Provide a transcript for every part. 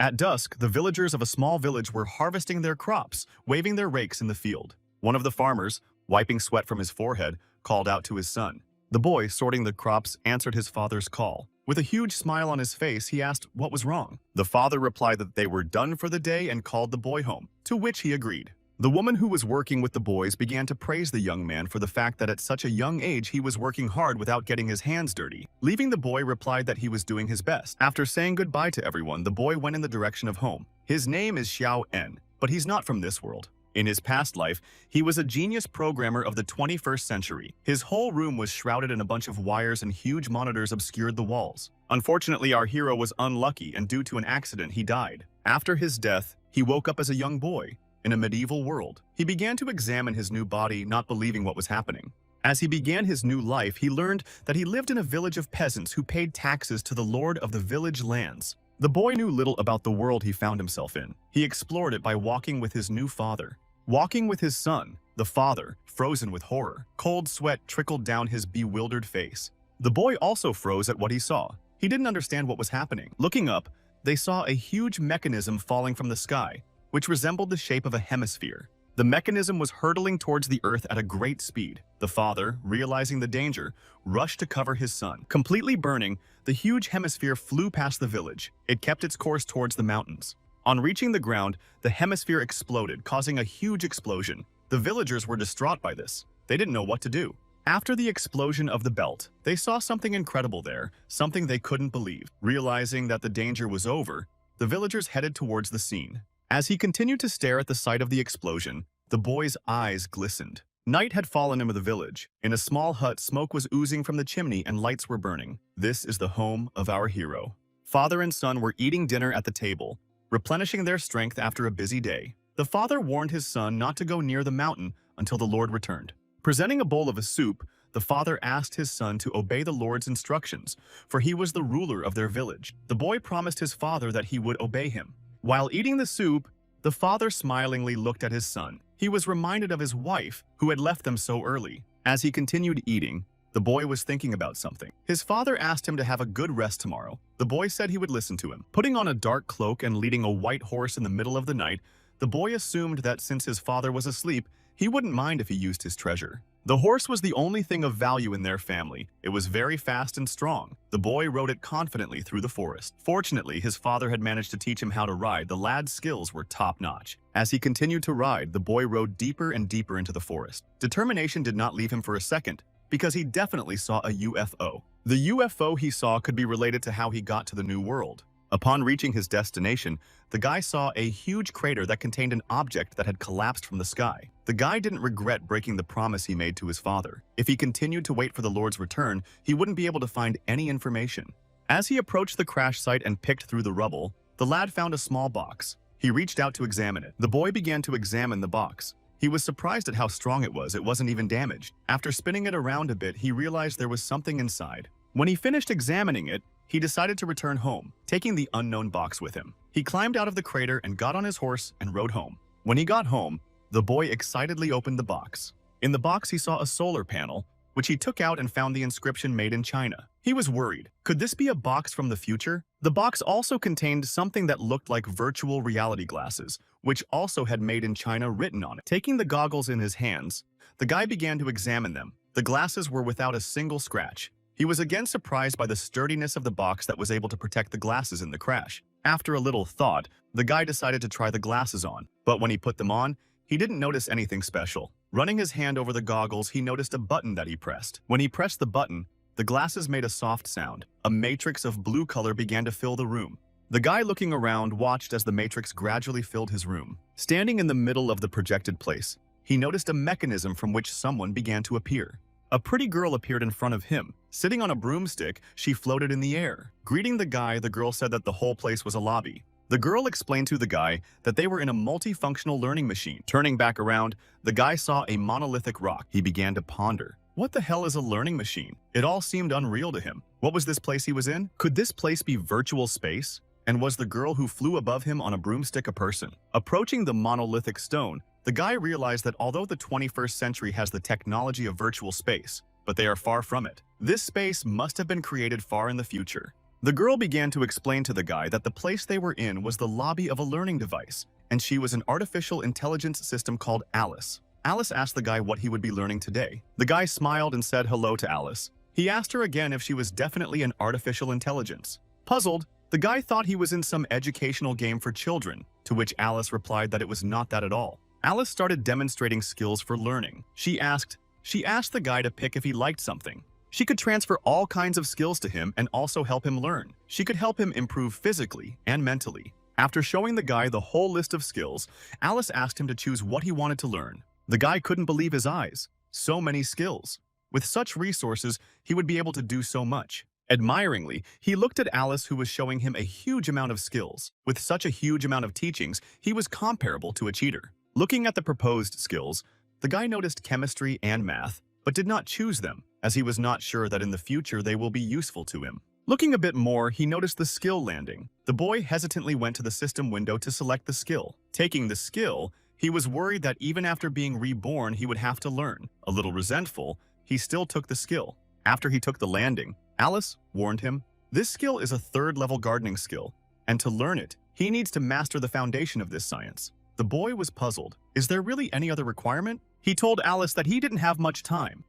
At dusk, the villagers of a small village were harvesting their crops, waving their rakes in the field. One of the farmers, wiping sweat from his forehead, called out to his son. The boy, sorting the crops, answered his father's call. With a huge smile on his face, he asked what was wrong. The father replied that they were done for the day and called the boy home, to which he agreed. The woman who was working with the boys began to praise the young man for the fact that at such a young age he was working hard without getting his hands dirty. Leaving the boy replied that he was doing his best. After saying goodbye to everyone, the boy went in the direction of home. His name is Xiao En, but he's not from this world. In his past life, he was a genius programmer of the 21st century. His whole room was shrouded in a bunch of wires and huge monitors obscured the walls. Unfortunately, our hero was unlucky and due to an accident he died. After his death, he woke up as a young boy. In a medieval world, he began to examine his new body, not believing what was happening. As he began his new life, he learned that he lived in a village of peasants who paid taxes to the lord of the village lands. The boy knew little about the world he found himself in. He explored it by walking with his new father. Walking with his son, the father, frozen with horror. Cold sweat trickled down his bewildered face. The boy also froze at what he saw. He didn't understand what was happening. Looking up, they saw a huge mechanism falling from the sky, which resembled the shape of a hemisphere. The mechanism was hurtling towards the earth at a great speed. The father, realizing the danger, rushed to cover his son. Completely burning, the huge hemisphere flew past the village. It kept its course towards the mountains. On reaching the ground, the hemisphere exploded, causing a huge explosion. The villagers were distraught by this. They didn't know what to do. After the explosion of the belt, they saw something incredible there, something they couldn't believe. Realizing that the danger was over, the villagers headed towards the scene. As he continued to stare at the sight of the explosion, the boy's eyes glistened. Night had fallen into the village. In a small hut, smoke was oozing from the chimney and lights were burning. This is the home of our hero. Father and son were eating dinner at the table, replenishing their strength after a busy day. The father warned his son not to go near the mountain until the Lord returned. Presenting a bowl of a soup, the father asked his son to obey the Lord's instructions, for he was the ruler of their village. The boy promised his father that he would obey him. While eating the soup, the father smilingly looked at his son. He was reminded of his wife, who had left them so early. As he continued eating, the boy was thinking about something. His father asked him to have a good rest tomorrow. The boy said he would listen to him. Putting on a dark cloak and leading a white horse in the middle of the night, the boy assumed that since his father was asleep, he wouldn't mind if he used his treasure. The horse was the only thing of value in their family. It was very fast and strong. The boy rode it confidently through the forest. Fortunately, his father had managed to teach him how to ride. The lad's skills were top-notch. As he continued to ride, the boy rode deeper and deeper into the forest. Determination did not leave him for a second, because he definitely saw a UFO. The UFO he saw could be related to how he got to the new world. Upon reaching his destination, the guy saw a huge crater that contained an object that had collapsed from the sky. The guy didn't regret breaking the promise he made to his father. If he continued to wait for the Lord's return, he wouldn't be able to find any information. As he approached the crash site and picked through the rubble, the lad found a small box. He reached out to examine it. The boy began to examine the box. He was surprised at how strong it was. It wasn't even damaged. After spinning it around a bit, he realized there was something inside. When he finished examining it, he decided to return home, taking the unknown box with him. He climbed out of the crater and got on his horse and rode home. When he got home, the boy excitedly opened the box. In the box, he saw a solar panel, which he took out and found the inscription made in China. He was worried. Could this be a box from the future? The box also contained something that looked like virtual reality glasses, which also had made in China written on it. Taking the goggles in his hands, the guy began to examine them. The glasses were without a single scratch. He was again surprised by the sturdiness of the box that was able to protect the glasses in the crash. After a little thought, the guy decided to try the glasses on, but when he put them on, he didn't notice anything special. Running his hand over the goggles, he noticed a button that he pressed. When he pressed the button, the glasses made a soft sound. A matrix of blue color began to fill the room. The guy looking around watched as the matrix gradually filled his room. Standing in the middle of the projected place, he noticed a mechanism from which someone began to appear. A pretty girl appeared in front of him. Sitting on a broomstick, she floated in the air. Greeting the guy, the girl said that the whole place was a lobby. The girl explained to the guy that they were in a multifunctional learning machine. Turning back around, the guy saw a monolithic rock. He began to ponder. What the hell is a learning machine? It all seemed unreal to him. What was this place he was in? Could this place be virtual space? And was the girl who flew above him on a broomstick a person? Approaching the monolithic stone, the guy realized that although the 21st century has the technology of virtual space, but they are far from it. This space must have been created far in the future. The girl began to explain to the guy that the place they were in was the lobby of a learning device, and she was an artificial intelligence system called Alice. Alice asked the guy what he would be learning today. The guy smiled and said hello to Alice. He asked her again if she was definitely an artificial intelligence. Puzzled, the guy thought he was in some educational game for children, to which Alice replied that it was not that at all. Alice started demonstrating skills for learning. She asked the guy to pick if he liked something. She could transfer all kinds of skills to him and also help him learn. She could help him improve physically and mentally. After showing the guy the whole list of skills, Alice asked him to choose what he wanted to learn. The guy couldn't believe his eyes. So many skills. With such resources, he would be able to do so much. Admiringly, he looked at Alice, who was showing him a huge amount of skills. With such a huge amount of teachings, he was comparable to a cheater. Looking at the proposed skills, the guy noticed chemistry and math, but did not choose them, as he was not sure that in the future they will be useful to him. Looking a bit more, he noticed the skill landing. The boy hesitantly went to the system window to select the skill. Taking the skill, he was worried that even after being reborn, he would have to learn. A little resentful, he still took the skill. After he took the landing, Alice warned him, "This skill is a third-level gardening skill, and to learn it, he needs to master the foundation of this science." The boy was puzzled. Is there really any other requirement? He told Alice that he didn't have much time.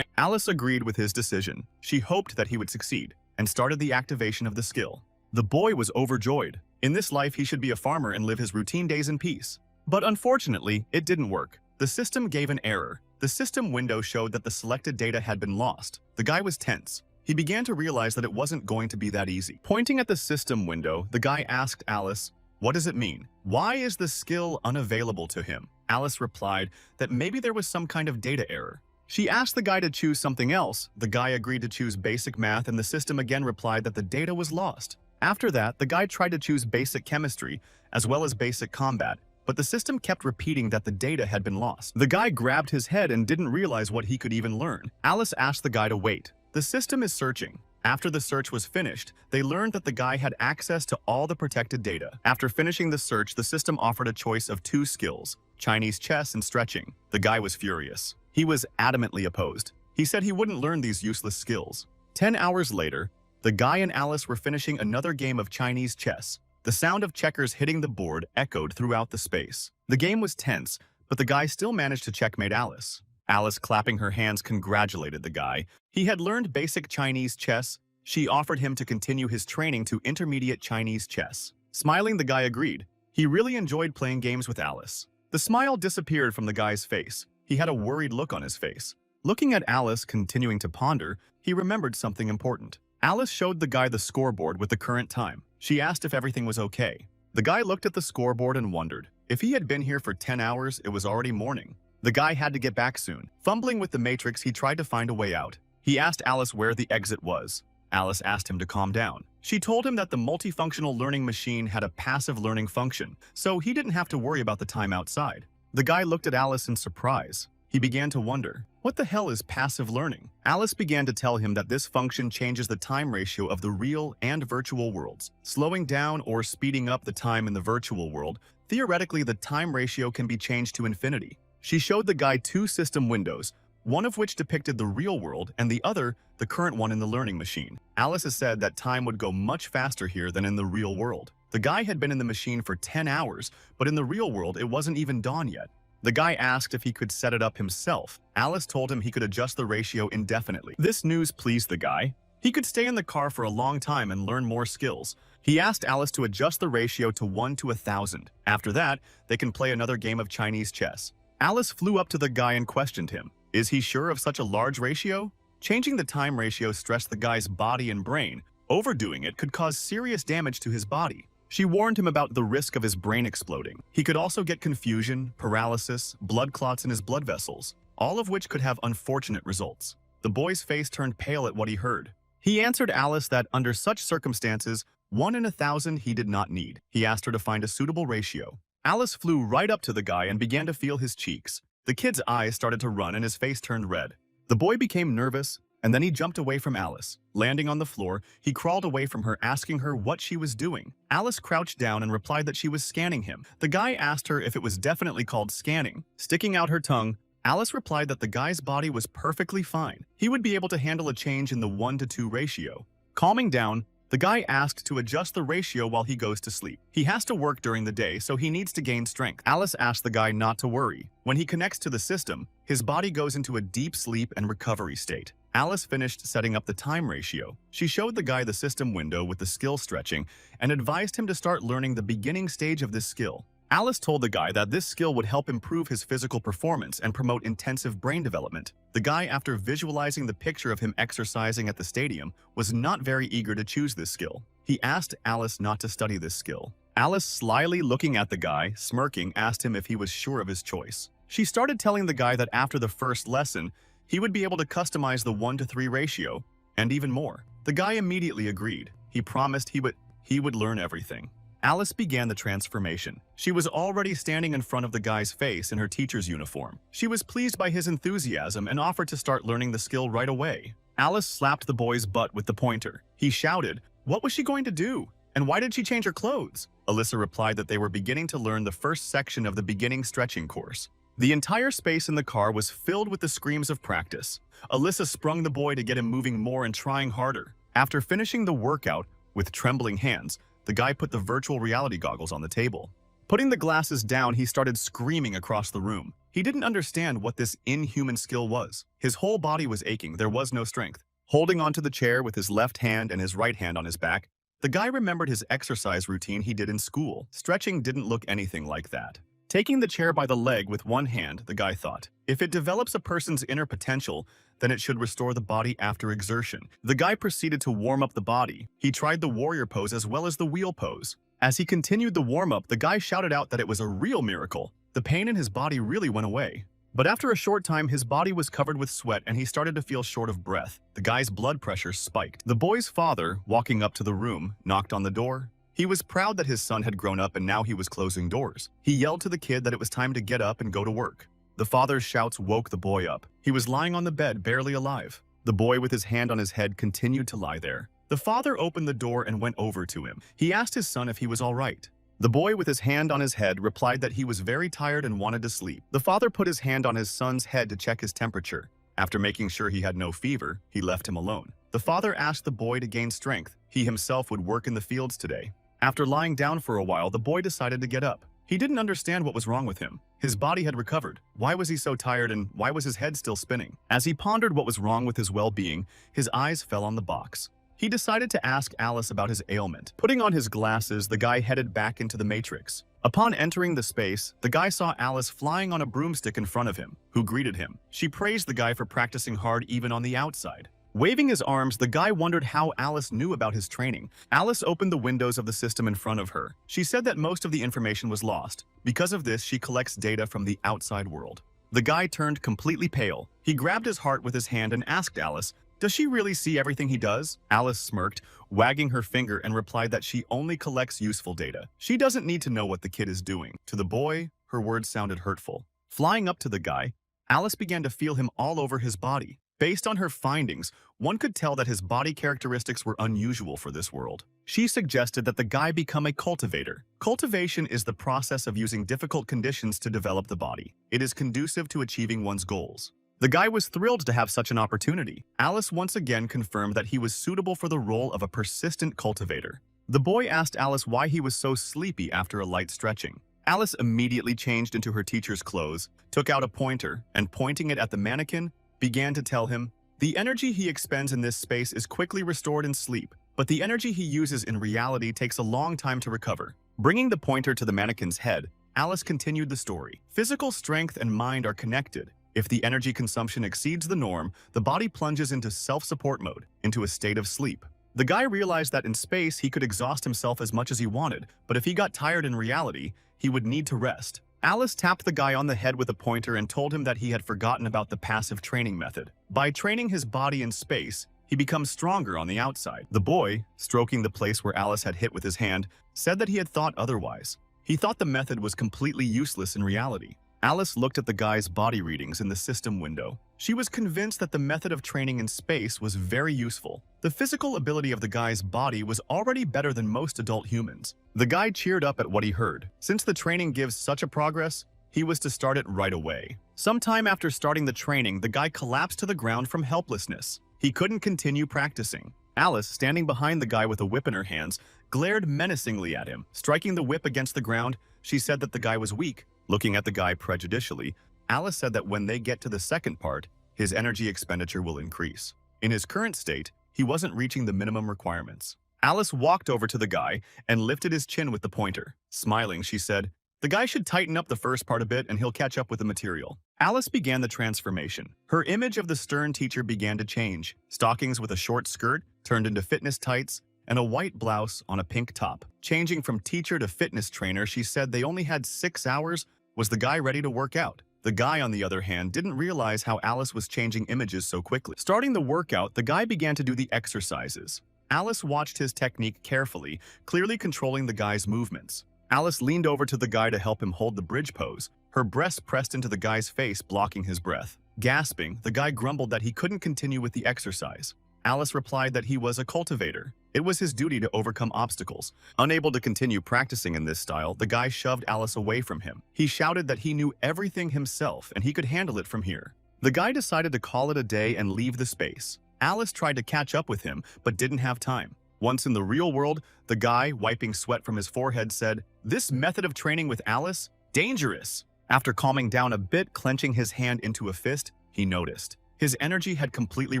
Alice agreed with his decision. She hoped that he would succeed, and started the activation of the skill. The boy was overjoyed. In this life, he should be a farmer and live his routine days in peace. But unfortunately, it didn't work. The system gave an error. The system window showed that the selected data had been lost. The guy was tense. He began to realize that it wasn't going to be that easy. Pointing at the system window, the guy asked Alice, "What does it mean? Why is the skill unavailable to him?" Alice replied that maybe there was some kind of data error. She asked the guy to choose something else. The guy agreed to choose basic math, and the system again replied that the data was lost. After that, the guy tried to choose basic chemistry, as well as basic combat, but the system kept repeating that the data had been lost. The guy grabbed his head and didn't realize what he could even learn. Alice asked the guy to wait. The system is searching. After the search was finished, they learned that the guy had access to all the protected data. After finishing the search, the system offered a choice of 2 skills, Chinese chess and stretching. The guy was furious. He was adamantly opposed. He said he wouldn't learn these useless skills. 10 hours later, the guy and Alice were finishing another game of Chinese chess. The sound of checkers hitting the board echoed throughout the space. The game was tense, but the guy still managed to checkmate Alice. Alice, clapping her hands, congratulated the guy. He had learned basic Chinese chess. She offered him to continue his training to intermediate Chinese chess. Smiling, the guy agreed. He really enjoyed playing games with Alice. The smile disappeared from the guy's face. He had a worried look on his face. Looking at Alice, continuing to ponder, he remembered something important. Alice showed the guy the scoreboard with the current time. She asked if everything was okay. The guy looked at the scoreboard and wondered. If he had been here for 10 hours, it was already morning. The guy had to get back soon. Fumbling with the matrix, he tried to find a way out. He asked Alice where the exit was. Alice asked him to calm down. She told him that the multifunctional learning machine had a passive learning function, so he didn't have to worry about the time outside. The guy looked at Alice in surprise. He began to wonder, what the hell is passive learning? Alice began to tell him that this function changes the time ratio of the real and virtual worlds, slowing down or speeding up the time in the virtual world. Theoretically, the time ratio can be changed to infinity. She showed the guy 2 system windows, one of which depicted the real world and the other, the current one in the learning machine. Alice has said that time would go much faster here than in the real world. The guy had been in the machine for 10 hours, but in the real world, it wasn't even dawn yet. The guy asked if he could set it up himself. Alice told him he could adjust the ratio indefinitely. This news pleased the guy. He could stay in the car for a long time and learn more skills. He asked Alice to adjust the ratio to 1 to 1,000. After that, they can play another game of Chinese chess. Alice flew up to the guy and questioned him. Is he sure of such a large ratio? Changing the time ratio stressed the guy's body and brain. Overdoing it could cause serious damage to his body. She warned him about the risk of his brain exploding. He could also get confusion, paralysis, blood clots in his blood vessels, all of which could have unfortunate results. The boy's face turned pale at what he heard. He answered Alice that under such circumstances, 1 in 1,000 he did not need. He asked her to find a suitable ratio. Alice flew right up to the guy and began to feel his cheeks. The kid's eyes started to run and his face turned red. The boy became nervous, and then he jumped away from Alice. Landing on the floor, he crawled away from her, asking her what she was doing. Alice crouched down and replied that she was scanning him. The guy asked her if it was definitely called scanning. Sticking out her tongue, Alice replied that the guy's body was perfectly fine. He would be able to handle a change in the 1 to 2 ratio. Calming down, The guy asked to adjust the ratio while he goes to sleep. He has to work during the day, so he needs to gain strength. Alice asked the guy not to worry. When he connects to the system, his body goes into a deep sleep and recovery state. Alice finished setting up the time ratio. She showed the guy the system window with the skill stretching and advised him to start learning the beginning stage of this skill. Alice told the guy that this skill would help improve his physical performance and promote intensive brain development. The guy, after visualizing the picture of him exercising at the stadium, was not very eager to choose this skill. He asked Alice not to study this skill. Alice, slyly looking at the guy, smirking, asked him if he was sure of his choice. She started telling the guy that after the first lesson, he would be able to customize the 1-to-3 ratio, and even more. The guy immediately agreed. He promised he would learn everything. Alice began the transformation. She was already standing in front of the guy's face in her teacher's uniform. She was pleased by his enthusiasm and offered to start learning the skill right away. Alice slapped the boy's butt with the pointer. He shouted, "What was she going to do? And why did she change her clothes?" Alyssa replied that they were beginning to learn the first section of the beginning stretching course. The entire space in the car was filled with the screams of practice. Alyssa sprung the boy to get him moving more and trying harder. After finishing the workout with trembling hands, the guy put the virtual reality goggles on the table. Putting the glasses down, he started screaming across the room. He didn't understand what this inhuman skill was. His whole body was aching. There was no strength. Holding onto the chair with his left hand and his right hand on his back, the guy remembered his exercise routine he did in school. Stretching didn't look anything like that. Taking the chair by the leg with one hand, the guy thought, if it develops a person's inner potential, then it should restore the body after exertion. The guy proceeded to warm up the body. He tried the warrior pose as well as the wheel pose. As he continued the warm-up, the guy shouted out that it was a real miracle. The pain in his body really went away. But after a short time, his body was covered with sweat and he started to feel short of breath. The guy's blood pressure spiked. The boy's father, walking up to the room, knocked on the door. He was proud that his son had grown up and now he was closing doors. He yelled to the kid that it was time to get up and go to work. The father's shouts woke the boy up. He was lying on the bed, barely alive. The boy with his hand on his head continued to lie there. The father opened the door and went over to him. He asked his son if he was all right. The boy with his hand on his head replied that he was very tired and wanted to sleep. The father put his hand on his son's head to check his temperature. After making sure he had no fever, he left him alone. The father asked the boy to gain strength. He himself would work in the fields today. After lying down for a while, the boy decided to get up. He didn't understand what was wrong with him. His body had recovered. Why was he so tired and why was his head still spinning? As he pondered what was wrong with his well-being, his eyes fell on the box. He decided to ask Alice about his ailment. Putting on his glasses, the guy headed back into the Matrix. Upon entering the space, the guy saw Alice flying on a broomstick in front of him, who greeted him. She praised the guy for practicing hard even on the outside. Waving his arms, the guy wondered how Alice knew about his training. Alice opened the windows of the system in front of her. She said that most of the information was lost. Because of this, she collects data from the outside world. The guy turned completely pale. He grabbed his heart with his hand and asked Alice, "Does she really see everything he does?" Alice smirked, wagging her finger, and replied that she only collects useful data. She doesn't need to know what the kid is doing. To the boy, her words sounded hurtful. Flying up to the guy, Alice began to feel him all over his body. Based on her findings, one could tell that his body characteristics were unusual for this world. She suggested that the guy become a cultivator. Cultivation is the process of using difficult conditions to develop the body. It is conducive to achieving one's goals. The guy was thrilled to have such an opportunity. Alice once again confirmed that he was suitable for the role of a persistent cultivator. The boy asked Alice why he was so sleepy after a light stretching. Alice immediately changed into her teacher's clothes, took out a pointer, and pointing it at the mannequin, began to tell him, "The energy he expends in this space is quickly restored in sleep, but the energy he uses in reality takes a long time to recover." Bringing the pointer to the mannequin's head, Alice continued the story. Physical strength and mind are connected. If the energy consumption exceeds the norm, the body plunges into self-support mode, into a state of sleep. The guy realized that in space he could exhaust himself as much as he wanted, but if he got tired in reality, he would need to rest. Alice tapped the guy on the head with a pointer and told him that he had forgotten about the passive training method. By training his body in space, he becomes stronger on the outside. The boy, stroking the place where Alice had hit with his hand, said that he had thought otherwise. He thought the method was completely useless in reality. Alice looked at the guy's body readings in the system window. She was convinced that the method of training in space was very useful. The physical ability of the guy's body was already better than most adult humans. The guy cheered up at what he heard. Since the training gives such a progress, he was to start it right away. Sometime after starting the training, the guy collapsed to the ground from helplessness. He couldn't continue practicing. Alice, standing behind the guy with a whip in her hands, glared menacingly at him. Striking the whip against the ground, she said that the guy was weak. Looking at the guy prejudicially, Alice said that when they get to the second part, his energy expenditure will increase. In his current state, he wasn't reaching the minimum requirements. Alice walked over to the guy and lifted his chin with the pointer. Smiling, she said, "The guy should tighten up the first part a bit and he'll catch up with the material." Alice began the transformation. Her image of the stern teacher began to change. Stockings with a short skirt turned into fitness tights, and a white blouse on a pink top. Changing from teacher to fitness trainer, she said they only had 6 hours. Was the guy ready to work out? The guy, on the other hand, didn't realize how Alice was changing images so quickly. Starting the workout, the guy began to do the exercises. Alice watched his technique carefully, clearly controlling the guy's movements. Alice leaned over to the guy to help him hold the bridge pose. Her breast pressed into the guy's face, blocking his breath. Gasping, the guy grumbled that he couldn't continue with the exercise. Alice replied that he was a cultivator. It was his duty to overcome obstacles. Unable to continue practicing in this style, the guy shoved Alice away from him. He shouted that he knew everything himself and he could handle it from here. The guy decided to call it a day and leave the space. Alice tried to catch up with him, but didn't have time. Once in the real world, the guy, wiping sweat from his forehead, said, "This method of training with Alice? Dangerous." After calming down a bit, clenching his hand into a fist, he noticed. His energy had completely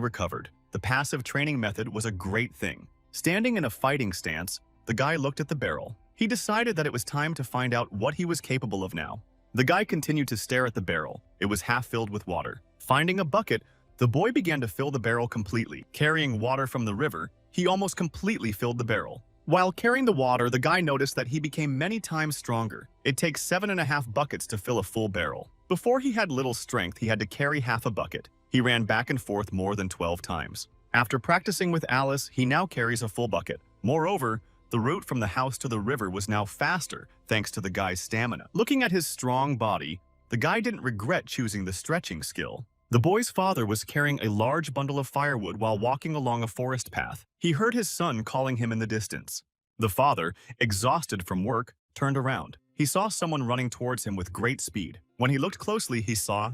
recovered. The passive training method was a great thing. Standing in a fighting stance, the guy looked at the barrel. He decided that it was time to find out what he was capable of now. The guy continued to stare at the barrel. It was half filled with water. Finding a bucket, the boy began to fill the barrel completely. Carrying water from the river, he almost completely filled the barrel. While carrying the water, the guy noticed that he became many times stronger. It takes 7.5 buckets to fill a full barrel. Before he had little strength, he had to carry half a bucket. He ran back and forth more than 12 times. After practicing with Alice, he now carries a full bucket. Moreover, the route from the house to the river was now faster, thanks to the guy's stamina. Looking at his strong body, the guy didn't regret choosing the stretching skill. The boy's father was carrying a large bundle of firewood while walking along a forest path. He heard his son calling him in the distance. The father, exhausted from work, turned around. He saw someone running towards him with great speed. When he looked closely, he saw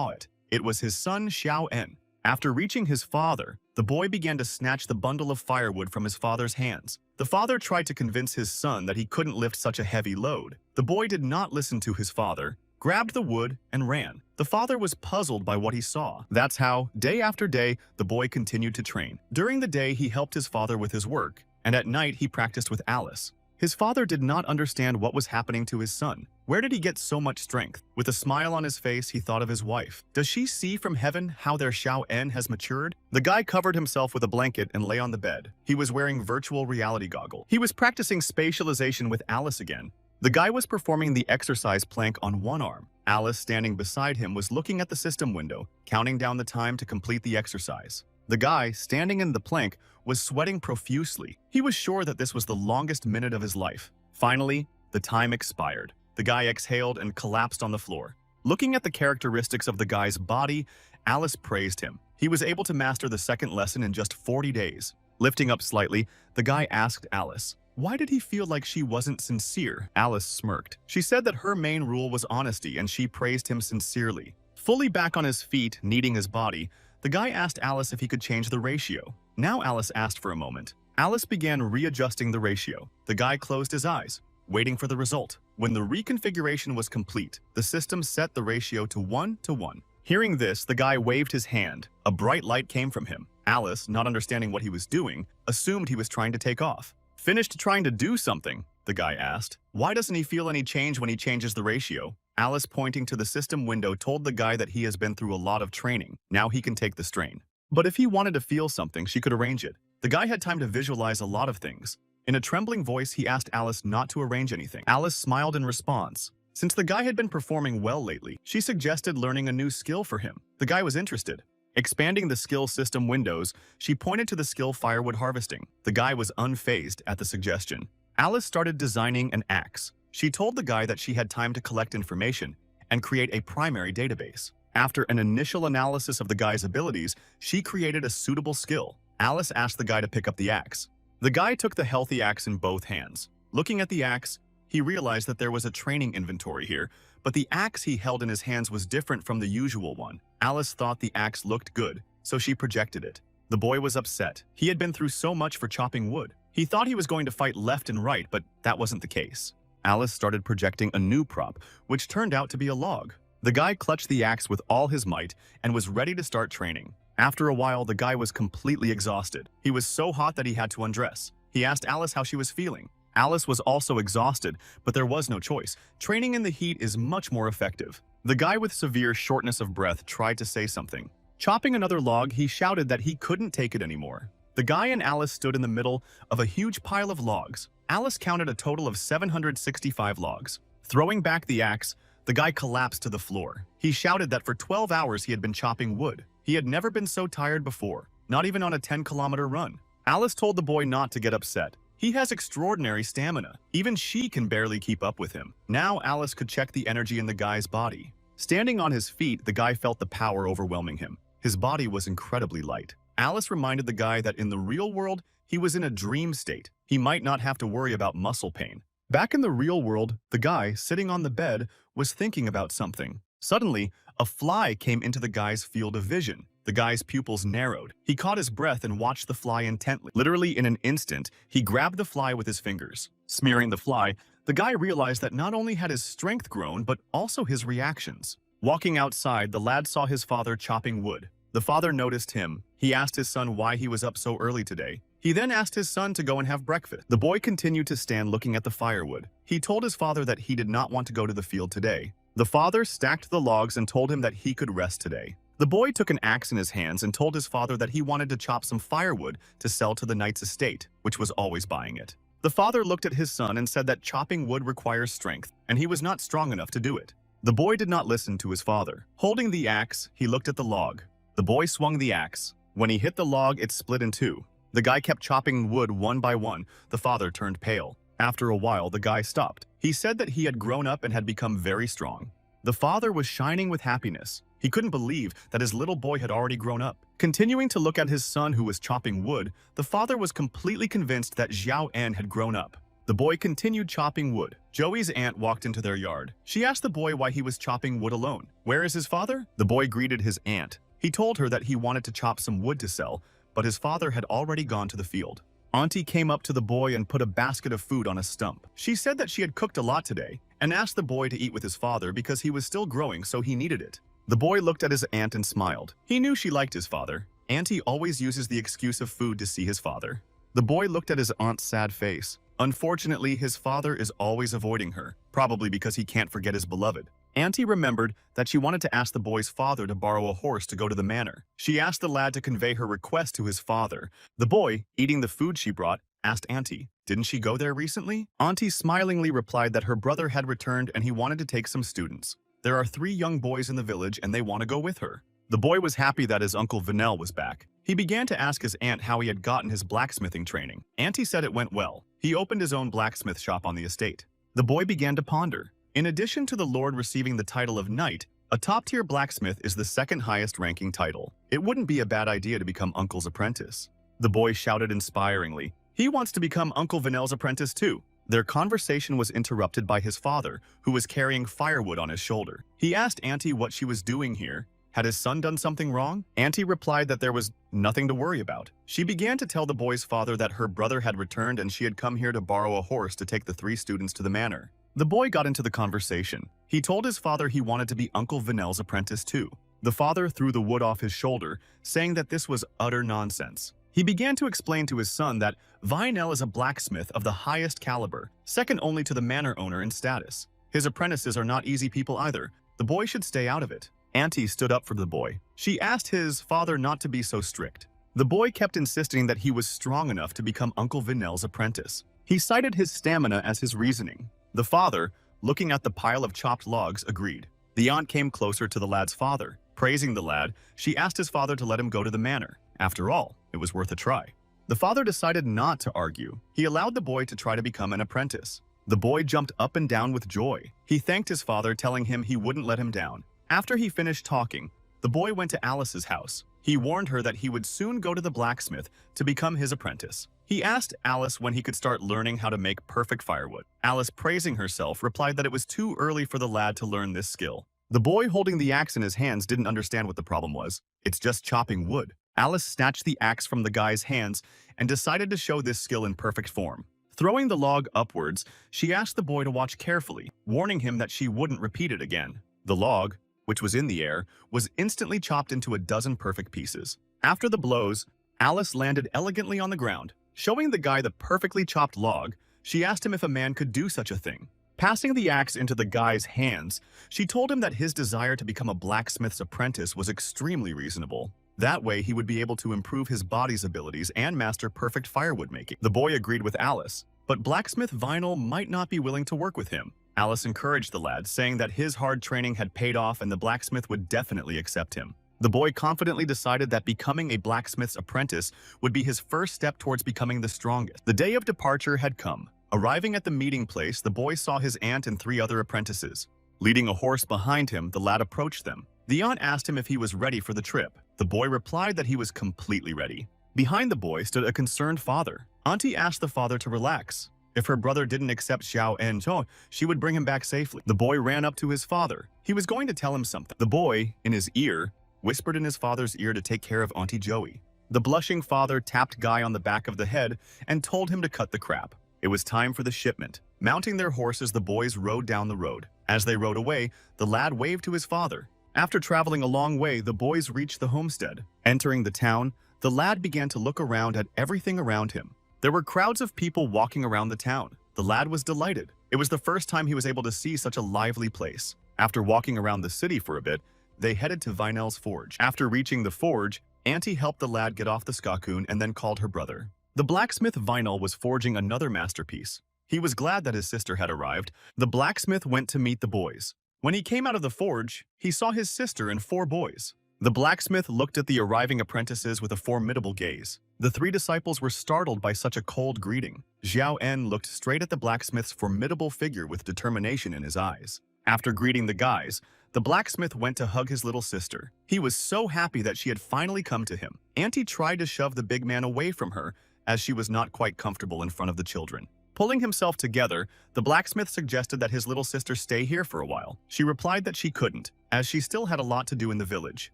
it. It was his son, Xiao En. After reaching his father, the boy began to snatch the bundle of firewood from his father's hands. The father tried to convince his son that he couldn't lift such a heavy load. The boy did not listen to his father, grabbed the wood, and ran. The father was puzzled by what he saw. That's how, day after day, the boy continued to train. During the day, he helped his father with his work, and at night, he practiced with Alice. His father did not understand what was happening to his son. Where did he get so much strength? With a smile on his face, he thought of his wife. Does she see from heaven how their Xiao En has matured? The guy covered himself with a blanket and lay on the bed. He was wearing virtual reality goggles. He was practicing spatialization with Alice again. The guy was performing the exercise plank on one arm. Alice, standing beside him, was looking at the system window, counting down the time to complete the exercise. The guy, standing in the plank, was sweating profusely. He was sure that this was the longest minute of his life. Finally, the time expired. The guy exhaled and collapsed on the floor. Looking at the characteristics of the guy's body, Alice praised him. He was able to master the second lesson in just 40 days. Lifting up slightly, the guy asked Alice, why did he feel like she wasn't sincere? Alice smirked. She said that her main rule was honesty, and she praised him sincerely. Fully back on his feet, kneading his body, the guy asked Alice if he could change the ratio. Now Alice asked for a moment. Alice began readjusting the ratio. The guy closed his eyes, waiting for the result. When the reconfiguration was complete, the system set the ratio to 1:1. Hearing this, the guy waved his hand. A bright light came from him. Alice, not understanding what he was doing, assumed he was trying to take off. Finished trying to do something? The guy asked. Why doesn't he feel any change when he changes the ratio? Alice, pointing to the system window, told the guy that he has been through a lot of training. Now he can take the strain. But if he wanted to feel something, she could arrange it. The guy had time to visualize a lot of things. In a trembling voice, he asked Alice not to arrange anything. Alice smiled in response. Since the guy had been performing well lately, she suggested learning a new skill for him. The guy was interested. Expanding the skill system windows, she pointed to the skill firewood harvesting. The guy was unfazed at the suggestion. Alice started designing an axe. She told the guy that she had time to collect information and create a primary database. After an initial analysis of the guy's abilities, she created a suitable skill. Alice asked the guy to pick up the axe. The guy took the healthy axe in both hands. Looking at the axe, he realized that there was a training inventory here, but the axe he held in his hands was different from the usual one. Alice thought the axe looked good, so she projected it. The boy was upset. He had been through so much for chopping wood. He thought he was going to fight left and right, but that wasn't the case. Alice started projecting a new prop, which turned out to be a log. The guy clutched the axe with all his might and was ready to start training. After a while, the guy was completely exhausted. He was so hot that he had to undress. He asked Alice how she was feeling. Alice was also exhausted, but there was no choice. Training in the heat is much more effective. The guy with severe shortness of breath tried to say something. Chopping another log, he shouted that he couldn't take it anymore. The guy and Alice stood in the middle of a huge pile of logs. Alice counted a total of 765 logs. Throwing back the axe, the guy collapsed to the floor. He shouted that for 12 hours he had been chopping wood. He had never been so tired before, not even on a 10-kilometer run. Alice told the boy not to get upset. He has extraordinary stamina. Even she can barely keep up with him. Now Alice could check the energy in the guy's body. Standing on his feet, the guy felt the power overwhelming him. His body was incredibly light. Alice reminded the guy that in the real world, he was in a dream state. He might not have to worry about muscle pain. Back in the real world, the guy, sitting on the bed, was thinking about something. Suddenly, a fly came into the guy's field of vision. The guy's pupils narrowed. He caught his breath and watched the fly intently. Literally in an instant, he grabbed the fly with his fingers. Smearing the fly, the guy realized that not only had his strength grown, but also his reactions. Walking outside, the lad saw his father chopping wood. The father noticed him. He asked his son why he was up so early today. He then asked his son to go and have breakfast. The boy continued to stand looking at the firewood. He told his father that he did not want to go to the field today. The father stacked the logs and told him that he could rest today. The boy took an axe in his hands and told his father that he wanted to chop some firewood to sell to the knight's estate, which was always buying it. The father looked at his son and said that chopping wood requires strength, and he was not strong enough to do it. The boy did not listen to his father. Holding the axe, he looked at the log. The boy swung the axe. When he hit the log, it split in two. The guy kept chopping wood one by one. The father turned pale. After a while, the guy stopped. He said that he had grown up and had become very strong. The father was shining with happiness. He couldn't believe that his little boy had already grown up. Continuing to look at his son who was chopping wood, the father was completely convinced that Xiao En had grown up. The boy continued chopping wood. Joey's aunt walked into their yard. She asked the boy why he was chopping wood alone. "Where is his father?" The boy greeted his aunt. He told her that he wanted to chop some wood to sell, but his father had already gone to the field. Auntie came up to the boy and put a basket of food on a stump. She said that she had cooked a lot today and asked the boy to eat with his father because he was still growing, so he needed it. The boy looked at his aunt and smiled. He knew she liked his father. Auntie always uses the excuse of food to see his father. The boy looked at his aunt's sad face. Unfortunately, his father is always avoiding her, probably because he can't forget his beloved. Auntie remembered that she wanted to ask the boy's father to borrow a horse to go to the manor. She asked the lad to convey her request to his father. The boy, eating the food she brought, asked Auntie, "Didn't she go there recently?" Auntie smilingly replied that her brother had returned and he wanted to take some students. There are 3 young boys in the village and they want to go with her. The boy was happy that his uncle Vanel was back. He began to ask his aunt how he had gotten his blacksmithing training. Auntie said it went well. He opened his own blacksmith shop on the estate. The boy began to ponder. In addition to the lord receiving the title of knight, a top-tier blacksmith is the second highest ranking title. It wouldn't be a bad idea to become Uncle's apprentice. The boy shouted inspiringly. He wants to become Uncle Vanel's apprentice too. Their conversation was interrupted by his father, who was carrying firewood on his shoulder. He asked Auntie what she was doing here. Had his son done something wrong? Auntie replied that there was nothing to worry about. She began to tell the boy's father that her brother had returned and she had come here to borrow a horse to take the 3 students to the manor. The boy got into the conversation. He told his father he wanted to be Uncle Vanel's apprentice too. The father threw the wood off his shoulder, saying that this was utter nonsense. He began to explain to his son that Vinel is a blacksmith of the highest caliber, second only to the manor owner in status. His apprentices are not easy people either. The boy should stay out of it. Auntie stood up for the boy. She asked his father not to be so strict. The boy kept insisting that he was strong enough to become Uncle Vanel's apprentice. He cited his stamina as his reasoning. The father, looking at the pile of chopped logs, agreed. The aunt came closer to the lad's father. Praising the lad, she asked his father to let him go to the manor. After all, it was worth a try. The father decided not to argue. He allowed the boy to try to become an apprentice. The boy jumped up and down with joy. He thanked his father, telling him he wouldn't let him down. After he finished talking, the boy went to Alice's house. He warned her that he would soon go to the blacksmith to become his apprentice. He asked Alice when he could start learning how to make perfect firewood. Alice, praising herself, replied that it was too early for the lad to learn this skill. The boy holding the axe in his hands didn't understand what the problem was. It's just chopping wood. Alice snatched the axe from the guy's hands and decided to show this skill in perfect form. Throwing the log upwards, she asked the boy to watch carefully, warning him that she wouldn't repeat it again. The log, which was in the air, was instantly chopped into a dozen perfect pieces. After the blows, Alice landed elegantly on the ground. Showing the guy the perfectly chopped log, she asked him if a man could do such a thing. Passing the axe into the guy's hands, she told him that his desire to become a blacksmith's apprentice was extremely reasonable. That way, he would be able to improve his body's abilities and master perfect firewood making. The boy agreed with Alice, but blacksmith Vinyl might not be willing to work with him. Alice encouraged the lad, saying that his hard training had paid off and the blacksmith would definitely accept him. The boy confidently decided that becoming a blacksmith's apprentice would be his first step towards becoming the strongest. The day of departure had come. Arriving at the meeting place, the boy saw his aunt and 3 other apprentices. Leading a horse behind him, the lad approached them. The aunt asked him if he was ready for the trip. The boy replied that he was completely ready. Behind the boy stood a concerned father. Auntie asked the father to relax. If her brother didn't accept Xiao and Zhou, she would bring him back safely. The boy ran up to his father. He was going to tell him something. The boy, in his ear, whispered in his father's ear to take care of Auntie Joey. The blushing father tapped Guy on the back of the head and told him to cut the crap. It was time for the shipment. Mounting their horses, the boys rode down the road. As they rode away, the lad waved to his father. After traveling a long way, the boys reached the homestead. Entering the town, the lad began to look around at everything around him. There were crowds of people walking around the town. The lad was delighted. It was the first time he was able to see such a lively place. After walking around the city for a bit, they headed to Vinel's forge. After reaching the forge, Auntie helped the lad get off the skakun and then called her brother. The blacksmith Vinel was forging another masterpiece. He was glad that his sister had arrived. The blacksmith went to meet the boys. When he came out of the forge, he saw his sister and 4 boys. The blacksmith looked at the arriving apprentices with a formidable gaze. The 3 disciples were startled by such a cold greeting. Xiao En looked straight at the blacksmith's formidable figure with determination in his eyes. After greeting the guys, the blacksmith went to hug his little sister. He was so happy that she had finally come to him. Auntie tried to shove the big man away from her, as she was not quite comfortable in front of the children. Pulling himself together, the blacksmith suggested that his little sister stay here for a while. She replied that she couldn't, as she still had a lot to do in the village.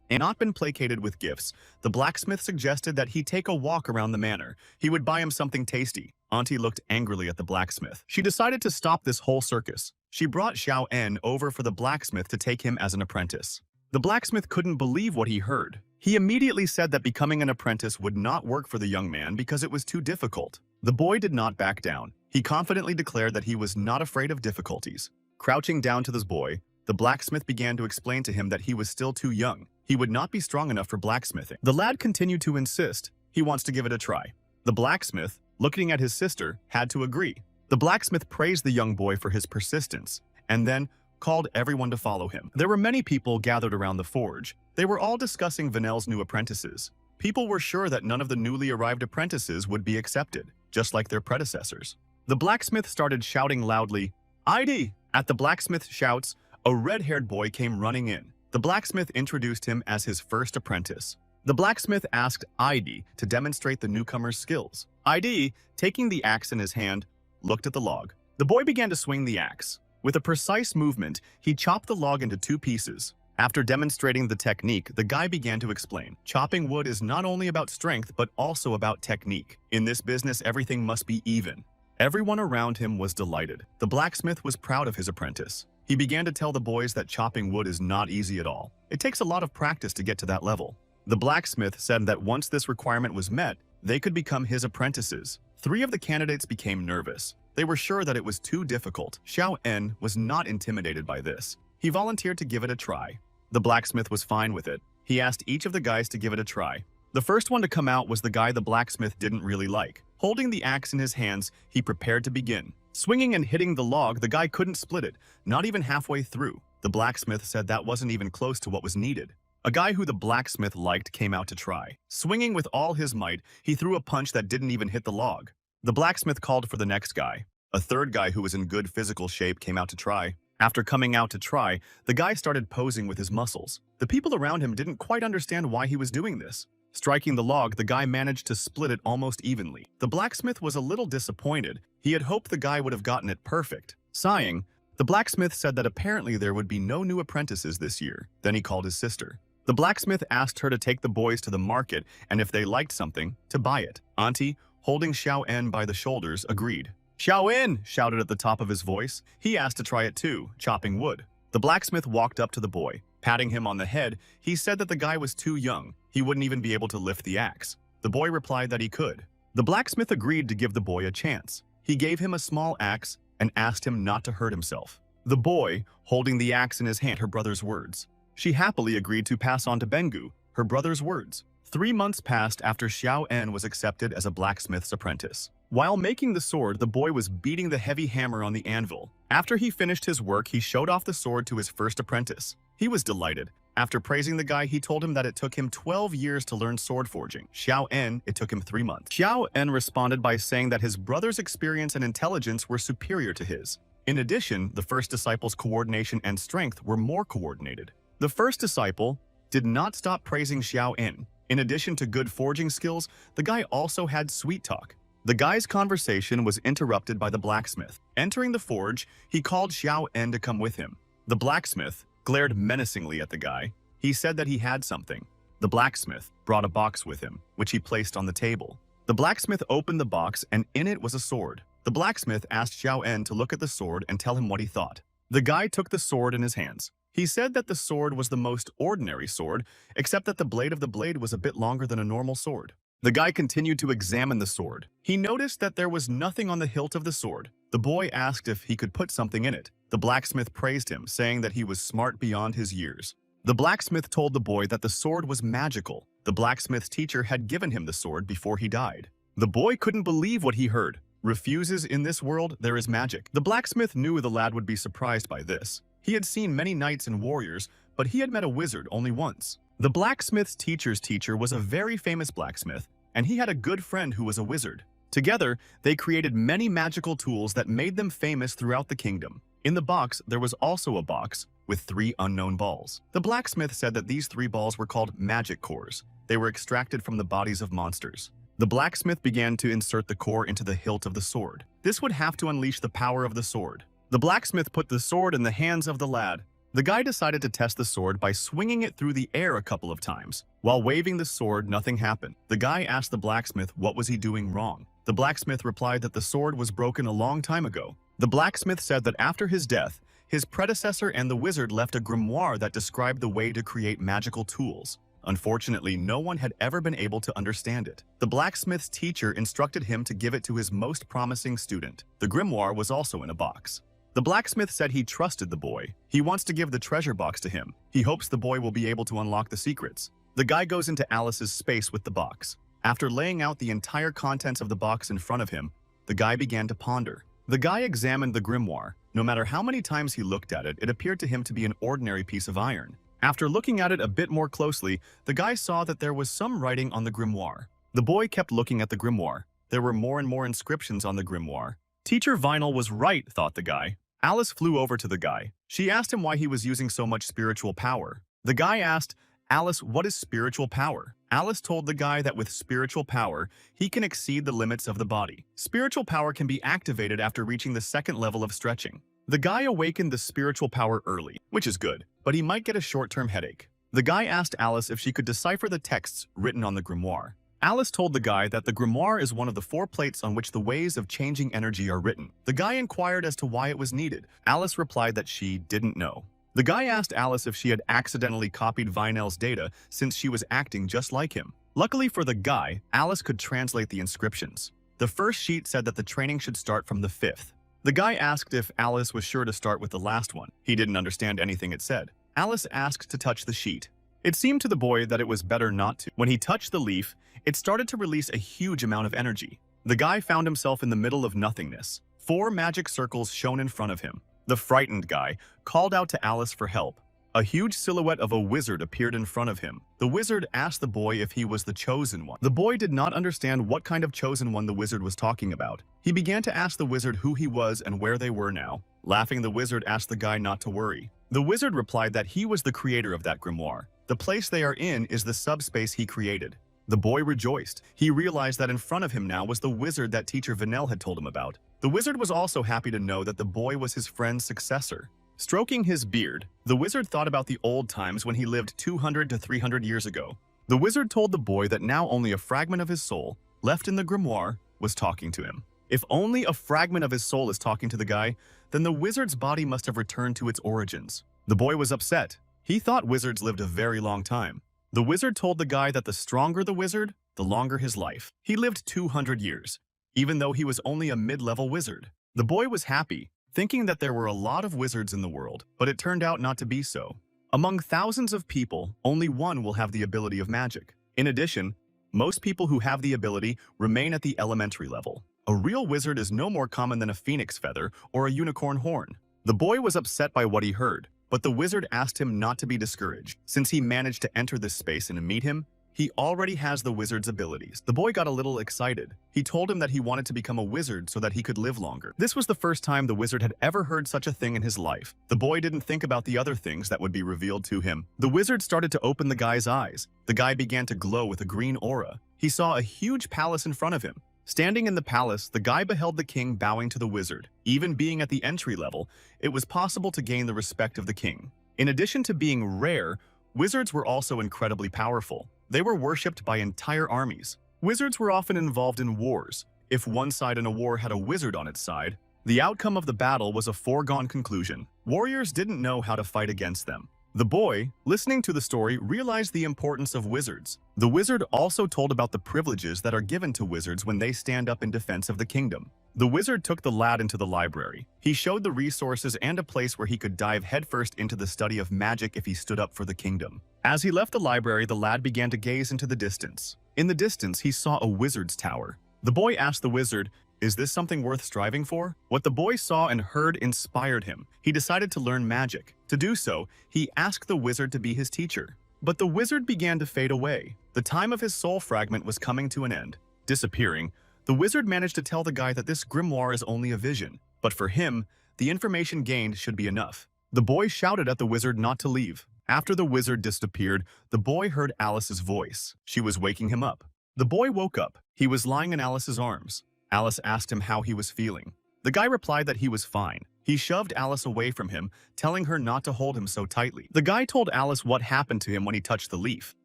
And not been placated with gifts, the blacksmith suggested that he take a walk around the manor. He would buy him something tasty. Auntie looked angrily at the blacksmith. She decided to stop this whole circus. She brought Xiao En over for the blacksmith to take him as an apprentice. The blacksmith couldn't believe what he heard. He immediately said that becoming an apprentice would not work for the young man because it was too difficult. The boy did not back down. He confidently declared that he was not afraid of difficulties. Crouching down to this boy, the blacksmith began to explain to him that he was still too young. He would not be strong enough for blacksmithing. The lad continued to insist. He wants to give it a try. The blacksmith, looking at his sister, had to agree. The blacksmith praised the young boy for his persistence, and then called everyone to follow him. There were many people gathered around the forge. They were all discussing Vinel's new apprentices. People were sure that none of the newly arrived apprentices would be accepted, just like their predecessors. The blacksmith started shouting loudly, "ID!" At the blacksmith's shouts, a red-haired boy came running in. The blacksmith introduced him as his first apprentice. The blacksmith asked ID to demonstrate the newcomer's skills. ID, taking the axe in his hand, looked at the log. The boy began to swing the axe. With a precise movement, he chopped the log into 2 pieces. After demonstrating the technique, the guy began to explain. Chopping wood is not only about strength, but also about technique. In this business, everything must be even. Everyone around him was delighted. The blacksmith was proud of his apprentice. He began to tell the boys that chopping wood is not easy at all. It takes a lot of practice to get to that level. The blacksmith said that once this requirement was met, they could become his apprentices. 3 of the candidates became nervous. They were sure that it was too difficult. Xiao En was not intimidated by this. He volunteered to give it a try. The blacksmith was fine with it. He asked each of the guys to give it a try. The first one to come out was the guy the blacksmith didn't really like. Holding the axe in his hands, he prepared to begin. Swinging and hitting the log, the guy couldn't split it, not even halfway through. The blacksmith said that wasn't even close to what was needed. A guy who the blacksmith liked came out to try. Swinging with all his might, he threw a punch that didn't even hit the log. The blacksmith called for the next guy. A third guy who was in good physical shape came out to try. After coming out to try, the guy started posing with his muscles. The people around him didn't quite understand why he was doing this. Striking the log, the guy managed to split it almost evenly. The blacksmith was a little disappointed. He had hoped the guy would have gotten it perfect. Sighing, the blacksmith said that apparently there would be no new apprentices this year. Then he called his sister. The blacksmith asked her to take the boys to the market and if they liked something, to buy it. Auntie, holding Xiao En by the shoulders, agreed. Xiao En shouted at the top of his voice. He asked to try it too, chopping wood. The blacksmith walked up to the boy. Patting him on the head, he said that the guy was too young. He wouldn't even be able to lift the axe. The boy replied that he could. The blacksmith agreed to give the boy a chance. He gave him a small axe and asked him not to hurt himself. The boy, holding the axe in his hand, her brother's words. She happily agreed to pass on to Bengu, her brother's words. 3 months passed after Xiao En was accepted as a blacksmith's apprentice. While making the sword, the boy was beating the heavy hammer on the anvil. After he finished his work, he showed off the sword to his first apprentice. He was delighted. After praising the guy, he told him that it took him 12 years to learn sword forging. Xiao En, it took him 3 months. Xiao En responded by saying that his brother's experience and intelligence were superior to his. In addition, the first disciple's coordination and strength were more coordinated. The first disciple did not stop praising Xiao En. In addition to good forging skills, the guy also had sweet talk. The guy's conversation was interrupted by the blacksmith. Entering the forge, he called Xiao En to come with him. The blacksmith glared menacingly at the guy. He said that he had something. The blacksmith brought a box with him, which he placed on the table. The blacksmith opened the box, and in it was a sword. The blacksmith asked Xiao En to look at the sword and tell him what he thought. The guy took the sword in his hands. He said that the sword was the most ordinary sword, except that the blade of the blade was a bit longer than a normal sword. The guy continued to examine the sword. He noticed that there was nothing on the hilt of the sword. The boy asked if he could put something in it. The blacksmith praised him, saying that he was smart beyond his years. The blacksmith told the boy that the sword was magical. The blacksmith's teacher had given him the sword before he died. The boy couldn't believe what he heard. Refuses in this world, there is magic. The blacksmith knew the lad would be surprised by this. He had seen many knights and warriors, but he had met a wizard only once. The blacksmith's teacher's teacher was a very famous blacksmith, and he had a good friend who was a wizard. Together, they created many magical tools that made them famous throughout the kingdom. In the box, there was also a box with 3 unknown balls. The blacksmith said that these 3 balls were called magic cores. They were extracted from the bodies of monsters. The blacksmith began to insert the core into the hilt of the sword. This would have to unleash the power of the sword. The blacksmith put the sword in the hands of the lad. The guy decided to test the sword by swinging it through the air a couple of times. While waving the sword, nothing happened. The guy asked the blacksmith what was he doing wrong. The blacksmith replied that the sword was broken a long time ago. The blacksmith said that after his death, his predecessor and the wizard left a grimoire that described the way to create magical tools. Unfortunately, no one had ever been able to understand it. The blacksmith's teacher instructed him to give it to his most promising student. The grimoire was also in a box. The blacksmith said he trusted the boy. He wants to give the treasure box to him. He hopes the boy will be able to unlock the secrets. The guy goes into Alice's space with the box. After laying out the entire contents of the box in front of him, the guy began to ponder. The guy examined the grimoire. No matter how many times he looked at it, it appeared to him to be an ordinary piece of iron. After looking at it a bit more closely, the guy saw that there was some writing on the grimoire. The boy kept looking at the grimoire. There were more and more inscriptions on the grimoire. Teacher Vinyl was right, thought the guy. Alice flew over to the guy. She asked him why he was using so much spiritual power. The guy asked, Alice, what is spiritual power? Alice told the guy that with spiritual power, he can exceed the limits of the body. Spiritual power can be activated after reaching the 2nd level of stretching. The guy awakened the spiritual power early, which is good, but he might get a short-term headache. The guy asked Alice if she could decipher the texts written on the grimoire. Alice told the guy that the grimoire is one of the 4 plates on which the ways of changing energy are written. The guy inquired as to why it was needed. Alice replied that she didn't know. The guy asked Alice if she had accidentally copied Vinel's data since she was acting just like him. Luckily for the guy, Alice could translate the inscriptions. The first sheet said that the training should start from the 5th. The guy asked if Alice was sure to start with the last one. He didn't understand anything it said. Alice asked to touch the sheet. It seemed to the boy that it was better not to. When he touched the leaf, it started to release a huge amount of energy. The guy found himself in the middle of nothingness. 4 magic circles shone in front of him. The frightened guy called out to Alice for help. A huge silhouette of a wizard appeared in front of him. The wizard asked the boy if he was the chosen one. The boy did not understand what kind of chosen one the wizard was talking about. He began to ask the wizard who he was and where they were now. Laughing, the wizard asked the guy not to worry. The wizard replied that he was the creator of that grimoire. The place they are in is the subspace he created. The boy rejoiced. He realized that in front of him now was the wizard that teacher Vanel had told him about. The wizard was also happy to know that the boy was his friend's successor. Stroking his beard, the wizard thought about the old times when he lived 200 to 300 years ago. The wizard told the boy that now only a fragment of his soul, left in the grimoire, was talking to him. If only a fragment of his soul is talking to the guy, then the wizard's body must have returned to its origins. The boy was upset. He thought wizards lived a very long time. The wizard told the guy that the stronger the wizard, the longer his life. He lived 200 years, even though he was only a mid-level wizard. The boy was happy, thinking that there were a lot of wizards in the world, but it turned out not to be so. Among thousands of people, only one will have the ability of magic. In addition, most people who have the ability remain at the elementary level. A real wizard is no more common than a phoenix feather or a unicorn horn. The boy was upset by what he heard, but the wizard asked him not to be discouraged. Since he managed to enter this space and meet him, he already has the wizard's abilities. The boy got a little excited. He told him that he wanted to become a wizard so that he could live longer. This was the first time the wizard had ever heard such a thing in his life. The boy didn't think about the other things that would be revealed to him. The wizard started to open the guy's eyes. The guy began to glow with a green aura. He saw a huge palace in front of him. Standing in the palace, the guy beheld the king bowing to the wizard. Even being at the entry level, it was possible to gain the respect of the king. In addition to being rare, wizards were also incredibly powerful. They were worshipped by entire armies. Wizards were often involved in wars. If one side in a war had a wizard on its side, the outcome of the battle was a foregone conclusion. Warriors didn't know how to fight against them. The boy, listening to the story, realized the importance of wizards. The wizard also told about the privileges that are given to wizards when they stand up in defense of the kingdom. The wizard took the lad into the library. He showed the resources and a place where he could dive headfirst into the study of magic if he stood up for the kingdom. As he left the library, the lad began to gaze into the distance. In the distance, he saw a wizard's tower. The boy asked the wizard, "Is this something worth striving for?" What the boy saw and heard inspired him. He decided to learn magic. To do so, he asked the wizard to be his teacher. But the wizard began to fade away. The time of his soul fragment was coming to an end. Disappearing, the wizard managed to tell the guy that this grimoire is only a vision. But for him, the information gained should be enough. The boy shouted at the wizard not to leave. After the wizard disappeared, the boy heard Alice's voice. She was waking him up. The boy woke up. He was lying in Alice's arms. Alice asked him how he was feeling. The guy replied that he was fine. He shoved Alice away from him, telling her not to hold him so tightly. The guy told Alice what happened to him when he touched the leaf.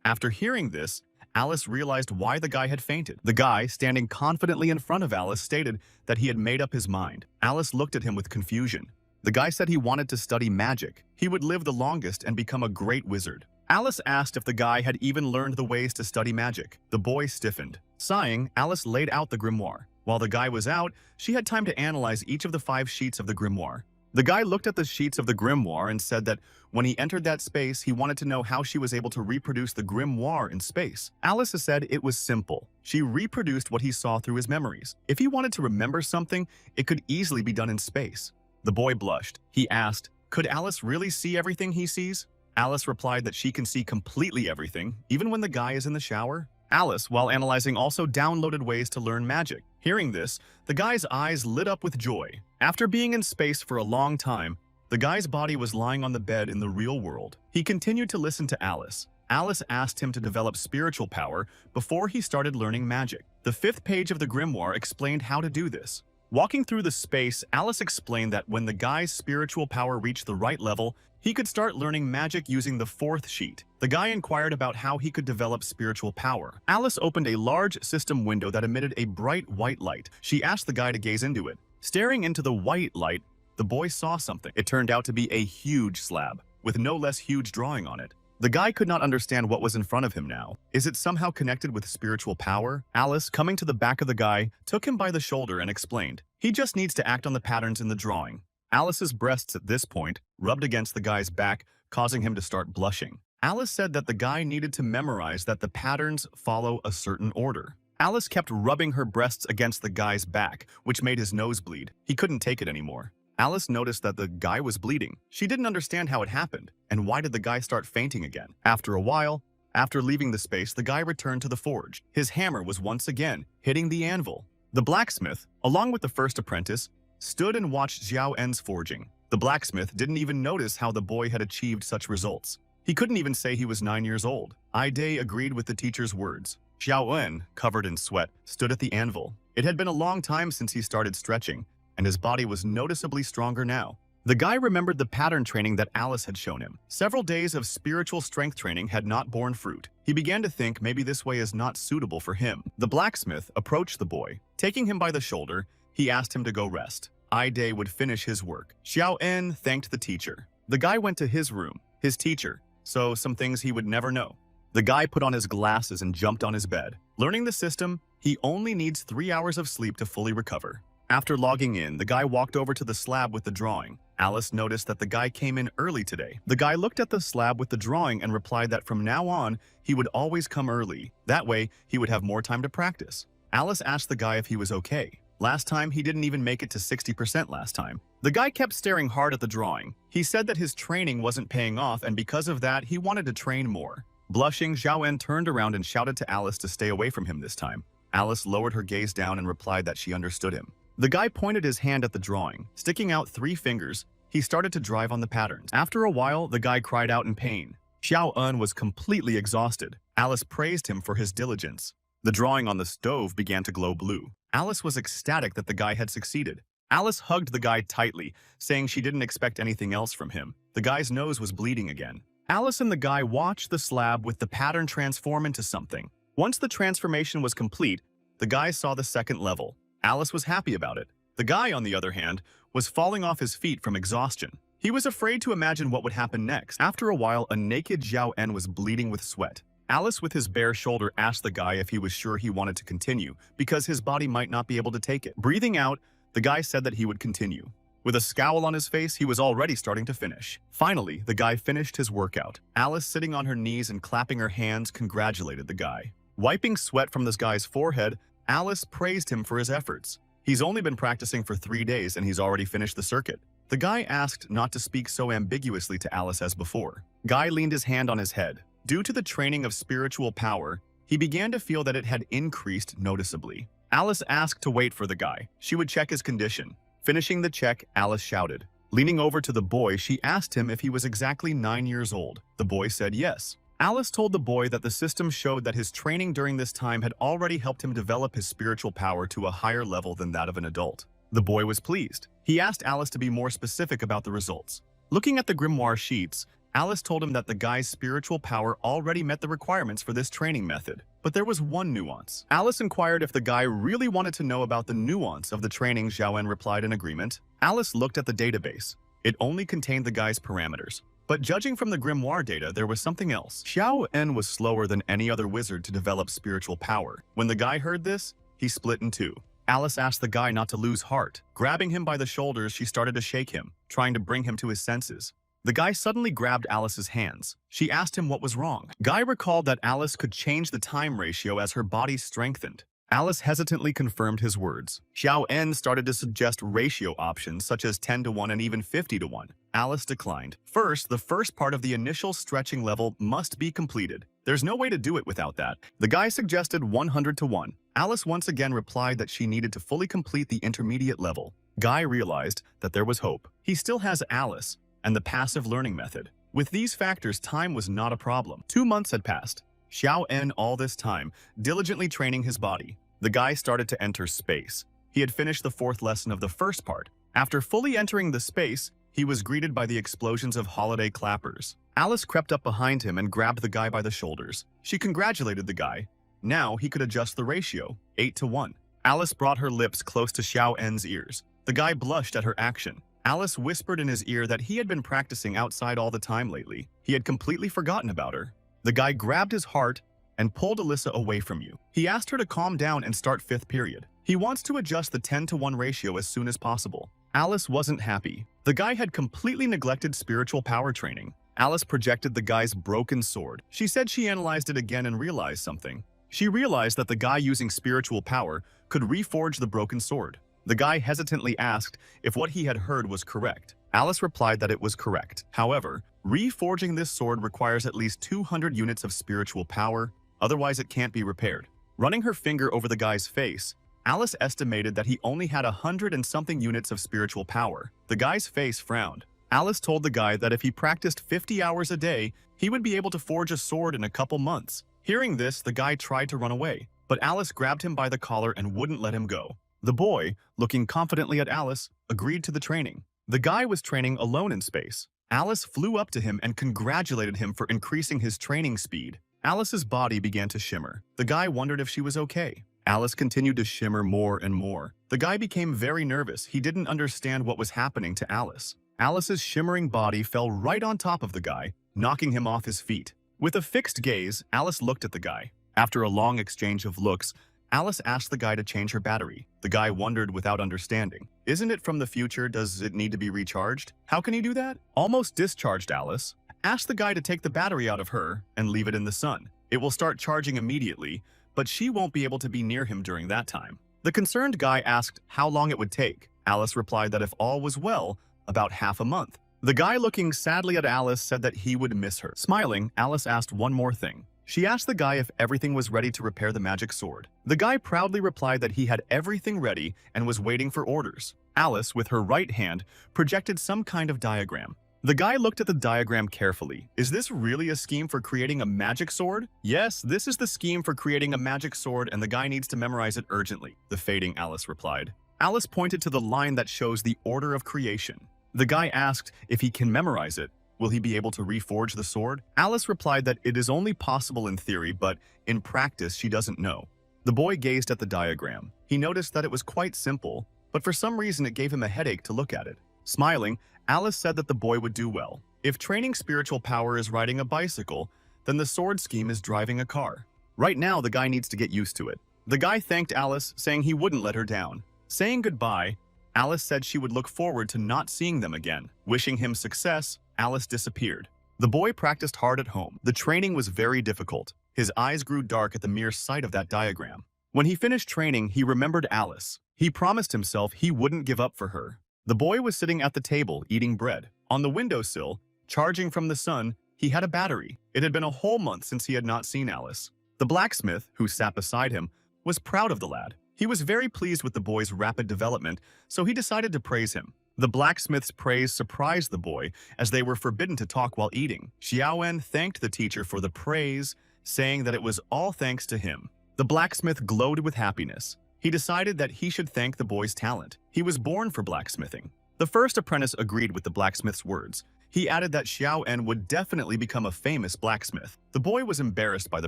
After hearing this, Alice realized why the guy had fainted. The guy, standing confidently in front of Alice, stated that he had made up his mind. Alice looked at him with confusion. The guy said he wanted to study magic. He would live the longest and become a great wizard. Alice asked if the guy had even learned the ways to study magic. The boy stiffened. Sighing, Alice laid out the grimoire. While the guy was out, she had time to analyze each of the 5 sheets of the grimoire. The guy looked at the sheets of the grimoire and said that when he entered that space, he wanted to know how she was able to reproduce the grimoire in space. Alice said it was simple. She reproduced what he saw through his memories. If he wanted to remember something, it could easily be done in space. The boy blushed. He asked, "Could Alice really see everything he sees?" Alice replied that she can see completely everything, even when the guy is in the shower. Alice, while analyzing, also downloaded ways to learn magic. Hearing this, the guy's eyes lit up with joy. After being in space for a long time, the guy's body was lying on the bed in the real world. He continued to listen to Alice. Alice asked him to develop spiritual power before he started learning magic. The 5th page of the grimoire explained how to do this. Walking through the space, Alice explained that when the guy's spiritual power reached the right level, he could start learning magic using the 4th sheet. The guy inquired about how he could develop spiritual power. Alice opened a large system window that emitted a bright white light. She asked the guy to gaze into it. Staring into the white light, the boy saw something. It turned out to be a huge slab, with no less huge drawing on it. The guy could not understand what was in front of him now. Is it somehow connected with spiritual power? Alice, coming to the back of the guy, took him by the shoulder and explained, "He just needs to act on the patterns in the drawing." Alice's breasts at this point rubbed against the guy's back, causing him to start blushing. Alice said that the guy needed to memorize that the patterns follow a certain order. Alice kept rubbing her breasts against the guy's back, which made his nose bleed. He couldn't take it anymore. Alice noticed that the guy was bleeding. She didn't understand how it happened, and why did the guy start fainting again? After a while, after leaving the space, the guy returned to the forge. His hammer was once again hitting the anvil. The blacksmith, along with the first apprentice, stood and watched Xiao En's forging. The blacksmith didn't even notice how the boy had achieved such results. He couldn't even say he was 9 years old. Ide agreed with the teacher's words. Xiao En, covered in sweat, stood at the anvil. It had been a long time since he started stretching, and his body was noticeably stronger now. The guy remembered the pattern training that Alice had shown him. Several days of spiritual strength training had not borne fruit. He began to think maybe this way is not suitable for him. The blacksmith approached the boy. Taking him by the shoulder, he asked him to go rest. Day would finish his work. Xiao En thanked the teacher. The guy went to his room, his teacher, so some things he would never know. The guy put on his glasses and jumped on his bed. Learning the system, he only needs 3 hours of sleep to fully recover. After logging in, the guy walked over to the slab with the drawing. Alice noticed that the guy came in early today. The guy looked at the slab with the drawing and replied that from now on, he would always come early. That way, he would have more time to practice. Alice asked the guy if he was okay. Last time, he didn't even make it to 60% last time. The guy kept staring hard at the drawing. He said that his training wasn't paying off, and because of that, he wanted to train more. Blushing, Xiao En turned around and shouted to Alice to stay away from him this time. Alice lowered her gaze down and replied that she understood him. The guy pointed his hand at the drawing. Sticking out 3 fingers, he started to drive on the patterns. After a while, the guy cried out in pain. Xiao En was completely exhausted. Alice praised him for his diligence. The drawing on the stove began to glow blue. Alice was ecstatic that the guy had succeeded. Alice hugged the guy tightly, saying she didn't expect anything else from him. The guy's nose was bleeding again. Alice and the guy watched the slab with the pattern transform into something. Once the transformation was complete, the guy saw the second level. Alice was happy about it. The guy, on the other hand, was falling off his feet from exhaustion. He was afraid to imagine what would happen next. After a while, a naked Xiao En was bleeding with sweat. Alice, with his bare shoulder, asked the guy if he was sure he wanted to continue, because his body might not be able to take it. Breathing out, the guy said that he would continue. With a scowl on his face, he was already starting to finish. Finally, the guy finished his workout. Alice, sitting on her knees and clapping her hands, congratulated the guy. Wiping sweat from this guy's forehead, Alice praised him for his efforts. He's only been practicing for 3 days and he's already finished the circuit. The guy asked not to speak so ambiguously to Alice as before. Guy leaned his hand on his head. Due to the training of spiritual power, he began to feel that it had increased noticeably. Alice asked to wait for the guy. She would check his condition. Finishing the check, Alice shouted. Leaning over to the boy, she asked him if he was exactly 9 years old. The boy said yes. Alice told the boy that the system showed that his training during this time had already helped him develop his spiritual power to a higher level than that of an adult. The boy was pleased. He asked Alice to be more specific about the results. Looking at the grimoire sheets, Alice told him that the guy's spiritual power already met the requirements for this training method. But there was one nuance. Alice inquired if the guy really wanted to know about the nuance of the training. Xiao En replied in agreement. Alice looked at the database. It only contained the guy's parameters. But judging from the grimoire data, there was something else. Xiao En was slower than any other wizard to develop spiritual power. When the guy heard this, he split in two. Alice asked the guy not to lose heart. Grabbing him by the shoulders, she started to shake him, trying to bring him to his senses. The guy suddenly grabbed Alice's hands. She asked him what was wrong. Guy recalled that Alice could change the time ratio as her body strengthened. Alice hesitantly confirmed his words. Xiao En started to suggest ratio options such as 10-1 and even 50-1. Alice declined. First, the first part of the initial stretching level must be completed. There's no way to do it without that. The guy suggested 100-1. Alice once again replied that she needed to fully complete the intermediate level. Guy realized that there was hope. He still has Alice and the passive learning method. With these factors, time was not a problem. 2 months had passed. Xiao En all this time, diligently training his body. The guy started to enter space. He had finished the 4th lesson of the first part. After fully entering the space, he was greeted by the explosions of holiday clappers. Alice crept up behind him and grabbed the guy by the shoulders. She congratulated the guy. Now he could adjust the ratio, 8-1. Alice brought her lips close to Xiao En's ears. The guy blushed at her action. Alice whispered in his ear that he had been practicing outside all the time lately. He had completely forgotten about her. The guy grabbed his heart and pulled Alyssa away from you. He asked her to calm down and start 5th period. He wants to adjust the 10-1 ratio as soon as possible. Alice wasn't happy. The guy had completely neglected spiritual power training. Alice projected the guy's broken sword. She said she analyzed it again and realized something. She realized that the guy using spiritual power could reforge the broken sword. The guy hesitantly asked if what he had heard was correct. Alice replied that it was correct. However, reforging this sword requires at least 200 units of spiritual power, otherwise it can't be repaired. Running her finger over the guy's face, Alice estimated that he only had 100 and something units of spiritual power. The guy's face frowned. Alice told the guy that if he practiced 50 hours a day, he would be able to forge a sword in a couple months. Hearing this, the guy tried to run away, but Alice grabbed him by the collar and wouldn't let him go. The boy, looking confidently at Alice, agreed to the training. The guy was training alone in space. Alice flew up to him and congratulated him for increasing his training speed. Alice's body began to shimmer. The guy wondered if she was okay. Alice continued to shimmer more and more. The guy became very nervous. He didn't understand what was happening to Alice. Alice's shimmering body fell right on top of the guy, knocking him off his feet. With a fixed gaze, Alice looked at the guy. After a long exchange of looks, Alice asked the guy to change her battery. The guy wondered without understanding. Isn't it from the future? Does it need to be recharged? How can he do that? Almost discharged Alice. Asked the guy to take the battery out of her and leave it in the sun. It will start charging immediately, but she won't be able to be near him during that time. The concerned guy asked how long it would take. Alice replied that if all was well, about half a month. The guy looking sadly at Alice said that he would miss her. Smiling, Alice asked one more thing. She asked the guy if everything was ready to repair the magic sword. The guy proudly replied that he had everything ready and was waiting for orders. Alice, with her right hand, projected some kind of diagram. The guy looked at the diagram carefully. Is this really a scheme for creating a magic sword? Yes, this is the scheme for creating a magic sword, and the guy needs to memorize it urgently, the fading Alice replied. Alice pointed to the line that shows the order of creation. The guy asked if he can memorize it. Will he be able to reforge the sword? Alice replied that it is only possible in theory, but in practice she doesn't know. The boy gazed at the diagram. He noticed that it was quite simple, but for some reason it gave him a headache to look at it. Smiling, Alice said that the boy would do well. If training spiritual power is riding a bicycle, then the sword scheme is driving a car. Right now, the guy needs to get used to it. The guy thanked Alice, saying he wouldn't let her down. Saying goodbye, Alice said she would look forward to not seeing them again. Wishing him success, Alice disappeared. The boy practiced hard at home. The training was very difficult. His eyes grew dark at the mere sight of that diagram. When he finished training, he remembered Alice. He promised himself he wouldn't give up for her. The boy was sitting at the table, eating bread. On the windowsill, charging from the sun, he had a battery. It had been a whole month since he had not seen Alice. The blacksmith, who sat beside him, was proud of the lad. He was very pleased with the boy's rapid development, so he decided to praise him. The blacksmith's praise surprised the boy, as they were forbidden to talk while eating. Xiaoen thanked the teacher for the praise, saying that it was all thanks to him. The blacksmith glowed with happiness. He decided that he should thank the boy's talent. He was born for blacksmithing. The first apprentice agreed with the blacksmith's words. He added that Xiaoen would definitely become a famous blacksmith. The boy was embarrassed by the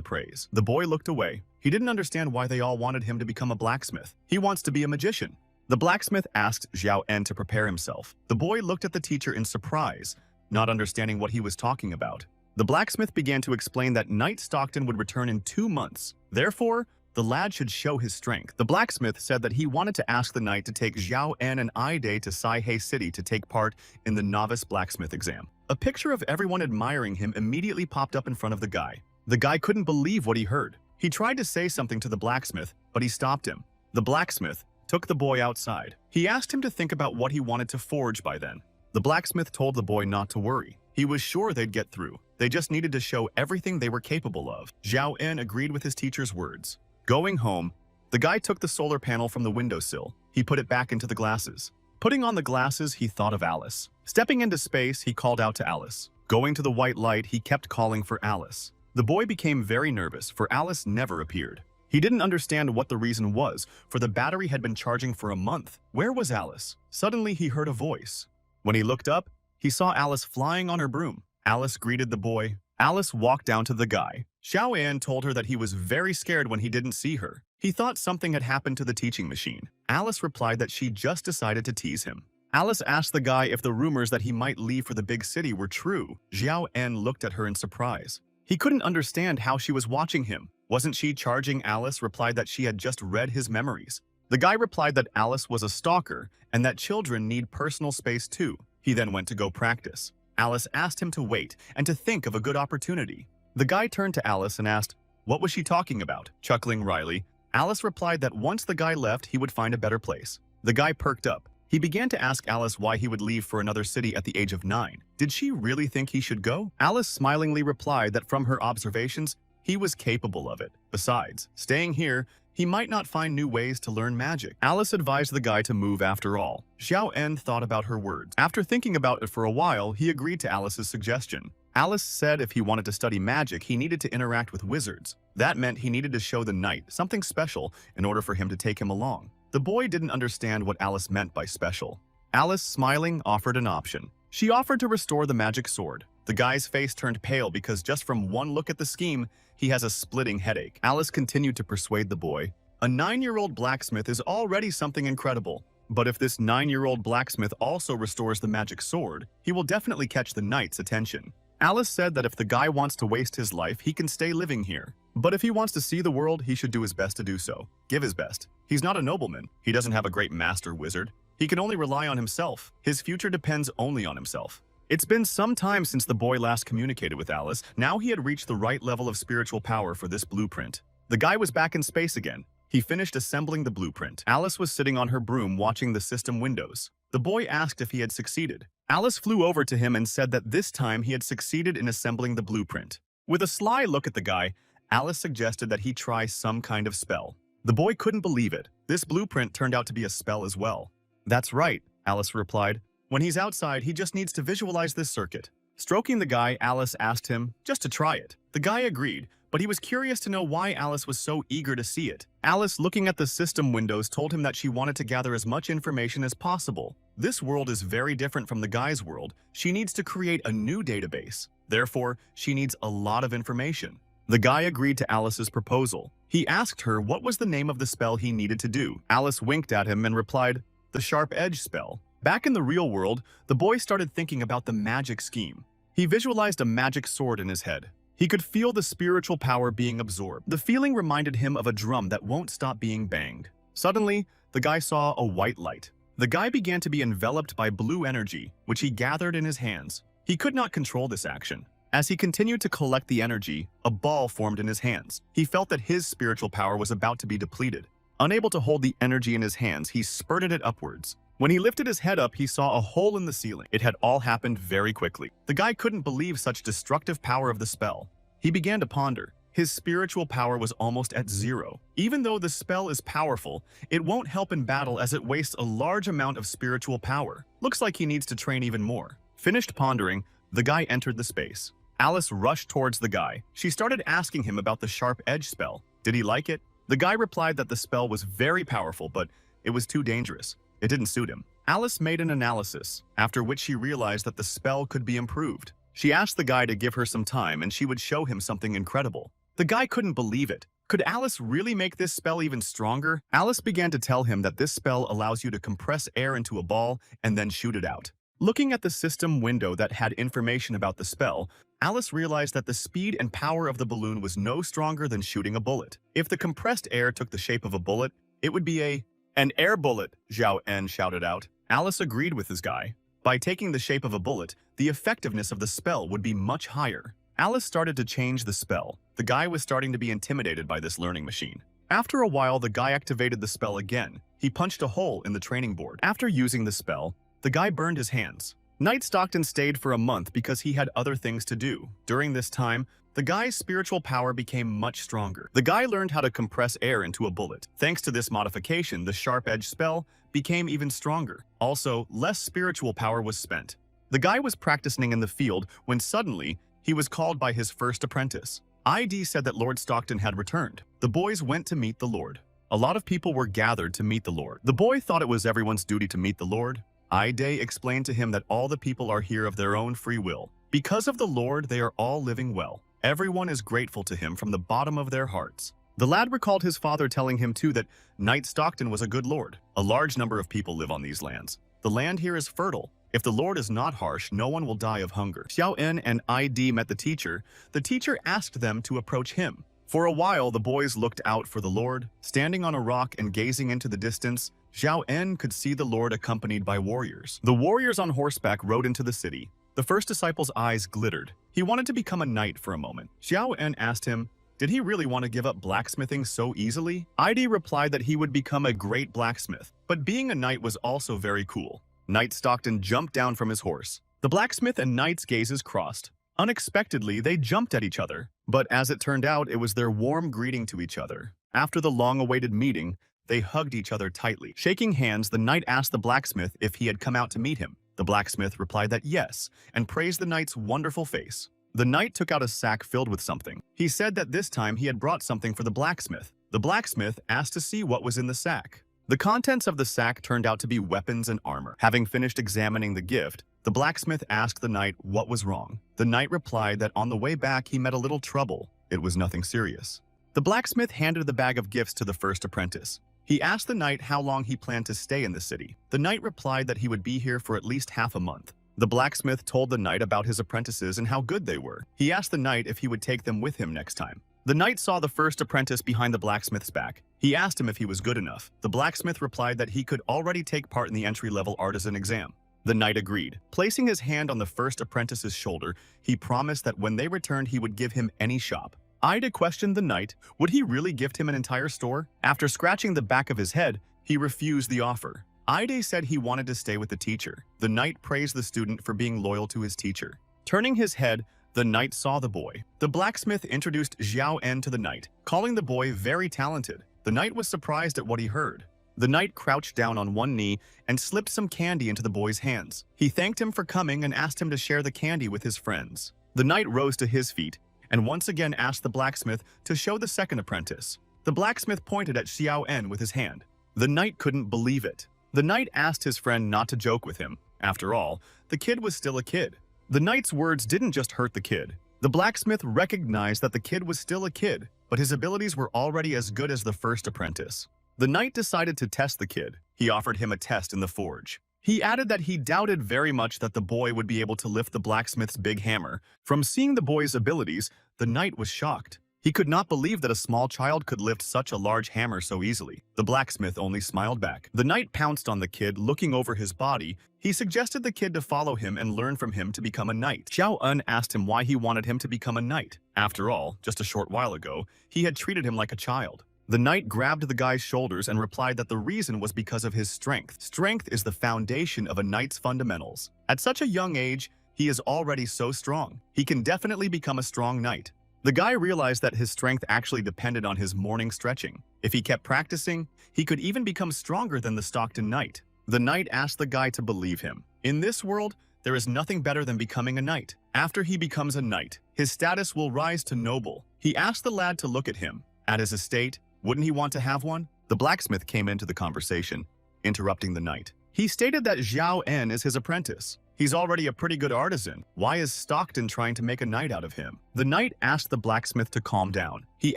praise. The boy looked away. He didn't understand why they all wanted him to become a blacksmith. He wants to be a magician. The blacksmith asked Xiaoen to prepare himself. The boy looked at the teacher in surprise, not understanding what he was talking about. The blacksmith began to explain that Knight Stockton would return in 2 months. Therefore, the lad should show his strength. The blacksmith said that he wanted to ask the knight to take Xiaoen and Ide to Saihei City to take part in the novice blacksmith exam. A picture of everyone admiring him immediately popped up in front of the guy. The guy couldn't believe what he heard. He tried to say something to the blacksmith, but he stopped him. The blacksmith took the boy outside. He asked him to think about what he wanted to forge by then. The blacksmith told the boy not to worry. He was sure they'd get through. They just needed to show everything they were capable of. Xiaoen agreed with his teacher's words. Going home, the guy took the solar panel from the windowsill. He put it back into the glasses. Putting on the glasses, he thought of Alice. Stepping into space, he called out to Alice. Going to the white light, he kept calling for Alice. The boy became very nervous, for Alice never appeared. He didn't understand what the reason was, for the battery had been charging for a month. Where was Alice? Suddenly, he heard a voice. When he looked up, he saw Alice flying on her broom. Alice greeted the boy. Alice walked down to the guy. Xiaoan told her that he was very scared when he didn't see her. He thought something had happened to the teaching machine. Alice replied that she just decided to tease him. Alice asked the guy if the rumors that he might leave for the big city were true. Xiaoan looked at her in surprise. He couldn't understand how she was watching him. Wasn't she charging? Alice replied that she had just read his memories. The guy replied that Alice was a stalker and that children need personal space too. He then went to go practice. Alice asked him to wait and to think of a good opportunity. The guy turned to Alice and asked, what was she talking about? Chuckling wryly, Alice replied that once the guy left, he would find a better place. The guy perked up. He began to ask Alice why he would leave for another city at the age of 9. Did she really think he should go? Alice smilingly replied that from her observations, he was capable of it. Besides, staying here, he might not find new ways to learn magic. Alice advised the guy to move after all. Xiaoen thought about her words. After thinking about it for a while, he agreed to Alice's suggestion. Alice said if he wanted to study magic, he needed to interact with wizards. That meant he needed to show the knight something special in order for him to take him along. The boy didn't understand what Alice meant by special. Alice, smiling, offered an option. She offered to restore the magic sword. The guy's face turned pale because just from one look at the scheme, he has a splitting headache. Alice continued to persuade the boy. A 9-year-old blacksmith is already something incredible. But if this 9-year-old blacksmith also restores the magic sword, he will definitely catch the knight's attention. Alice said that if the guy wants to waste his life, he can stay living here. But if he wants to see the world, he should do his best to do so. Give his best. He's not a nobleman. He doesn't have a great master wizard. He can only rely on himself. His future depends only on himself. It's been some time since the boy last communicated with Alice. Now he had reached the right level of spiritual power for this blueprint. The guy was back in space again. He finished assembling the blueprint. Alice was sitting on her broom watching the system windows. The boy asked if he had succeeded. Alice flew over to him and said that this time he had succeeded in assembling the blueprint. With a sly look at the guy, Alice suggested that he try some kind of spell. The boy couldn't believe it. This blueprint turned out to be a spell as well. That's right, Alice replied. When he's outside, he just needs to visualize this circuit. Stroking the guy, Alice asked him just to try it. The guy agreed, but he was curious to know why Alice was so eager to see it. Alice, looking at the system windows, told him that she wanted to gather as much information as possible. This world is very different from the guy's world. She needs to create a new database. Therefore, she needs a lot of information. The guy agreed to Alice's proposal. He asked her what was the name of the spell he needed to do. Alice winked at him and replied, "The sharp edge spell." Back in the real world, the boy started thinking about the magic scheme. He visualized a magic sword in his head. He could feel the spiritual power being absorbed. The feeling reminded him of a drum that won't stop being banged. Suddenly, the guy saw a white light. The guy began to be enveloped by blue energy, which he gathered in his hands. He could not control this action. As he continued to collect the energy, a ball formed in his hands. He felt that his spiritual power was about to be depleted. Unable to hold the energy in his hands, he spurted it upwards. When he lifted his head up, he saw a hole in the ceiling. It had all happened very quickly. The guy couldn't believe such destructive power of the spell. He began to ponder. His spiritual power was almost at zero. Even though the spell is powerful, it won't help in battle as it wastes a large amount of spiritual power. Looks like he needs to train even more. Finished pondering, the guy entered the space. Alice rushed towards the guy. She started asking him about the sharp edge spell. Did he like it? The guy replied that the spell was very powerful, but it was too dangerous. It didn't suit him. Alice made an analysis, after which she realized that the spell could be improved. She asked the guy to give her some time and she would show him something incredible. The guy couldn't believe it. Could Alice really make this spell even stronger? Alice began to tell him that this spell allows you to compress air into a ball and then shoot it out. Looking at the system window that had information about the spell, Alice realized that the speed and power of the balloon was no stronger than shooting a bullet. If the compressed air took the shape of a bullet, it would be an air bullet, Zhao En shouted out. Alice agreed with his guy. By taking the shape of a bullet, the effectiveness of the spell would be much higher. Alice started to change the spell. The guy was starting to be intimidated by this learning machine. After a while, the guy activated the spell again. He punched a hole in the training board. After using the spell, the guy burned his hands. Knight Stockton stayed for a month because he had other things to do. During this time, the guy's spiritual power became much stronger. The guy learned how to compress air into a bullet. Thanks to this modification, the sharp edge spell became even stronger. Also, less spiritual power was spent. The guy was practicing in the field when suddenly he was called by his first apprentice. ID said that Lord Stockton had returned. The boys went to meet the Lord. A lot of people were gathered to meet the Lord. The boy thought it was everyone's duty to meet the Lord. ID explained to him that all the people are here of their own free will. Because of the Lord, they are all living well. Everyone is grateful to him from the bottom of their hearts. The lad recalled his father telling him too that Knight Stockton was a good lord. A large number of people live on these lands. The land here is fertile. If the Lord is not harsh, no one will die of hunger. Xiao En and ID met the teacher. The teacher asked them to approach him. For a while, the boys looked out for the Lord. Standing on a rock and gazing into the distance, Xiao En could see the Lord accompanied by warriors. The warriors on horseback rode into the city. The first disciple's eyes glittered. He wanted to become a knight for a moment. Xiao En asked him, did he really want to give up blacksmithing so easily? ID replied that he would become a great blacksmith, but being a knight was also very cool. Knight Stockton jumped down from his horse. The blacksmith and knight's gazes crossed. Unexpectedly, they jumped at each other, but as it turned out, it was their warm greeting to each other. After the long-awaited meeting, they hugged each other tightly. Shaking hands, the knight asked the blacksmith if he had come out to meet him. The blacksmith replied that yes, and praised the knight's wonderful face. The knight took out a sack filled with something. He said that this time he had brought something for the blacksmith. The blacksmith asked to see what was in the sack. The contents of the sack turned out to be weapons and armor. Having finished examining the gift, the blacksmith asked the knight what was wrong. The knight replied that on the way back he met a little trouble. It was nothing serious. The blacksmith handed the bag of gifts to the first apprentice. He asked the knight how long he planned to stay in the city. The knight replied that he would be here for at least half a month. The blacksmith told the knight about his apprentices and how good they were. He asked the knight if he would take them with him next time. The knight saw the first apprentice behind the blacksmith's back. He asked him if he was good enough. The blacksmith replied that he could already take part in the entry-level artisan exam. The knight agreed. Placing his hand on the first apprentice's shoulder, he promised that when they returned he would give him any shop. Ida questioned the knight, would he really gift him an entire store? After scratching the back of his head, he refused the offer. Ida said he wanted to stay with the teacher. The knight praised the student for being loyal to his teacher. Turning his head, the knight saw the boy. The blacksmith introduced Xiao En to the knight, calling the boy very talented. The knight was surprised at what he heard. The knight crouched down on one knee and slipped some candy into the boy's hands. He thanked him for coming and asked him to share the candy with his friends. The knight rose to his feet and once again asked the blacksmith to show the second apprentice. The blacksmith pointed at Xiao En with his hand. The knight couldn't believe it. The knight asked his friend not to joke with him. After all, the kid was still a kid. The knight's words didn't just hurt the kid. The blacksmith recognized that the kid was still a kid, but his abilities were already as good as the first apprentice. The knight decided to test the kid. He offered him a test in the forge. He added that he doubted very much that the boy would be able to lift the blacksmith's big hammer. From seeing the boy's abilities, the knight was shocked. He could not believe that a small child could lift such a large hammer so easily. The blacksmith only smiled back. The knight pounced on the kid, looking over his body. He suggested the kid to follow him and learn from him to become a knight. Xiao En asked him why he wanted him to become a knight. After all, just a short while ago, he had treated him like a child. The knight grabbed the guy's shoulders and replied that the reason was because of his strength. Strength is the foundation of a knight's fundamentals. At such a young age, he is already so strong. He can definitely become a strong knight. The guy realized that his strength actually depended on his morning stretching. If he kept practicing, he could even become stronger than the Stockton knight. The knight asked the guy to believe him. In this world, there is nothing better than becoming a knight. After he becomes a knight, his status will rise to noble. He asked the lad to look at him. At his estate, wouldn't he want to have one? The blacksmith came into the conversation, interrupting the knight. He stated that Xiao En is his apprentice. He's already a pretty good artisan. Why is Stockton trying to make a knight out of him? The knight asked the blacksmith to calm down. He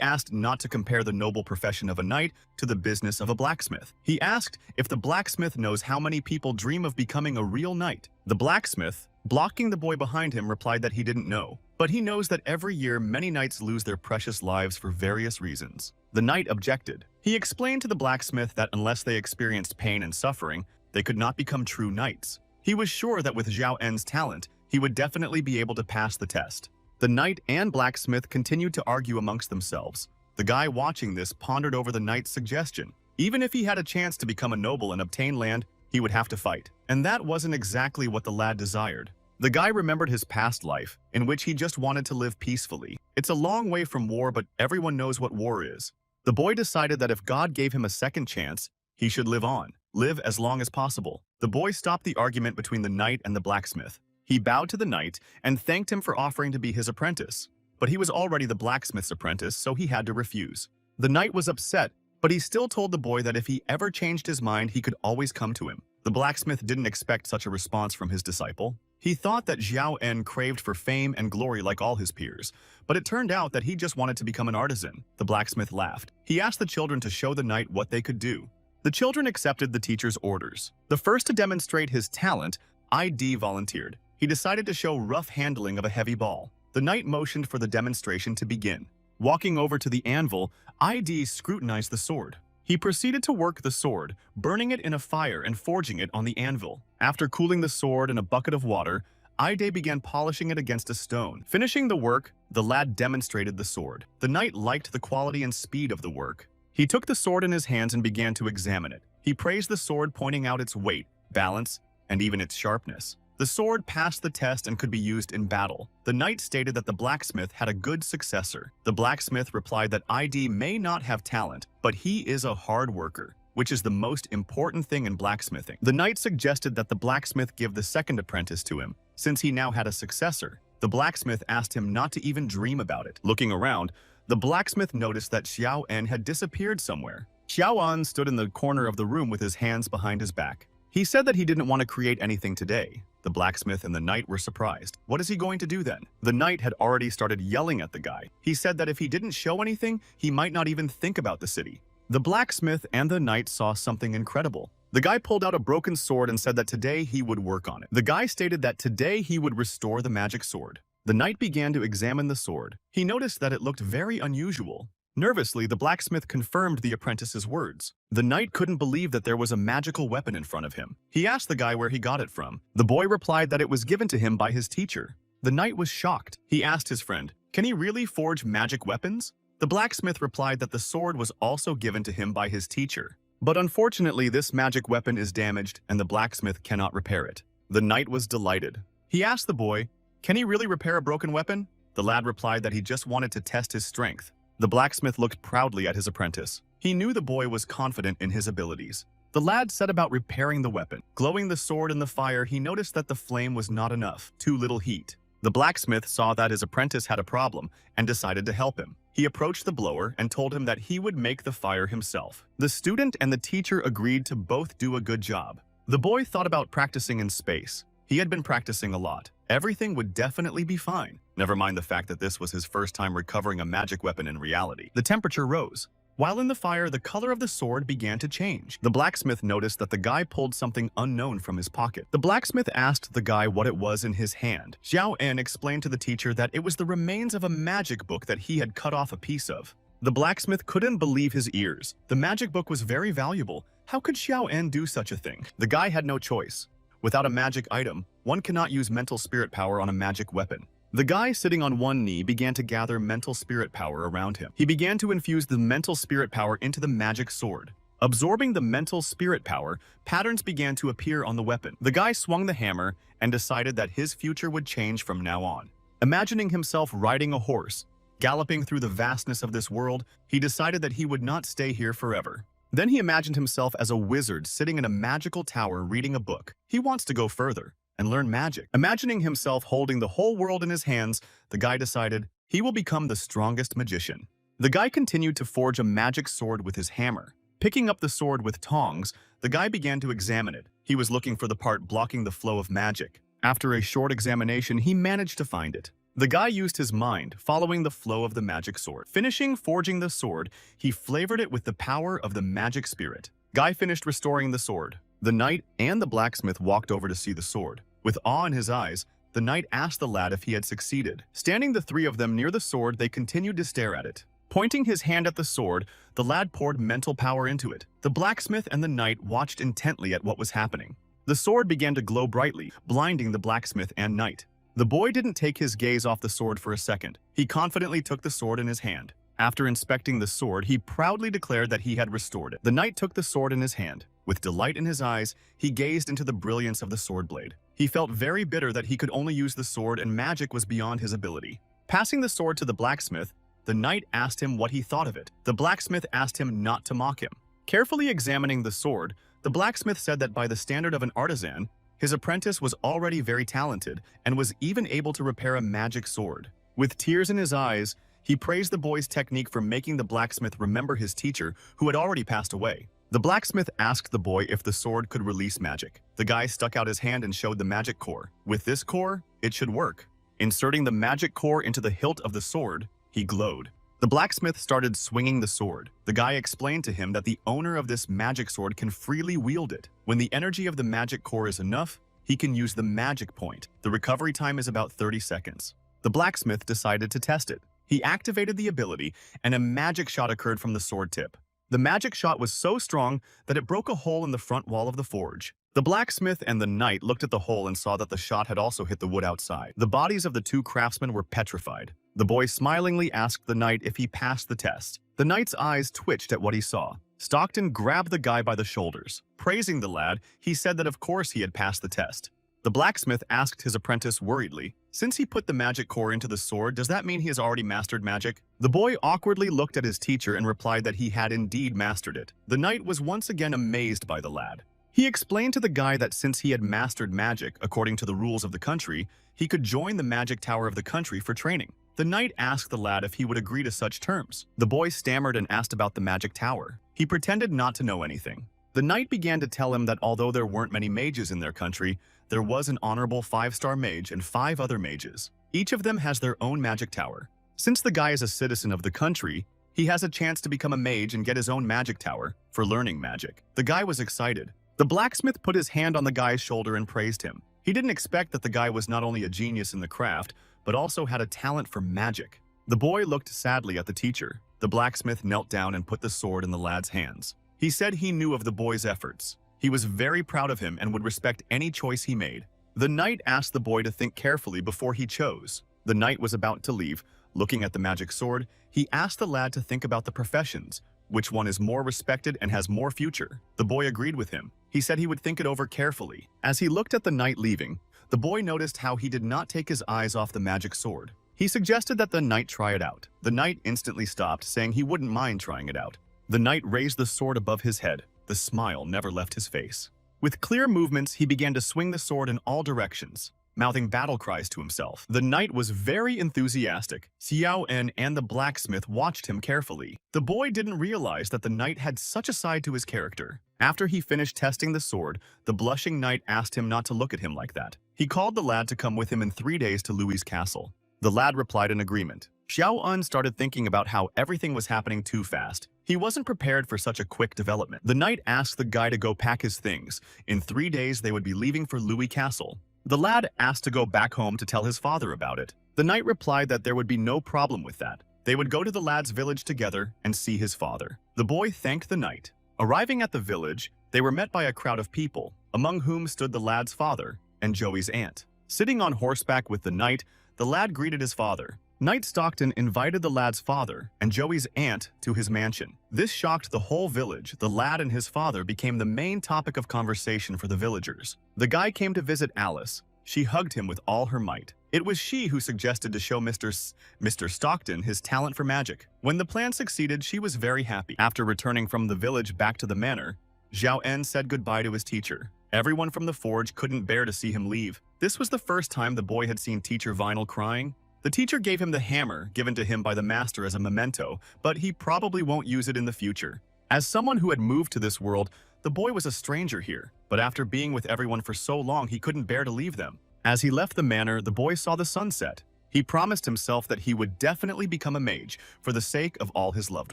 asked not to compare the noble profession of a knight to the business of a blacksmith. He asked if the blacksmith knows how many people dream of becoming a real knight. The blacksmith, blocking the boy behind him, replied that he didn't know. But he knows that every year many knights lose their precious lives for various reasons. The knight objected. He explained to the blacksmith that unless they experienced pain and suffering, they could not become true knights. He was sure that with Xiao En's talent, he would definitely be able to pass the test. The knight and blacksmith continued to argue amongst themselves. The guy watching this pondered over the knight's suggestion. Even if he had a chance to become a noble and obtain land, he would have to fight. And that wasn't exactly what the lad desired. The guy remembered his past life, in which he just wanted to live peacefully. It's a long way from war, but everyone knows what war is. The boy decided that if God gave him a second chance, he should live on. Live as long as possible. The boy stopped the argument between the knight and the blacksmith. He bowed to the knight and thanked him for offering to be his apprentice. But he was already the blacksmith's apprentice, so he had to refuse. The knight was upset, but he still told the boy that if he ever changed his mind, he could always come to him. The blacksmith didn't expect such a response from his disciple. He thought that Xiao En craved for fame and glory like all his peers, but it turned out that he just wanted to become an artisan. The blacksmith laughed. He asked the children to show the knight what they could do. The children accepted the teacher's orders. The first to demonstrate his talent, ID volunteered. He decided to show rough handling of a heavy ball. The knight motioned for the demonstration to begin. Walking over to the anvil, ID scrutinized the sword. He proceeded to work the sword, burning it in a fire and forging it on the anvil. After cooling the sword in a bucket of water, Ide began polishing it against a stone. Finishing the work, the lad demonstrated the sword. The knight liked the quality and speed of the work. He took the sword in his hands and began to examine it. He praised the sword, pointing out its weight, balance, and even its sharpness. The sword passed the test and could be used in battle. The knight stated that the blacksmith had a good successor. The blacksmith replied that ID may not have talent, but he is a hard worker, which is the most important thing in blacksmithing. The knight suggested that the blacksmith give the second apprentice to him, since he now had a successor. The blacksmith asked him not to even dream about it. Looking around, the blacksmith noticed that Xiao En had disappeared somewhere. Xiaoan stood in the corner of the room with his hands behind his back. He said that he didn't want to create anything today. The blacksmith and the knight were surprised. What is he going to do then? The knight had already started yelling at the guy. He said that if he didn't show anything, he might not even think about the city. The blacksmith and the knight saw something incredible. The guy pulled out a broken sword and said that today he would work on it. The guy stated that today he would restore the magic sword. The knight began to examine the sword. He noticed that it looked very unusual. Nervously, the blacksmith confirmed the apprentice's words. The knight couldn't believe that there was a magical weapon in front of him. He asked the guy where he got it from. The boy replied that it was given to him by his teacher. The knight was shocked. He asked his friend, "Can he really forge magic weapons?" The blacksmith replied that the sword was also given to him by his teacher. But unfortunately, this magic weapon is damaged and the blacksmith cannot repair it. The knight was delighted. He asked the boy, "Can he really repair a broken weapon?" The lad replied that he just wanted to test his strength. The blacksmith looked proudly at his apprentice. He knew the boy was confident in his abilities. The lad set about repairing the weapon. Glowing the sword in the fire, he noticed that the flame was not enough, too little heat. The blacksmith saw that his apprentice had a problem and decided to help him. He approached the blower and told him that he would make the fire himself. The student and the teacher agreed to both do a good job. The boy thought about practicing in space. He had been practicing a lot. Everything would definitely be fine. Never mind the fact that this was his first time recovering a magic weapon in reality. The temperature rose. While in the fire, the color of the sword began to change. The blacksmith noticed that the guy pulled something unknown from his pocket. The blacksmith asked the guy what it was in his hand. Xiao En explained to the teacher that it was the remains of a magic book that he had cut off a piece of. The blacksmith couldn't believe his ears. The magic book was very valuable. How could Xiao En do such a thing? The guy had no choice. Without a magic item, one cannot use mental spirit power on a magic weapon. The guy sitting on one knee began to gather mental spirit power around him. He began to infuse the mental spirit power into the magic sword. Absorbing the mental spirit power, patterns began to appear on the weapon. The guy swung the hammer and decided that his future would change from now on. Imagining himself riding a horse, galloping through the vastness of this world, he decided that he would not stay here forever. Then he imagined himself as a wizard sitting in a magical tower reading a book. He wants to go further and learn magic. Imagining himself holding the whole world in his hands, the guy decided he will become the strongest magician. The guy continued to forge a magic sword with his hammer. Picking up the sword with tongs, the guy began to examine it. He was looking for the part blocking the flow of magic. After a short examination, he managed to find it. The guy used his mind, following the flow of the magic sword. Finishing forging the sword, he flavored it with the power of the magic spirit. Guy finished restoring the sword. The knight and the blacksmith walked over to see the sword. With awe in his eyes, the knight asked the lad if he had succeeded. Standing the three of them near the sword, they continued to stare at it. Pointing his hand at the sword, the lad poured mental power into it. The blacksmith and the knight watched intently at what was happening. The sword began to glow brightly, blinding the blacksmith and knight. The boy didn't take his gaze off the sword for a second. He confidently took the sword in his hand. After inspecting the sword, he proudly declared that he had restored it. The knight took the sword in his hand. With delight in his eyes, he gazed into the brilliance of the sword blade. He felt very bitter that he could only use the sword and magic was beyond his ability. Passing the sword to the blacksmith, the knight asked him what he thought of it. The blacksmith asked him not to mock him. Carefully examining the sword, the blacksmith said that by the standard of an artisan, his apprentice was already very talented and was even able to repair a magic sword. With tears in his eyes, he praised the boy's technique for making the blacksmith remember his teacher, who had already passed away. The blacksmith asked the boy if the sword could release magic. The guy stuck out his hand and showed the magic core. With this core, it should work. Inserting the magic core into the hilt of the sword, he glowed. The blacksmith started swinging the sword. The guy explained to him that the owner of this magic sword can freely wield it. When the energy of the magic core is enough, he can use the magic point. The recovery time is about 30 seconds. The blacksmith decided to test it. He activated the ability, and a magic shot occurred from the sword tip. The magic shot was so strong that it broke a hole in the front wall of the forge. The blacksmith and the knight looked at the hole and saw that the shot had also hit the wood outside. The bodies of the two craftsmen were petrified. The boy smilingly asked the knight if he passed the test. The knight's eyes twitched at what he saw. Stockton grabbed the guy by the shoulders. Praising the lad, he said that of course he had passed the test. The blacksmith asked his apprentice worriedly, "Since he put the magic core into the sword, does that mean he has already mastered magic?" The boy awkwardly looked at his teacher and replied that he had indeed mastered it. The knight was once again amazed by the lad. He explained to the guy that since he had mastered magic, according to the rules of the country, he could join the magic tower of the country for training. The knight asked the lad if he would agree to such terms. The boy stammered and asked about the magic tower. He pretended not to know anything. The knight began to tell him that although there weren't many mages in their country, there was an honorable 5-star mage and 5 other mages. Each of them has their own magic tower. Since the guy is a citizen of the country, he has a chance to become a mage and get his own magic tower for learning magic. The guy was excited. The blacksmith put his hand on the guy's shoulder and praised him. He didn't expect that the guy was not only a genius in the craft, but also had a talent for magic. The boy looked sadly at the teacher. The blacksmith knelt down and put the sword in the lad's hands. He said he knew of the boy's efforts. He was very proud of him and would respect any choice he made. The knight asked the boy to think carefully before he chose. The knight was about to leave. Looking at the magic sword, he asked the lad to think about the professions. Which one is more respected and has more future? The boy agreed with him. He said he would think it over carefully. As he looked at the knight leaving, the boy noticed how he did not take his eyes off the magic sword. He suggested that the knight try it out. The knight instantly stopped, saying he wouldn't mind trying it out. The knight raised the sword above his head. The smile never left his face. With clear movements, he began to swing the sword in all directions, mouthing battle cries to himself. The knight was very enthusiastic. Xiao En and the blacksmith watched him carefully. The boy didn't realize that the knight had such a side to his character. After he finished testing the sword, the blushing knight asked him not to look at him like that. He called the lad to come with him in 3 days to Louis's castle. The lad replied in agreement. Xiao En started thinking about how everything was happening too fast. He wasn't prepared for such a quick development. The knight asked the guy to go pack his things. In 3 days, they would be leaving for Louis Castle. The lad asked to go back home to tell his father about it. The knight replied that there would be no problem with that. They would go to the lad's village together and see his father. The boy thanked the knight. Arriving at the village, they were met by a crowd of people, among whom stood the lad's father and Joey's aunt. Sitting on horseback with the knight, the lad greeted his father. Knight Stockton invited the lad's father and Joey's aunt to his mansion. This shocked the whole village. The lad and his father became the main topic of conversation for the villagers. The guy came to visit Alice. She hugged him with all her might. It was she who suggested to show Mr. Stockton his talent for magic. When the plan succeeded, she was very happy. After returning from the village back to the manor, Xiao En said goodbye to his teacher. Everyone from the forge couldn't bear to see him leave. This was the first time the boy had seen Teacher Vinyl crying. The teacher gave him the hammer given to him by the master as a memento, but he probably won't use it in the future. As someone who had moved to this world, the boy was a stranger here, but after being with everyone for so long, he couldn't bear to leave them. As he left the manor, the boy saw the sunset. He promised himself that he would definitely become a mage for the sake of all his loved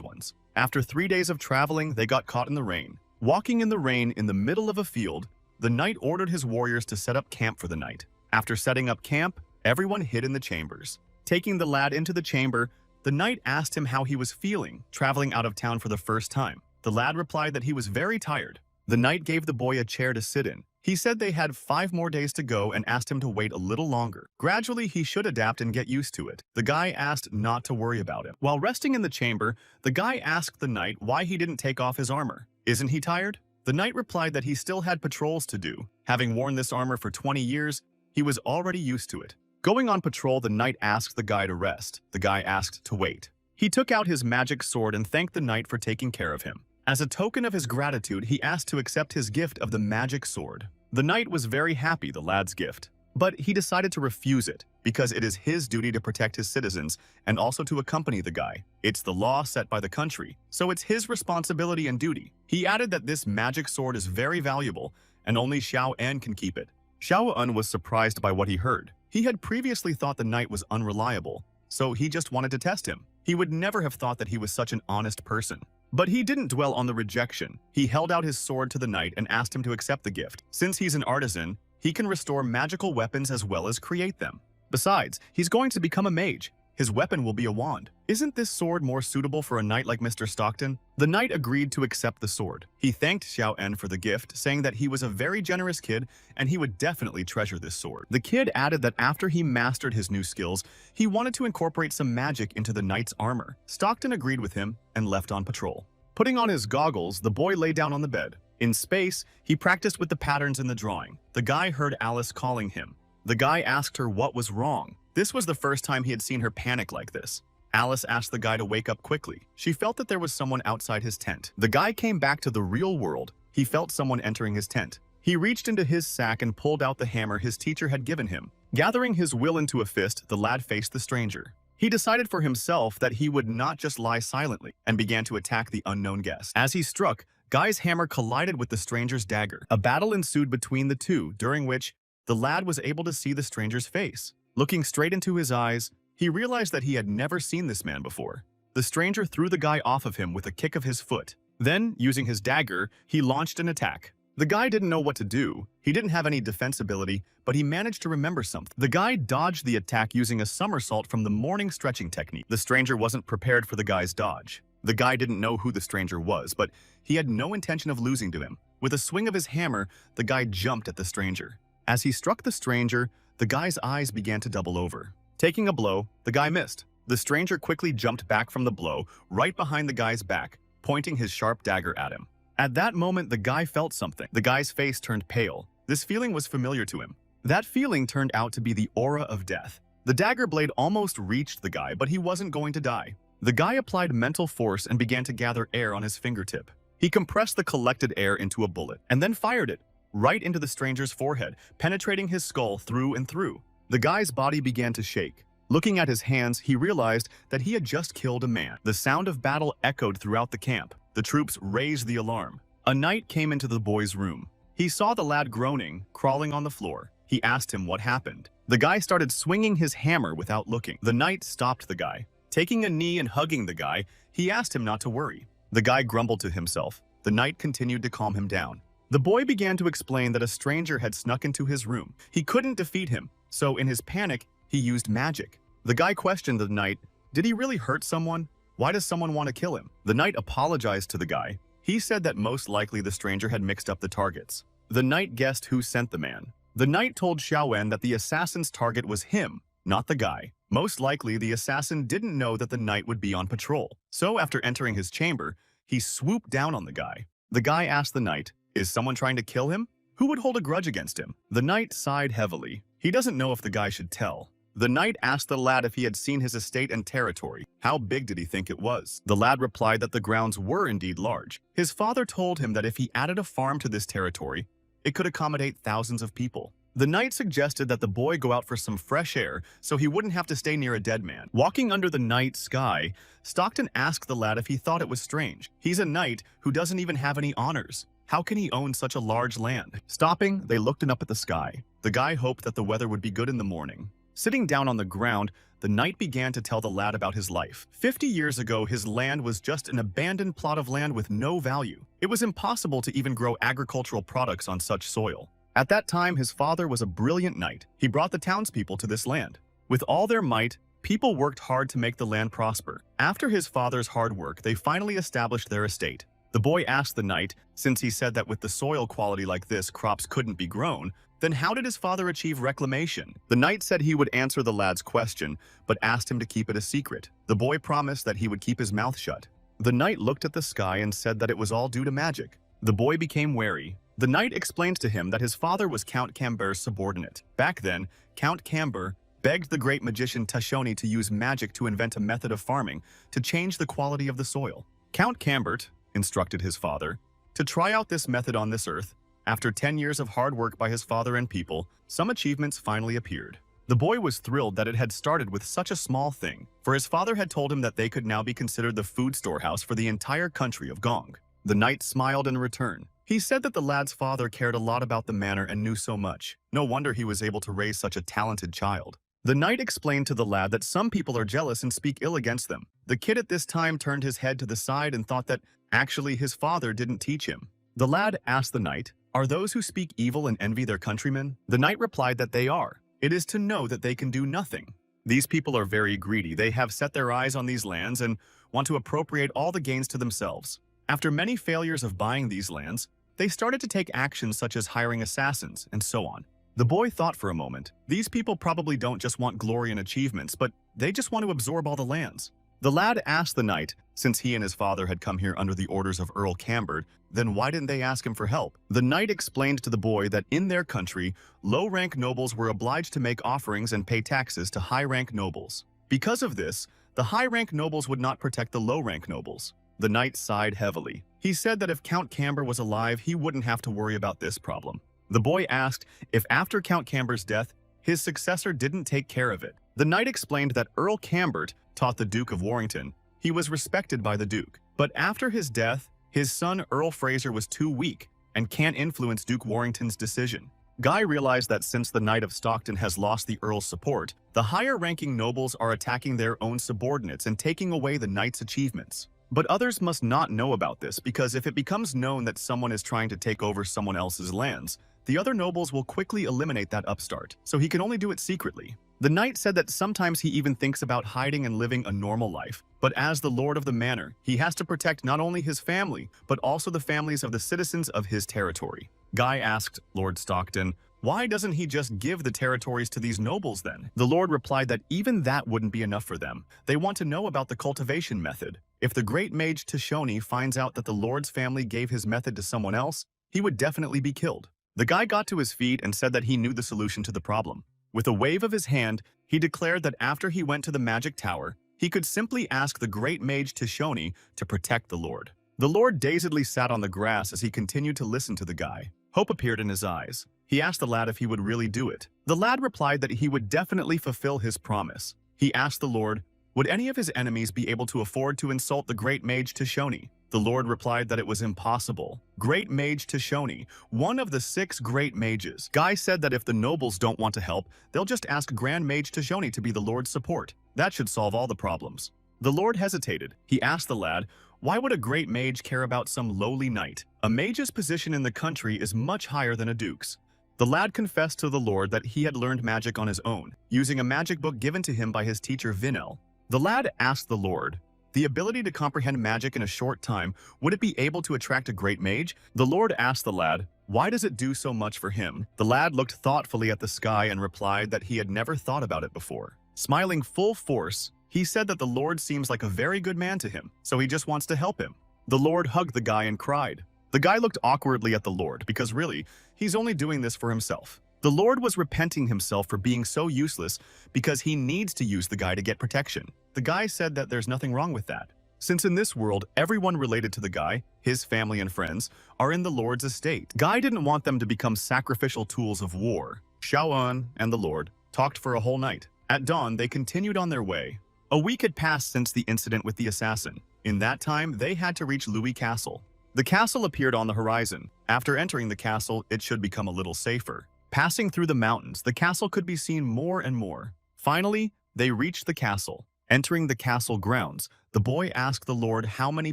ones. After 3 days of traveling, they got caught in the rain. Walking in the rain in the middle of a field, the knight ordered his warriors to set up camp for the night. After setting up camp, everyone hid in the chambers. Taking the lad into the chamber, the knight asked him how he was feeling, traveling out of town for the first time. The lad replied that he was very tired. The knight gave the boy a chair to sit in. He said they had 5 more days to go and asked him to wait a little longer. Gradually, he should adapt and get used to it. The guy asked not to worry about him. While resting in the chamber, the guy asked the knight why he didn't take off his armor. Isn't he tired? The knight replied that he still had patrols to do. Having worn this armor for 20 years, he was already used to it. Going on patrol, the knight asked the guy to rest. The guy asked to wait. He took out his magic sword and thanked the knight for taking care of him. As a token of his gratitude, he asked to accept his gift of the magic sword. The knight was very happy the lad's gift, but he decided to refuse it because it is his duty to protect his citizens and also to accompany the guy. It's the law set by the country, so it's his responsibility and duty. He added that this magic sword is very valuable and only Xiao En can keep it. Xiao En was surprised by what he heard. He had previously thought the knight was unreliable, so he just wanted to test him. He would never have thought that he was such an honest person. But he didn't dwell on the rejection. He held out his sword to the knight and asked him to accept the gift. Since he's an artisan, he can restore magical weapons as well as create them. Besides, he's going to become a mage. His weapon will be a wand. Isn't this sword more suitable for a knight like Mr. Stockton? The knight agreed to accept the sword. He thanked Xiao En for the gift, saying that he was a very generous kid and he would definitely treasure this sword. The kid added that after he mastered his new skills, he wanted to incorporate some magic into the knight's armor. Stockton agreed with him and left on patrol. Putting on his goggles, the boy lay down on the bed. In space, he practiced with the patterns in the drawing. The guy heard Alice calling him. The guy asked her what was wrong. This was the first time he had seen her panic like this. Alice asked the guy to wake up quickly. She felt that there was someone outside his tent. The guy came back to the real world. He felt someone entering his tent. He reached into his sack and pulled out the hammer his teacher had given him. Gathering his will into a fist, the lad faced the stranger. He decided for himself that he would not just lie silently and began to attack the unknown guest. As he struck, Guy's hammer collided with the stranger's dagger. A battle ensued between the two, during which the lad was able to see the stranger's face. Looking straight into his eyes, he realized that he had never seen this man before. The stranger threw the guy off of him with a kick of his foot. Then, using his dagger, he launched an attack. The guy didn't know what to do. He didn't have any defense ability, but he managed to remember something. The guy dodged the attack using a somersault from the morning stretching technique. The stranger wasn't prepared for the guy's dodge. The guy didn't know who the stranger was, but he had no intention of losing to him. With a swing of his hammer, the guy jumped at the stranger. As he struck the stranger, the guy's eyes began to double over. Taking a blow, the guy missed. The stranger quickly jumped back from the blow, right behind the guy's back, pointing his sharp dagger at him. At that moment, the guy felt something. The guy's face turned pale. This feeling was familiar to him. That feeling turned out to be the aura of death. The dagger blade almost reached the guy, but he wasn't going to die. The guy applied mental force and began to gather air on his fingertip. He compressed the collected air into a bullet, and then fired it, right into the stranger's forehead, penetrating his skull through and through. The guy's body began to shake. Looking at his hands, he realized that he had just killed a man. The sound of battle echoed throughout the camp. The troops raised the alarm. A knight came into the boy's room. He saw the lad groaning, crawling on the floor. He asked him what happened. The guy started swinging his hammer without looking. The knight stopped the guy. Taking a knee and hugging the guy, he asked him not to worry. The guy grumbled to himself. The knight continued to calm him down. The boy began to explain that a stranger had snuck into his room. He couldn't defeat him, so in his panic, he used magic. The guy questioned the knight, did he really hurt someone? Why does someone want to kill him? The knight apologized to the guy. He said that most likely the stranger had mixed up the targets. The knight guessed who sent the man. The knight told Xiaowen that the assassin's target was him, not the guy. Most likely, the assassin didn't know that the knight would be on patrol. So after entering his chamber, he swooped down on the guy. The guy asked the knight, is someone trying to kill him? Who would hold a grudge against him? The knight sighed heavily. He doesn't know if the guy should tell. The knight asked the lad if he had seen his estate and territory. How big did he think it was? The lad replied that the grounds were indeed large. His father told him that if he added a farm to this territory, it could accommodate thousands of people. The knight suggested that the boy go out for some fresh air so he wouldn't have to stay near a dead man. Walking under the night sky, Stockton asked the lad if he thought it was strange. He's a knight who doesn't even have any honors. How can he own such a large land? Stopping, they looked up at the sky. The guy hoped that the weather would be good in the morning. Sitting down on the ground, the knight began to tell the lad about his life. 50 years ago, his land was just an abandoned plot of land with no value. It was impossible to even grow agricultural products on such soil. At that time, his father was a brilliant knight. He brought the townspeople to this land. With all their might, people worked hard to make the land prosper. After his father's hard work, they finally established their estate. The boy asked the knight, since he said that with the soil quality like this, crops couldn't be grown, then how did his father achieve reclamation? The knight said he would answer the lad's question, but asked him to keep it a secret. The boy promised that he would keep his mouth shut. The knight looked at the sky and said that it was all due to magic. The boy became wary. The knight explained to him that his father was Count Camber's subordinate. Back then, Count Camber begged the great magician Tashoni to use magic to invent a method of farming to change the quality of the soil. Count Cambert instructed his father to try out this method on this earth. After 10 years of hard work by his father and people, some achievements finally appeared. The boy was thrilled that it had started with such a small thing, for his father had told him that they could now be considered the food storehouse for the entire country of Gong. The knight smiled in return. He said that the lad's father cared a lot about the manor and knew so much. No wonder he was able to raise such a talented child. The knight explained to the lad that some people are jealous and speak ill against them. The kid at this time turned his head to the side and thought that actually his father didn't teach him. The lad asked the knight, are those who speak evil and envy their countrymen? The knight replied that they are. It is to know that they can do nothing. These people are very greedy. They have set their eyes on these lands and want to appropriate all the gains to themselves. After many failures of buying these lands, they started to take actions such as hiring assassins and so on. The boy thought for a moment, these people probably don't just want glory and achievements, but they just want to absorb all the lands. The lad asked the knight, since he and his father had come here under the orders of Earl Cambert, then why didn't they ask him for help? The knight explained to the boy that in their country, low-rank nobles were obliged to make offerings and pay taxes to high-rank nobles. Because of this, the high-rank nobles would not protect the low-rank nobles. The knight sighed heavily. He said that if Count Camber was alive, he wouldn't have to worry about this problem. The boy asked if after Count Camber's death, his successor didn't take care of it. The knight explained that Earl Cambert taught the Duke of Warrington. He was respected by the Duke. But after his death, his son Earl Fraser was too weak and can't influence Duke Warrington's decision. Guy realized that since the Knight of Stockton has lost the Earl's support, the higher-ranking nobles are attacking their own subordinates and taking away the Knight's achievements. But others must not know about this, because if it becomes known that someone is trying to take over someone else's lands, the other nobles will quickly eliminate that upstart, so he can only do it secretly. The knight said that sometimes he even thinks about hiding and living a normal life, but as the lord of the manor, he has to protect not only his family, but also the families of the citizens of his territory. Guy asked Lord Stockton, "Why doesn't he just give the territories to these nobles then?" The lord replied that even that wouldn't be enough for them. They want to know about the cultivation method. If the great mage Tishoni finds out that the lord's family gave his method to someone else, he would definitely be killed. The guy got to his feet and said that he knew the solution to the problem. With a wave of his hand, he declared that after he went to the magic tower, he could simply ask the great mage Tishoni to protect the lord. The lord dazedly sat on the grass as he continued to listen to the guy. Hope appeared in his eyes. He asked the lad if he would really do it. The lad replied that he would definitely fulfill his promise. He asked the lord, would any of his enemies be able to afford to insult the great mage Tishoni? The lord replied that it was impossible. Great mage Tishoni, one of the 6 great mages. Guy said that if the nobles don't want to help, they'll just ask Grand Mage Tishoni to be the lord's support. That should solve all the problems. The lord hesitated. He asked the lad, why would a great mage care about some lowly knight? A mage's position in the country is much higher than a duke's. The lad confessed to the lord that he had learned magic on his own, using a magic book given to him by his teacher Vinel. The lad asked the lord, the ability to comprehend magic in a short time, would it be able to attract a great mage? The lord asked the lad, why does it do so much for him? The lad looked thoughtfully at the sky and replied that he had never thought about it before. Smiling full force, he said that the lord seems like a very good man to him, so he just wants to help him. The lord hugged the guy and cried. The guy looked awkwardly at the lord because really, he's only doing this for himself. The lord was repenting himself for being so useless because he needs to use the guy to get protection. The guy said that there's nothing wrong with that, since in this world, everyone related to the guy, his family and friends, are in the lord's estate. Guy didn't want them to become sacrificial tools of war. Xiaoan and the lord talked for a whole night. At dawn, they continued on their way. A week had passed since the incident with the assassin. In that time, they had to reach Louis Castle. The castle appeared on the horizon. After entering the castle, it should become a little safer. Passing through the mountains, the castle could be seen more and more. Finally, they reached the castle. Entering the castle grounds, the boy asked the lord how many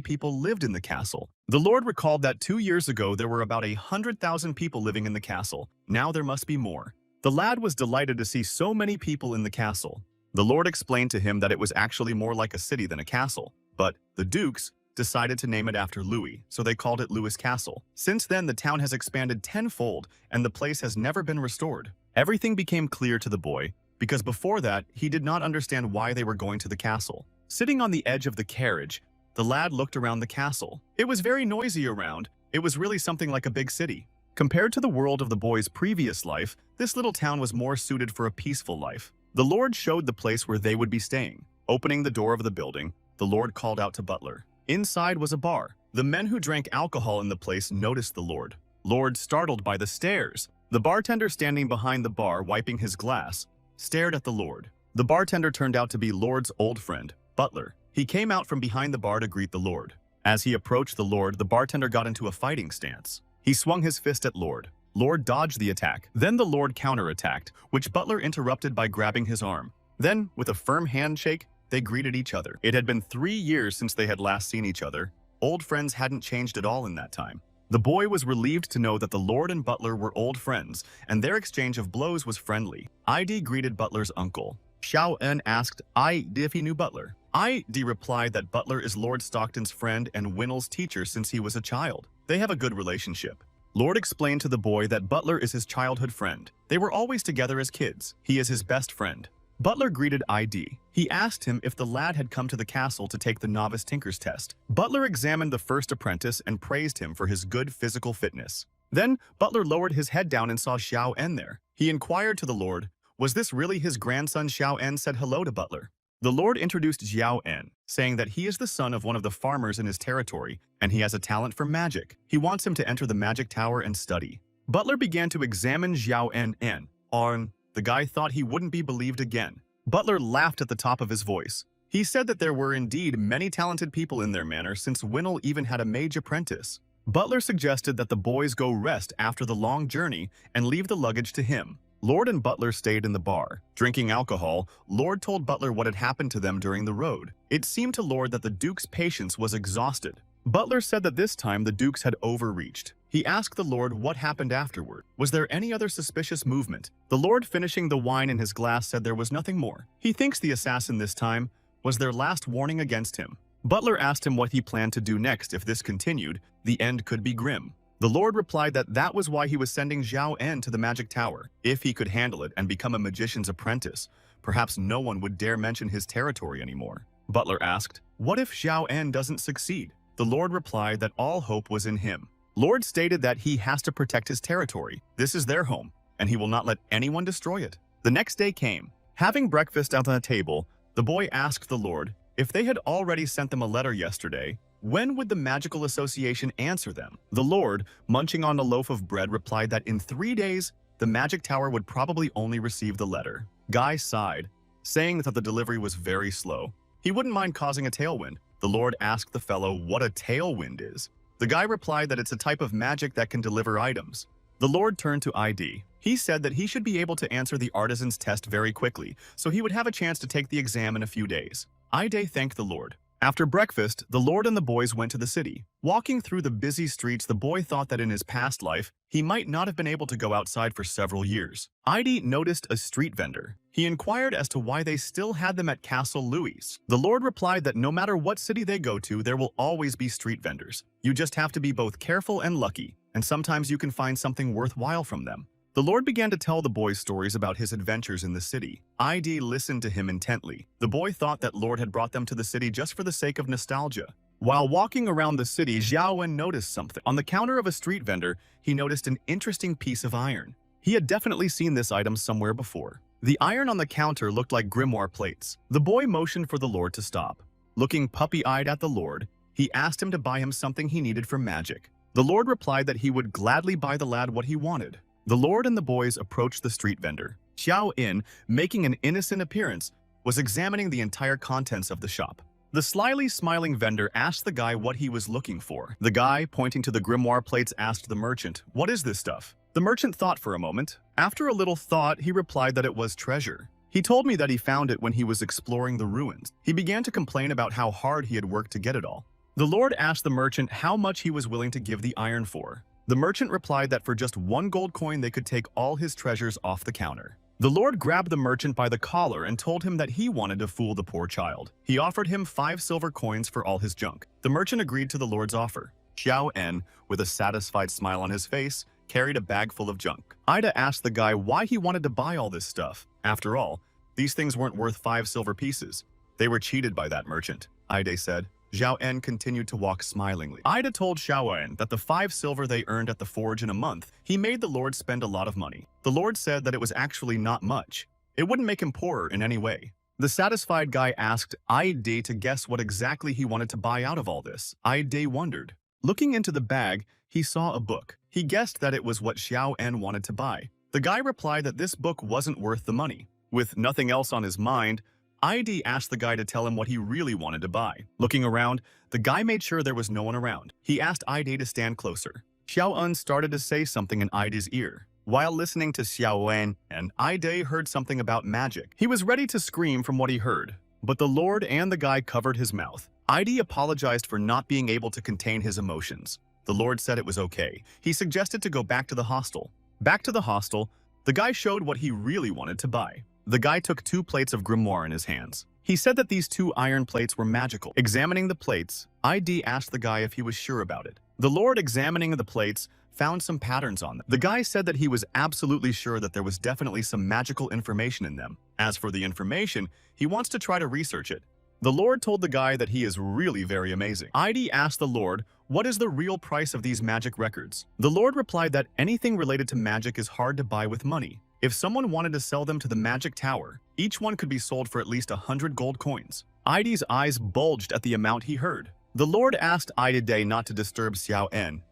people lived in the castle. The lord recalled that 2 years ago there were about 100,000 people living in the castle. Now there must be more. The lad was delighted to see so many people in the castle. The lord explained to him that it was actually more like a city than a castle, but the dukes decided to name it after Louis, so they called it Louis Castle. Since then, the town has expanded tenfold, and the place has never been restored. Everything became clear to the boy, because before that, he did not understand why they were going to the castle. Sitting on the edge of the carriage, the lad looked around the castle. It was very noisy around. It was really something like a big city. Compared to the world of the boy's previous life, this little town was more suited for a peaceful life. The lord showed the place where they would be staying. Opening the door of the building, the lord called out to butler. Inside was a bar. The men who drank alcohol in the place noticed the lord. Lord, startled by the stares. The bartender standing behind the bar, wiping his glass, stared at the lord. The bartender turned out to be Lord's old friend, Butler. He came out from behind the bar to greet the lord. As he approached the lord, the bartender got into a fighting stance. He swung his fist at Lord. Lord dodged the attack. Then the lord counterattacked, which Butler interrupted by grabbing his arm. Then, with a firm handshake, they greeted each other. It had been 3 years since they had last seen each other. Old friends hadn't changed at all in that time. The boy was relieved to know that the lord and Butler were old friends, and their exchange of blows was friendly. ID greeted Butler's uncle. Xiao En asked ID if he knew Butler. ID replied that Butler is Lord Stockton's friend and Winnell's teacher since he was a child. They have a good relationship. Lord explained to the boy that Butler is his childhood friend. They were always together as kids. He is his best friend. Butler greeted ID. He asked him if the lad had come to the castle to take the novice tinker's test. Butler examined the first apprentice and praised him for his good physical fitness. Then, Butler lowered his head down and saw Xiao En there. He inquired to the lord, was this really his grandson? Xiao En said hello to Butler. The lord introduced Xiao En, saying that he is the son of one of the farmers in his territory, and he has a talent for magic. He wants him to enter the magic tower and study. Butler began to examine Xiao En on The guy thought he wouldn't be believed again. Butler laughed at the top of his voice. He said that there were indeed many talented people in their manor since Winnell even had a mage apprentice. Butler suggested that the boys go rest after the long journey and leave the luggage to him. Lord and Butler stayed in the bar. Drinking alcohol, Lord told Butler what had happened to them during the road. It seemed to Lord that the Duke's patience was exhausted. Butler said that this time the Dukes had overreached. He asked the Lord what happened afterward. Was there any other suspicious movement? The Lord, finishing the wine in his glass, said there was nothing more. He thinks the assassin this time was their last warning against him. Butler asked him what he planned to do next. If this continued, the end could be grim. The Lord replied that that was why he was sending Xiao En to the magic tower. If he could handle it and become a magician's apprentice, perhaps no one would dare mention his territory anymore. Butler asked, "What if Xiao En doesn't succeed?" The Lord replied that all hope was in him. Lord stated that he has to protect his territory. This is their home, and he will not let anyone destroy it. The next day came. Having breakfast out on the table, the boy asked the Lord if they had already sent them a letter yesterday. When would the magical association answer them? The Lord, munching on a loaf of bread, replied that in 3 days, the magic tower would probably only receive the letter. Guy sighed, saying that the delivery was very slow. He wouldn't mind causing a tailwind. The Lord asked the fellow what a tailwind is. The guy replied that it's a type of magic that can deliver items. The Lord turned to ID. He said that he should be able to answer the artisan's test very quickly, so he would have a chance to take the exam in a few days. ID thanked the Lord. After breakfast, the Lord and the boys went to the city. Walking through the busy streets, the boy thought that in his past life, he might not have been able to go outside for several years. ID noticed a street vendor. He inquired as to why they still had them at Castle Louis. The Lord replied that no matter what city they go to, there will always be street vendors. You just have to be both careful and lucky, and sometimes you can find something worthwhile from them. The Lord began to tell the boys stories about his adventures in the city. ID listened to him intently. The boy thought that Lord had brought them to the city just for the sake of nostalgia. While walking around the city, Xiao En noticed something. On the counter of a street vendor, he noticed an interesting piece of iron. He had definitely seen this item somewhere before. The iron on the counter looked like grimoire plates. The boy motioned for the Lord to stop. Looking puppy-eyed at the Lord, he asked him to buy him something he needed for magic. The Lord replied that he would gladly buy the lad what he wanted. The Lord and the boys approached the street vendor. Xiao En, making an innocent appearance, was examining the entire contents of the shop. The slyly smiling vendor asked the guy what he was looking for. The guy, pointing to the grimoire plates, asked the merchant, "What is this stuff?" The merchant thought for a moment. After a little thought, he replied that it was treasure. He told me that he found it when he was exploring the ruins. He began to complain about how hard he had worked to get it all. The Lord asked the merchant how much he was willing to give the iron for. The merchant replied that for just 1 gold coin they could take all his treasures off the counter. The Lord grabbed the merchant by the collar and told him that he wanted to fool the poor child. He offered him 5 silver coins for all his junk. The merchant agreed to the Lord's offer. Xiao En, with a satisfied smile on his face, carried a bag full of junk. Ida asked the guy why he wanted to buy all this stuff. After all, these things weren't worth 5 silver pieces. They were cheated by that merchant, Ida said. Xiao En continued to walk smilingly. Ida told Xiao En that the 5 silver they earned at the forge in a month, he made the Lord spend a lot of money. The Lord said that it was actually not much. It wouldn't make him poorer in any way. The satisfied guy asked Ida to guess what exactly he wanted to buy out of all this. Ida wondered. Looking into the bag, he saw a book. He guessed that it was what Xiao En wanted to buy. The guy replied that this book wasn't worth the money. With nothing else on his mind, ID asked the guy to tell him what he really wanted to buy. Looking around, the guy made sure there was no one around. He asked ID to stand closer. Xiao En started to say something in ID's ear. While listening to Xiao En, and ID heard something about magic. He was ready to scream from what he heard, but the Lord and the guy covered his mouth. ID apologized for not being able to contain his emotions. The Lord said it was okay. He suggested to go back to the hostel. Back to the hostel, the guy showed what he really wanted to buy. The guy took 2 plates of grimoire in his hands. He said that these 2 iron plates were magical. Examining the plates, ID asked the guy if he was sure about it. The Lord, examining the plates, found some patterns on them. The guy said that he was absolutely sure that there was definitely some magical information in them. As for the information, he wants to try to research it. The Lord told the guy that he is really very amazing. ID asked the Lord, what is the real price of these magic records? The Lord replied that anything related to magic is hard to buy with money. If someone wanted to sell them to the magic tower, each one could be sold for at least 100 gold coins. ID's eyes bulged at the amount he heard. The Lord asked Ida not to disturb Xiao En,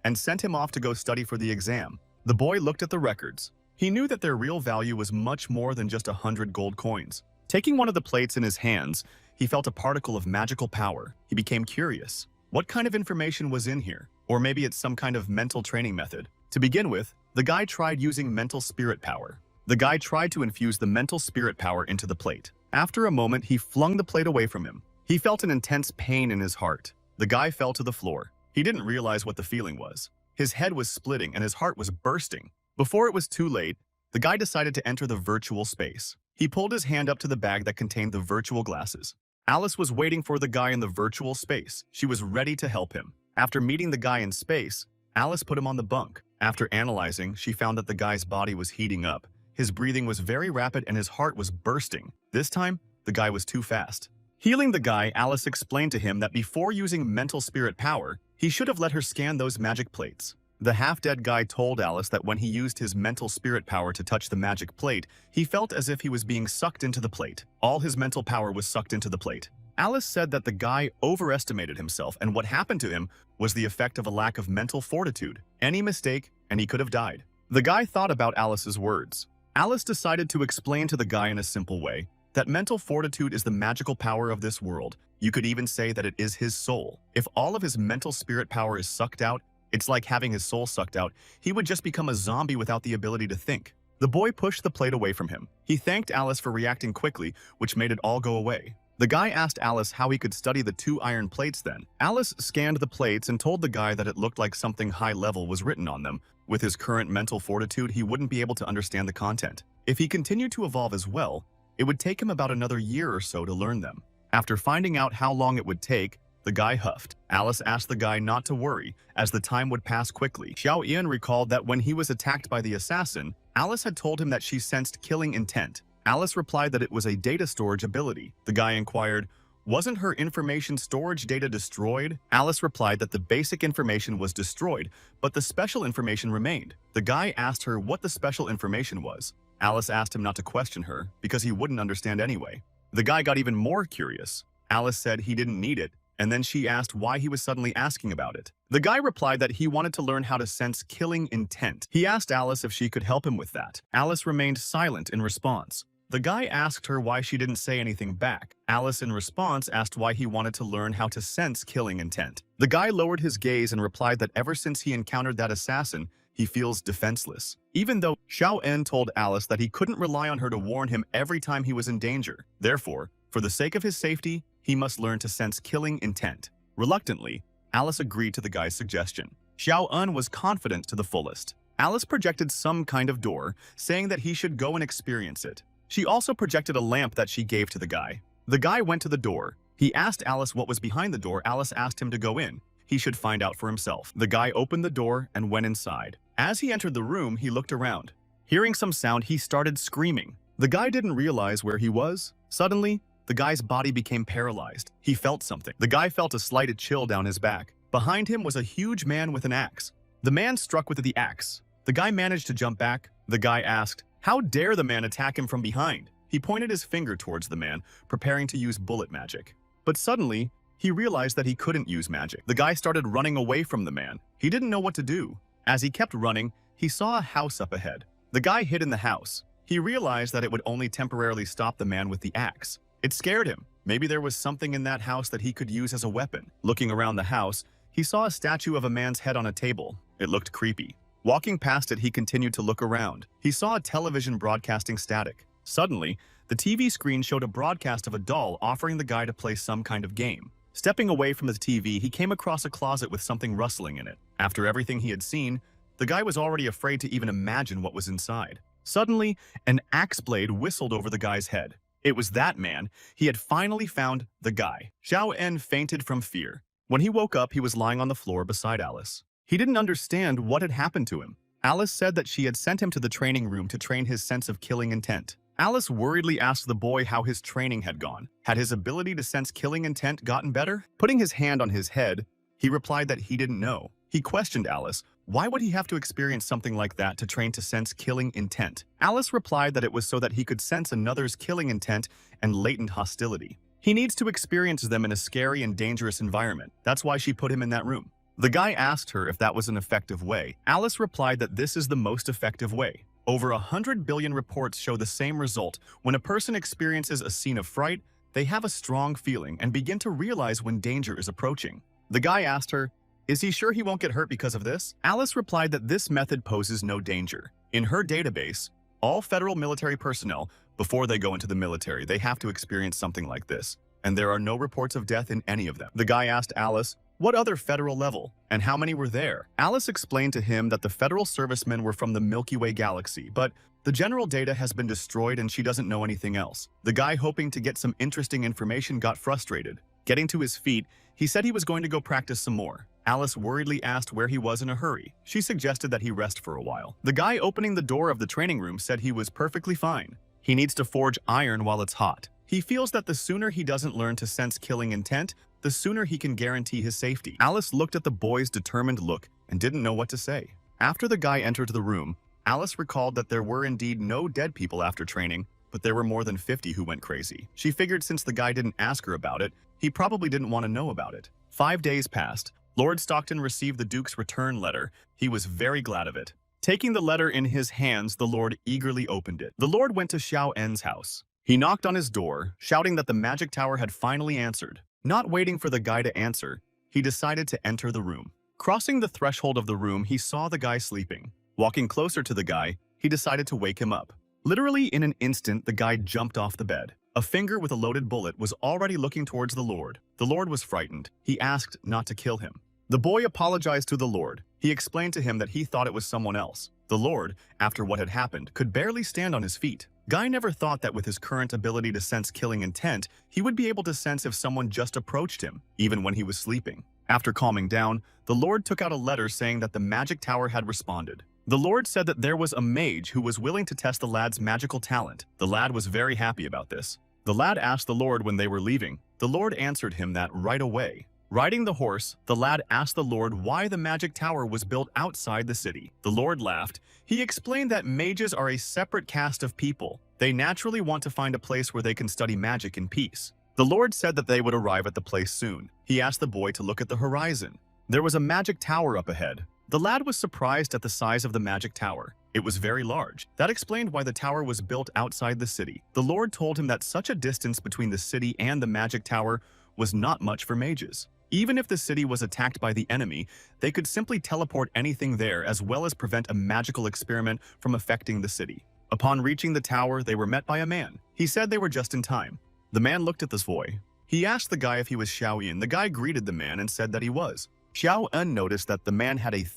and sent him off to go study for the exam. The boy looked at the records. He knew that their real value was much more than just 100 gold coins. Taking one of the plates in his hands, he felt a particle of magical power. He became curious. What kind of information was in here? Or maybe it's some kind of mental training method. To begin with, the guy tried using mental spirit power. The guy tried to infuse the mental spirit power into the plate. After a moment, he flung the plate away from him. He felt an intense pain in his heart. The guy fell to the floor. He didn't realize what the feeling was. His head was splitting and his heart was bursting. Before it was too late, the guy decided to enter the virtual space. He pulled his hand up to the bag that contained the virtual glasses. Alice was waiting for the guy in the virtual space. She was ready to help him. After meeting the guy in space, Alice put him on the bunk. After analyzing, she found that the guy's body was heating up. His breathing was very rapid and his heart was bursting. This time, the guy was too fast. Healing the guy, Alice explained to him that before using mental spirit power, he should have let her scan those magic plates. The half-dead guy told Alice that when he used his mental spirit power to touch the magic plate, he felt as if he was being sucked into the plate. All his mental power was sucked into the plate. Alice said that the guy overestimated himself, and what happened to him was the effect of a lack of mental fortitude. Any mistake, and he could have died. The guy thought about Alice's words. Alice decided to explain to the guy in a simple way that mental fortitude is the magical power of this world. You could even say that it is his soul. If all of his mental spirit power is sucked out, it's like having his soul sucked out. He would just become a zombie without the ability to think. The boy pushed the plate away from him. He thanked Alice for reacting quickly, which made it all go away. The guy asked Alice how he could study the 2 iron plates then. Alice scanned the plates and told the guy that it looked like something high level was written on them. With his current mental fortitude, he wouldn't be able to understand the content. If he continued to evolve as well, it would take him about another year or so to learn them. After finding out how long it would take, the guy huffed. Alice asked the guy not to worry, as the time would pass quickly. Xiao Yan recalled that when he was attacked by the assassin, Alice had told him that she sensed killing intent. Alice replied that it was a data storage ability. The guy inquired, "Wasn't her information storage data destroyed?" Alice replied that the basic information was destroyed, but the special information remained. The guy asked her what the special information was. Alice asked him not to question her, because he wouldn't understand anyway. The guy got even more curious. Alice said he didn't need it, and then she asked why he was suddenly asking about it. The guy replied that he wanted to learn how to sense killing intent. He asked Alice if she could help him with that. Alice remained silent in response. The guy asked her why she didn't say anything back. Alice, in response, asked why he wanted to learn how to sense killing intent. The guy lowered his gaze and replied that ever since he encountered that assassin, he feels defenseless. Even though Xiao En told Alice that he couldn't rely on her to warn him every time he was in danger. Therefore, for the sake of his safety, he must learn to sense killing intent. Reluctantly, Alice agreed to the guy's suggestion. Xiao En was confident to the fullest. Alice projected some kind of door, saying that he should go and experience it. She also projected a lamp that she gave to the guy. The guy went to the door. He asked Alice what was behind the door. Alice asked him to go in. He should find out for himself. The guy opened the door and went inside. As he entered the room, he looked around. Hearing some sound, he started screaming. The guy didn't realize where he was. Suddenly, the guy's body became paralyzed. He felt something. The guy felt a slight chill down his back. Behind him was a huge man with an axe. The man struck with the axe. The guy managed to jump back. The guy asked, "How dare the man attack him from behind?" He pointed his finger towards the man, preparing to use bullet magic. But suddenly, he realized that he couldn't use magic. The guy started running away from the man. He didn't know what to do. As he kept running, he saw a house up ahead. The guy hid in the house. He realized that it would only temporarily stop the man with the axe. It scared him. Maybe there was something in that house that he could use as a weapon. Looking around the house, he saw a statue of a man's head on a table. It looked creepy. Walking past it, he continued to look around. He saw a television broadcasting static. Suddenly, the TV screen showed a broadcast of a doll offering the guy to play some kind of game. Stepping away from the TV, he came across a closet with something rustling in it. After everything he had seen, the guy was already afraid to even imagine what was inside. Suddenly, an axe blade whistled over the guy's head. It was that man. He had finally found the guy. Xiao En fainted from fear. When he woke up, he was lying on the floor beside Alice. He didn't understand what had happened to him. Alice said that she had sent him to the training room to train his sense of killing intent. Alice worriedly asked the boy how his training had gone. Had his ability to sense killing intent gotten better? Putting his hand on his head, he replied that he didn't know. He questioned Alice. Why would he have to experience something like that to train to sense killing intent? Alice replied that it was so that he could sense another's killing intent and latent hostility. He needs to experience them in a scary and dangerous environment. That's why she put him in that room. The guy asked her if that was an effective way. Alice replied that this is the most effective way. Over 100 billion reports show the same result. When a person experiences a scene of fright, they have a strong feeling and begin to realize when danger is approaching. The guy asked her, "Is he sure he won't get hurt because of this?" Alice replied that this method poses no danger. In her database, all federal military personnel, before they go into the military, they have to experience something like this, and there are no reports of death in any of them. The guy asked Alice, what other federal level, and how many were there? Alice explained to him that the federal servicemen were from the Milky Way galaxy, but the general data has been destroyed and she doesn't know anything else. The guy, hoping to get some interesting information, got frustrated. Getting to his feet, he said he was going to go practice some more. Alice worriedly asked where he was in a hurry. She suggested that he rest for a while. The guy opening the door of the training room said he was perfectly fine. He needs to forge iron while it's hot. He feels that the sooner he doesn't learn to sense killing intent, the sooner he can guarantee his safety. Alice looked at the boy's determined look and didn't know what to say. After the guy entered the room, Alice recalled that there were indeed no dead people after training, but there were more than 50 who went crazy. She figured since the guy didn't ask her about it, he probably didn't want to know about it. 5 days passed. Lord Stockton received the Duke's return letter. He was very glad of it. Taking the letter in his hands, the Lord eagerly opened it. The Lord went to Xiao En's house. He knocked on his door, shouting that the magic tower had finally answered. Not waiting for the guy to answer, he decided to enter the room. Crossing the threshold of the room, he saw the guy sleeping. Walking closer to the guy, he decided to wake him up. Literally in an instant, the guy jumped off the bed. A finger with a loaded bullet was already looking towards the Lord. The Lord was frightened. He asked not to kill him. The boy apologized to the Lord. He explained to him that he thought it was someone else. The Lord, after what had happened, could barely stand on his feet. Guy never thought that with his current ability to sense killing intent, he would be able to sense if someone just approached him, even when he was sleeping. After calming down, the Lord took out a letter saying that the magic tower had responded. The Lord said that there was a mage who was willing to test the lad's magical talent. The lad was very happy about this. The lad asked the Lord when they were leaving. The Lord answered him that right away. Riding the horse, the lad asked the Lord why the magic tower was built outside the city. The Lord laughed. He explained that mages are a separate caste of people. They naturally want to find a place where they can study magic in peace. The Lord said that they would arrive at the place soon. He asked the boy to look at the horizon. There was a magic tower up ahead. The lad was surprised at the size of the magic tower. It was very large. That explained why the tower was built outside the city. The Lord told him that such a distance between the city and the magic tower was not much for mages. Even if the city was attacked by the enemy, they could simply teleport anything there as well as prevent a magical experiment from affecting the city. Upon reaching the tower, they were met by a man. He said they were just in time. The man looked at this boy. He asked the guy if he was Xiao Yan. The guy greeted the man and said that he was. Xiao En noticed that the man had a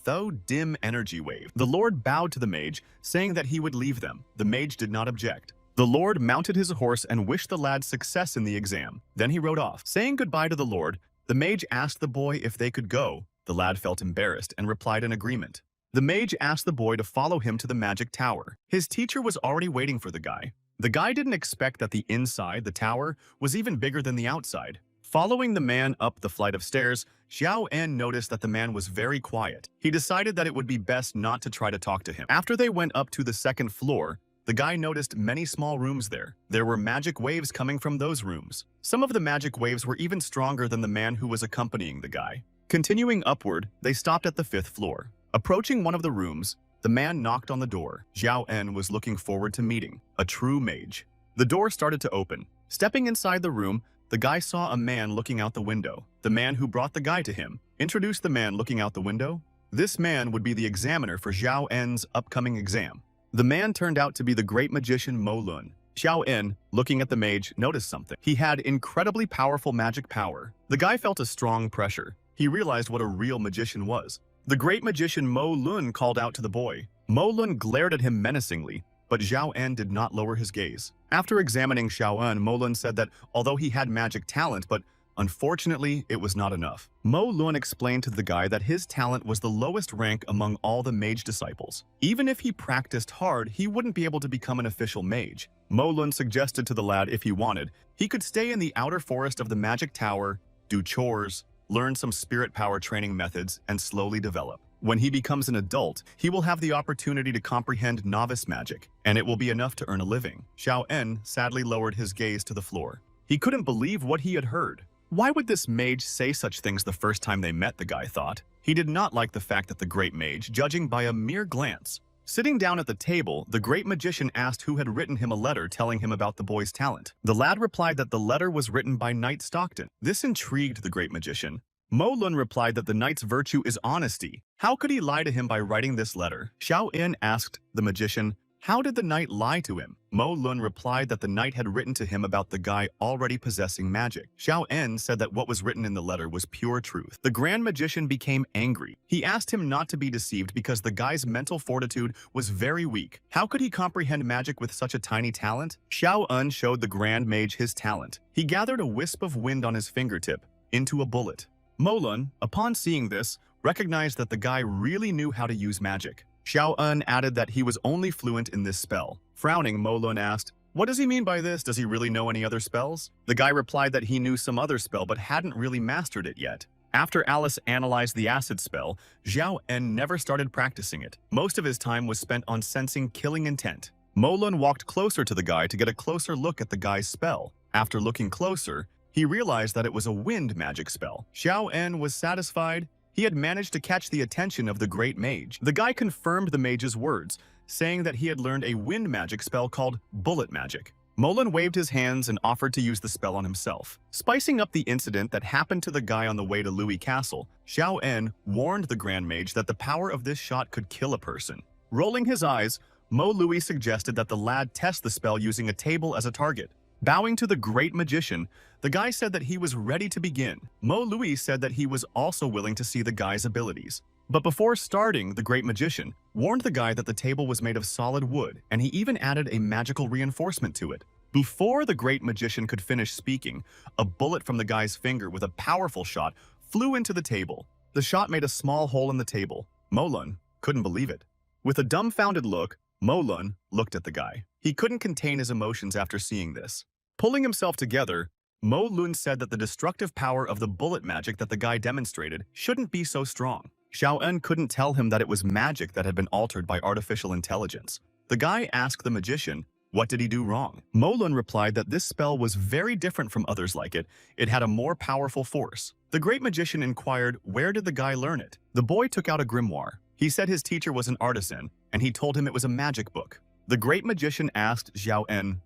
dim energy wave. The Lord bowed to the mage, saying that he would leave them. The mage did not object. The Lord mounted his horse and wished the lad success in the exam. Then he rode off. Saying goodbye to the Lord, the mage asked the boy if they could go. The lad felt embarrassed and replied in agreement. The mage asked the boy to follow him to the magic tower. His teacher was already waiting for the guy. The guy didn't expect that the inside, the tower, was even bigger than the outside. Following the man up the flight of stairs, Xiao En noticed that the man was very quiet. He decided that it would be best not to try to talk to him. After they went up to the second floor, the guy noticed many small rooms there. There were magic waves coming from those rooms. Some of the magic waves were even stronger than the man who was accompanying the guy. Continuing upward, they stopped at the 5th floor. Approaching one of the rooms, the man knocked on the door. Xiao En was looking forward to meeting a true mage. The door started to open. Stepping inside the room, the guy saw a man looking out the window. The man who brought the guy to him introduced the man looking out the window. This man would be the examiner for Xiao En's upcoming exam. The man turned out to be the great magician Mo Lun. Xiao En, looking at the mage, noticed something. He had incredibly powerful magic power. The guy felt a strong pressure. He realized what a real magician was. The great magician Mo Lun called out to the boy. Mo Lun glared at him menacingly, but Xiao En did not lower his gaze. After examining Xiao En, Mo Lun said that although he had magic talent, but unfortunately, it was not enough. Mo Lun explained to the guy that his talent was the lowest rank among all the mage disciples. Even if he practiced hard, he wouldn't be able to become an official mage. Mo Lun suggested to the lad if he wanted, he could stay in the outer forest of the magic tower, do chores, learn some spirit power training methods, and slowly develop. When he becomes an adult, he will have the opportunity to comprehend novice magic, and it will be enough to earn a living. Xiao En sadly lowered his gaze to the floor. He couldn't believe what he had heard. Why would this mage say such things the first time they met, the guy thought. He did not like the fact that the great mage, judging by a mere glance, Sitting down at the table, the great magician asked who had written him a letter telling him about the boy's talent. The lad replied that the letter was written by Knight Stockton. This intrigued the great magician. Mo Lun replied that the knight's virtue is honesty. How could he lie to him by writing this letter? Xiao En asked the magician, how did the knight lie to him? Mo Lun replied that the knight had written to him about the guy already possessing magic. Xiao En said that what was written in the letter was pure truth. The grand magician became angry. He asked him not to be deceived because the guy's mental fortitude was very weak. How could he comprehend magic with such a tiny talent? Xiao En showed the grand mage his talent. He gathered a wisp of wind on his fingertip into a bullet. Mo Lun, upon seeing this, recognized that the guy really knew how to use magic. Xiao En added that he was only fluent in this spell. Frowning, Mo Lun asked, what does he mean by this? Does he really know any other spells? The guy replied that he knew some other spell but hadn't really mastered it yet. After Alice analyzed the acid spell, Xiao En never started practicing it. Most of his time was spent on sensing killing intent. Mo Lun walked closer to the guy to get a closer look at the guy's spell. After looking closer, he realized that it was a wind magic spell. Xiao En was satisfied. He had managed to catch the attention of the great mage. The guy confirmed the mage's words, saying that he had learned a wind magic spell called bullet magic. Mo Lun waved his hands and offered to use the spell on himself. Spicing up the incident that happened to the guy on the way to Louis Castle, Xiao En warned the grand mage that the power of this shot could kill a person. Rolling his eyes, Mo Louis suggested that the lad test the spell using a table as a target. Bowing to the great magician, the guy said that he was ready to begin. Mo Louis said that he was also willing to see the guy's abilities. But before starting, the great magician warned the guy that the table was made of solid wood, and he even added a magical reinforcement to it. Before the great magician could finish speaking, a bullet from the guy's finger with a powerful shot flew into the table. The shot made a small hole in the table. Mo Lun couldn't believe it. With a dumbfounded look, Mo Lun looked at the guy. He couldn't contain his emotions after seeing this. Pulling himself together, Mo Lun said that the destructive power of the bullet magic that the guy demonstrated shouldn't be so strong. Xiao En couldn't tell him that it was magic that had been altered by artificial intelligence. The guy asked the magician, what did he do wrong? Mo Lun replied that this spell was very different from others like it. It had a more powerful force. The great magician inquired, where did the guy learn it? The boy took out a grimoire. He said his teacher was an artisan, and he told him it was a magic book. The great magician asked Xiao En,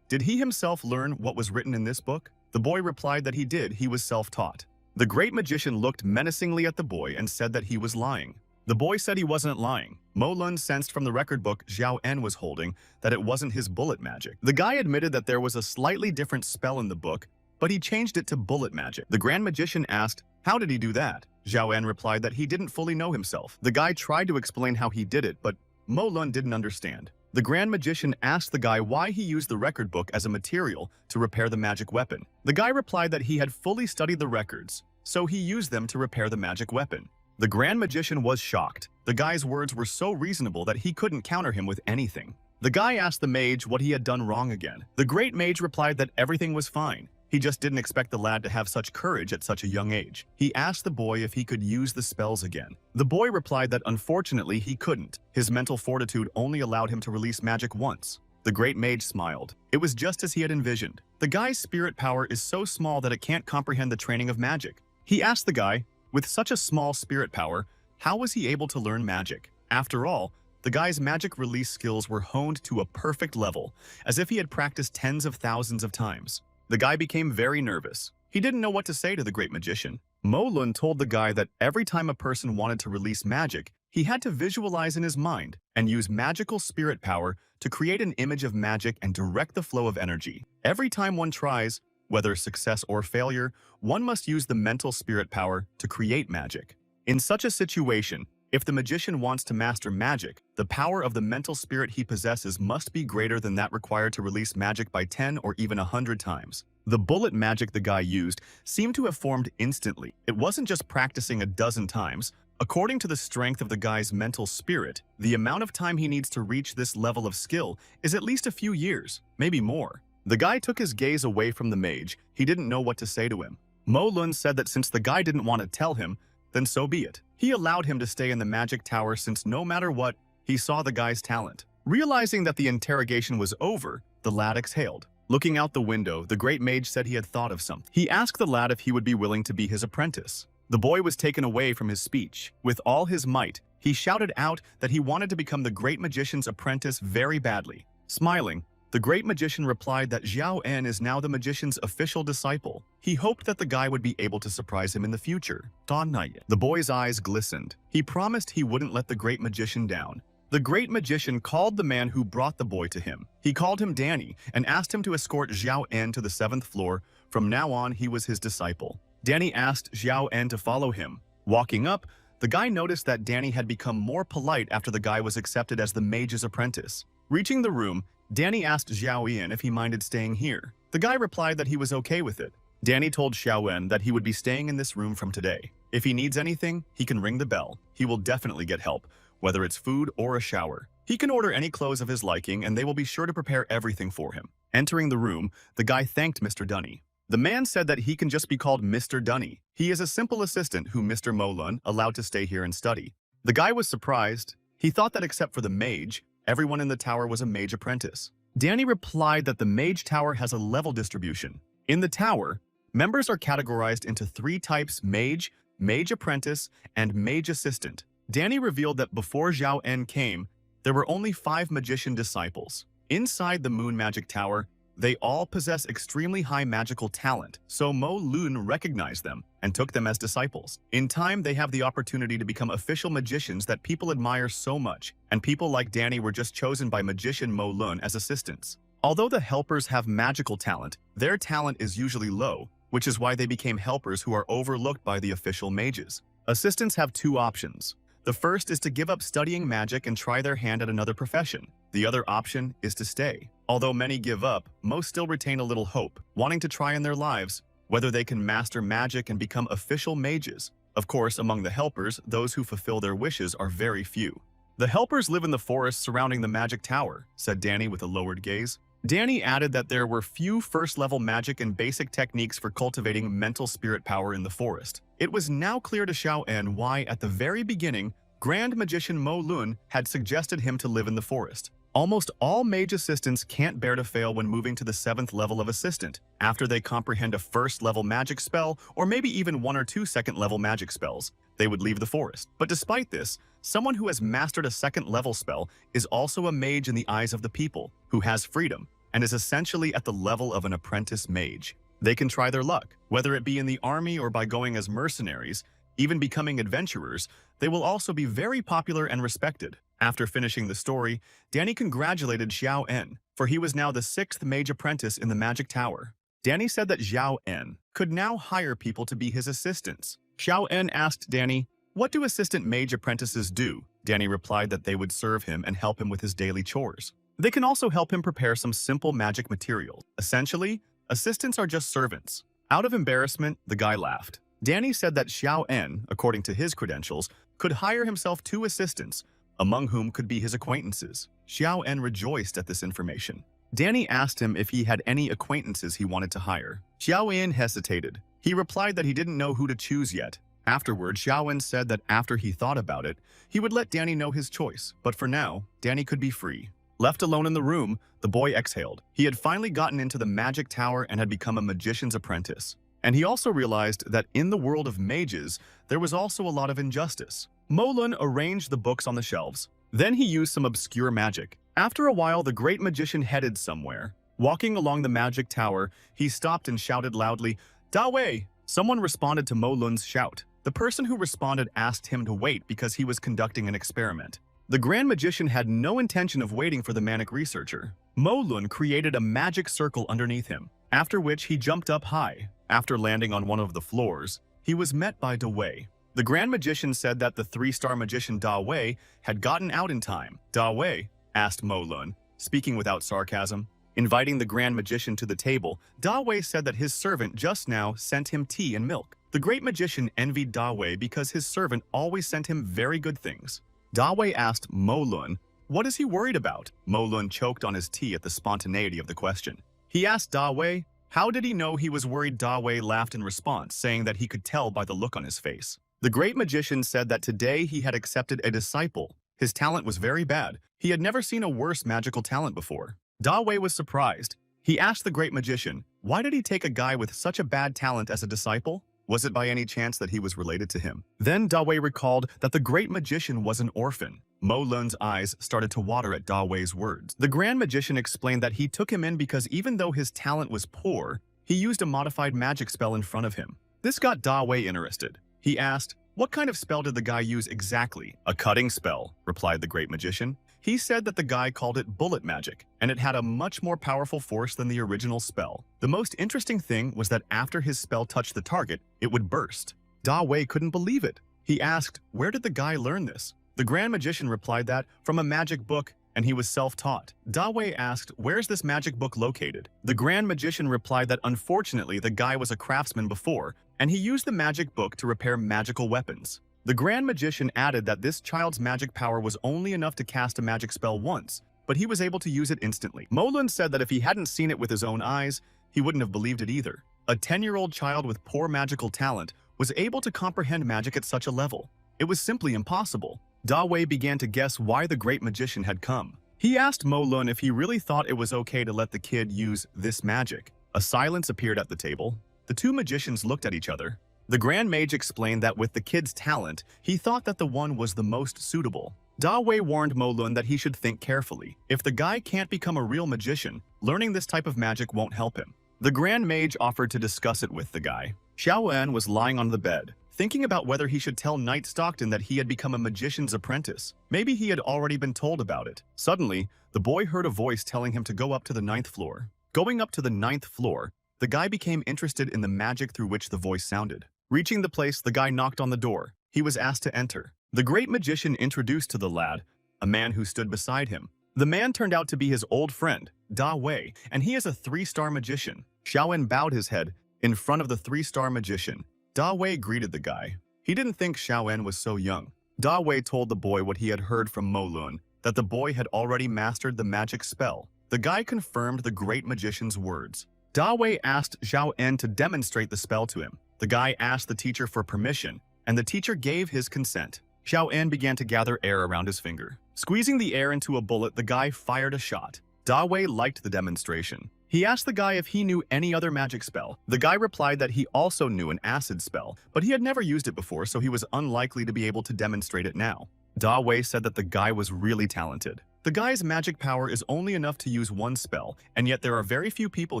did he himself learn what was written in this book? The boy replied that he did. He was self-taught. The great magician looked menacingly at the boy and said that he was lying. The boy said he wasn't lying. Mo Lun sensed from the record book Xiao En was holding that it wasn't his bullet magic. The guy admitted that there was a slightly different spell in the book, but he changed it to bullet magic. The grand magician asked, how did he do that? Xiao En replied that he didn't fully know himself. The guy tried to explain how he did it, but Mo Lun didn't understand. The grand magician asked the guy why he used the record book as a material to repair the magic weapon. The guy replied that he had fully studied the records, so he used them to repair the magic weapon. The grand magician was shocked. The guy's words were so reasonable that he couldn't counter him with anything. The guy asked the mage what he had done wrong again. The great mage replied that everything was fine. He just didn't expect the lad to have such courage at such a young age. He asked the boy if he could use the spells again. The boy replied that unfortunately he couldn't. His mental fortitude only allowed him to release magic once. The great mage smiled. It was just as he had envisioned. The guy's spirit power is so small that it can't comprehend the training of magic. He asked the guy, with such a small spirit power, how was he able to learn magic? After all, the guy's magic release skills were honed to a perfect level, as if he had practiced tens of thousands of times. The guy became very nervous. He didn't know what to say to the great magician. Mo Lun told the guy that every time a person wanted to release magic, he had to visualize in his mind and use magical spirit power to create an image of magic and direct the flow of energy. Every time one tries, whether success or failure, one must use the mental spirit power to create magic. In such a situation, if the magician wants to master magic, the power of the mental spirit he possesses must be greater than that required to release magic by 10 or even 100 times. The bullet magic the guy used seemed to have formed instantly. It wasn't just practicing a dozen times. According to the strength of the guy's mental spirit, the amount of time he needs to reach this level of skill is at least a few years, maybe more. The guy took his gaze away from the mage. He didn't know what to say to him. Mo Lun said that since the guy didn't want to tell him, then so be it. He allowed him to stay in the magic tower since no matter what, he saw the guy's talent. Realizing that the interrogation was over, the lad exhaled. Looking out the window, the great mage said he had thought of something. He asked the lad if he would be willing to be his apprentice. The boy was taken away from his speech. With all his might, he shouted out that he wanted to become the great magician's apprentice very badly. Smiling, the great magician replied that Xiao En is now the magician's official disciple. He hoped that the guy would be able to surprise him in the future. The boy's eyes glistened. He promised he wouldn't let the great magician down. The great magician called the man who brought the boy to him. He called him Danny and asked him to escort Xiao En to the 7th floor. From now on, he was his disciple. Danny asked Xiao En to follow him. Walking up, the guy noticed that Danny had become more polite after the guy was accepted as the mage's apprentice. Reaching the room, Danny asked Xiao En if he minded staying here. The guy replied that he was okay with it. Danny told Xiao En that he would be staying in this room from today. If he needs anything, he can ring the bell. He will definitely get help, whether it's food or a shower. He can order any clothes of his liking and they will be sure to prepare everything for him. Entering the room, the guy thanked Mr. Dunny. The man said that he can just be called Mr. Dunny. He is a simple assistant who Mr. Molun allowed to stay here and study. The guy was surprised. He thought that except for the mage, everyone in the tower was a mage apprentice. Danny replied that the mage tower has a level distribution. In the tower, members are categorized into 3 types: mage, mage apprentice, and mage assistant. Danny revealed that before Xiao En came, there were only 5 magician disciples. Inside the Moon Magic Tower, they all possess extremely high magical talent, so Mo Lun recognized them and took them as disciples. In time, they have the opportunity to become official magicians that people admire so much, and people like Danny were just chosen by magician Mo Lun as assistants. Although the helpers have magical talent, their talent is usually low, which is why they became helpers who are overlooked by the official mages. Assistants have 2 options. The first is to give up studying magic and try their hand at another profession. The other option is to stay. Although many give up, most still retain a little hope, wanting to try in their lives whether they can master magic and become official mages. Of course, among the helpers, those who fulfill their wishes are very few. The helpers live in the forest surrounding the magic tower, said Danny with a lowered gaze. Danny added that there were few first-level magic and basic techniques for cultivating mental spirit power in the forest. It was now clear to Xiao En why, at the very beginning, Grand Magician Mo Lun had suggested him to live in the forest. Almost all mage assistants can't bear to fail when moving to the 7th level of assistant, after they comprehend a first-level magic spell or maybe even 1 or 2 second-level magic spells. They would leave the forest. But despite this, someone who has mastered a 2nd-level spell is also a mage in the eyes of the people, who has freedom, and is essentially at the level of an apprentice mage. They can try their luck, whether it be in the army or by going as mercenaries, even becoming adventurers. They will also be very popular and respected. After finishing the story, Danny congratulated Xiao En, for he was now the 6th mage apprentice in the Magic Tower. Danny said that Xiao En could now hire people to be his assistants. Xiao En asked Danny, "What do assistant mage apprentices do?" Danny replied that they would serve him and help him with his daily chores. They can also help him prepare some simple magic materials. Essentially, assistants are just servants. Out of embarrassment, the guy laughed. Danny said that Xiao En, according to his credentials, could hire himself 2 assistants, among whom could be his acquaintances. Xiao En rejoiced at this information. Danny asked him if he had any acquaintances he wanted to hire. Xiao En hesitated. He replied that he didn't know who to choose yet. Afterward, Xiao En said that after he thought about it, he would let Danny know his choice, but for now, Danny could be free. Left alone in the room, the boy exhaled. He had finally gotten into the magic tower and had become a magician's apprentice. And he also realized that in the world of mages, there was also a lot of injustice. Mo Lun arranged the books on the shelves. Then he used some obscure magic. After a while, the great magician headed somewhere. Walking along the magic tower, he stopped and shouted loudly, "Da Wei!" Someone responded to Mo Lun's shout. The person who responded asked him to wait because he was conducting an experiment. The Grand Magician had no intention of waiting for the manic researcher. Mo Lun created a magic circle underneath him, after which he jumped up high. After landing on one of the floors, he was met by Da Wei. The Grand Magician said that the 3-star magician Da Wei had gotten out in time. "Da Wei?" asked Mo Lun, speaking without sarcasm. Inviting the Grand Magician to the table, Da Wei said that his servant just now sent him tea and milk. The Great Magician envied Da Wei because his servant always sent him very good things. Da Wei asked Mo Lun, "What is he worried about?" Mo Lun choked on his tea at the spontaneity of the question. He asked Da Wei, how did he know he was worried? Da Wei laughed in response, saying that he could tell by the look on his face. The Great Magician said that today he had accepted a disciple. His talent was very bad. He had never seen a worse magical talent before. Da Wei was surprised. He asked the Great Magician, why did he take a guy with such a bad talent as a disciple? Was it by any chance that he was related to him? Then Dawei recalled that the great magician was an orphan. Mo Lun's eyes started to water at Dawei's words. The Grand Magician explained that he took him in because even though his talent was poor, he used a modified magic spell in front of him. This got Dawei interested. He asked, "What kind of spell did the guy use exactly?" "A cutting spell," replied the Great Magician. He said that the guy called it bullet magic, and it had a much more powerful force than the original spell. The most interesting thing was that after his spell touched the target, it would burst. Dawei couldn't believe it. He asked, "Where did the guy learn this?" The Grand Magician replied that, "From a magic book, and he was self-taught." Dawei asked, "Where's this magic book located?" The Grand Magician replied that unfortunately the guy was a craftsman before, and he used the magic book to repair magical weapons. The Grand Magician added that this child's magic power was only enough to cast a magic spell once, but he was able to use it instantly. Mo Lun said that if he hadn't seen it with his own eyes, he wouldn't have believed it either. A 10-year-old child with poor magical talent was able to comprehend magic at such a level. It was simply impossible. Dawei began to guess why the Great Magician had come. He asked Mo Lun if he really thought it was okay to let the kid use this magic. A silence appeared at the table. The two magicians looked at each other. The Grand Mage explained that with the kid's talent, he thought that the one was the most suitable. Dawei warned Mo Lun that he should think carefully. If the guy can't become a real magician, learning this type of magic won't help him. The Grand Mage offered to discuss it with the guy. Xiao En was lying on the bed, thinking about whether he should tell Knight Stockton that he had become a magician's apprentice. Maybe he had already been told about it. Suddenly, the boy heard a voice telling him to go up to the 9th floor. Going up to the 9th floor, the guy became interested in the magic through which the voice sounded. Reaching the place, the guy knocked on the door. He was asked to enter. The Great Magician introduced to the lad a man who stood beside him. The man turned out to be his old friend, Dawei, and he is a 3-star magician. Xiaoen bowed his head in front of the 3-star magician. Dawei greeted the guy. He didn't think Xiaoen was so young. Dawei told the boy what he had heard from Mo Lun, that the boy had already mastered the magic spell. The guy confirmed the Great Magician's words. Dawei asked Xiao En to demonstrate the spell to him. The guy asked the teacher for permission, and the teacher gave his consent. Xiao En began to gather air around his finger. Squeezing the air into a bullet, the guy fired a shot. Dawei liked the demonstration. He asked the guy if he knew any other magic spell. The guy replied that he also knew an acid spell, but he had never used it before, so he was unlikely to be able to demonstrate it now. Dawei said that the guy was really talented. The guy's magic power is only enough to use one spell, and yet there are very few people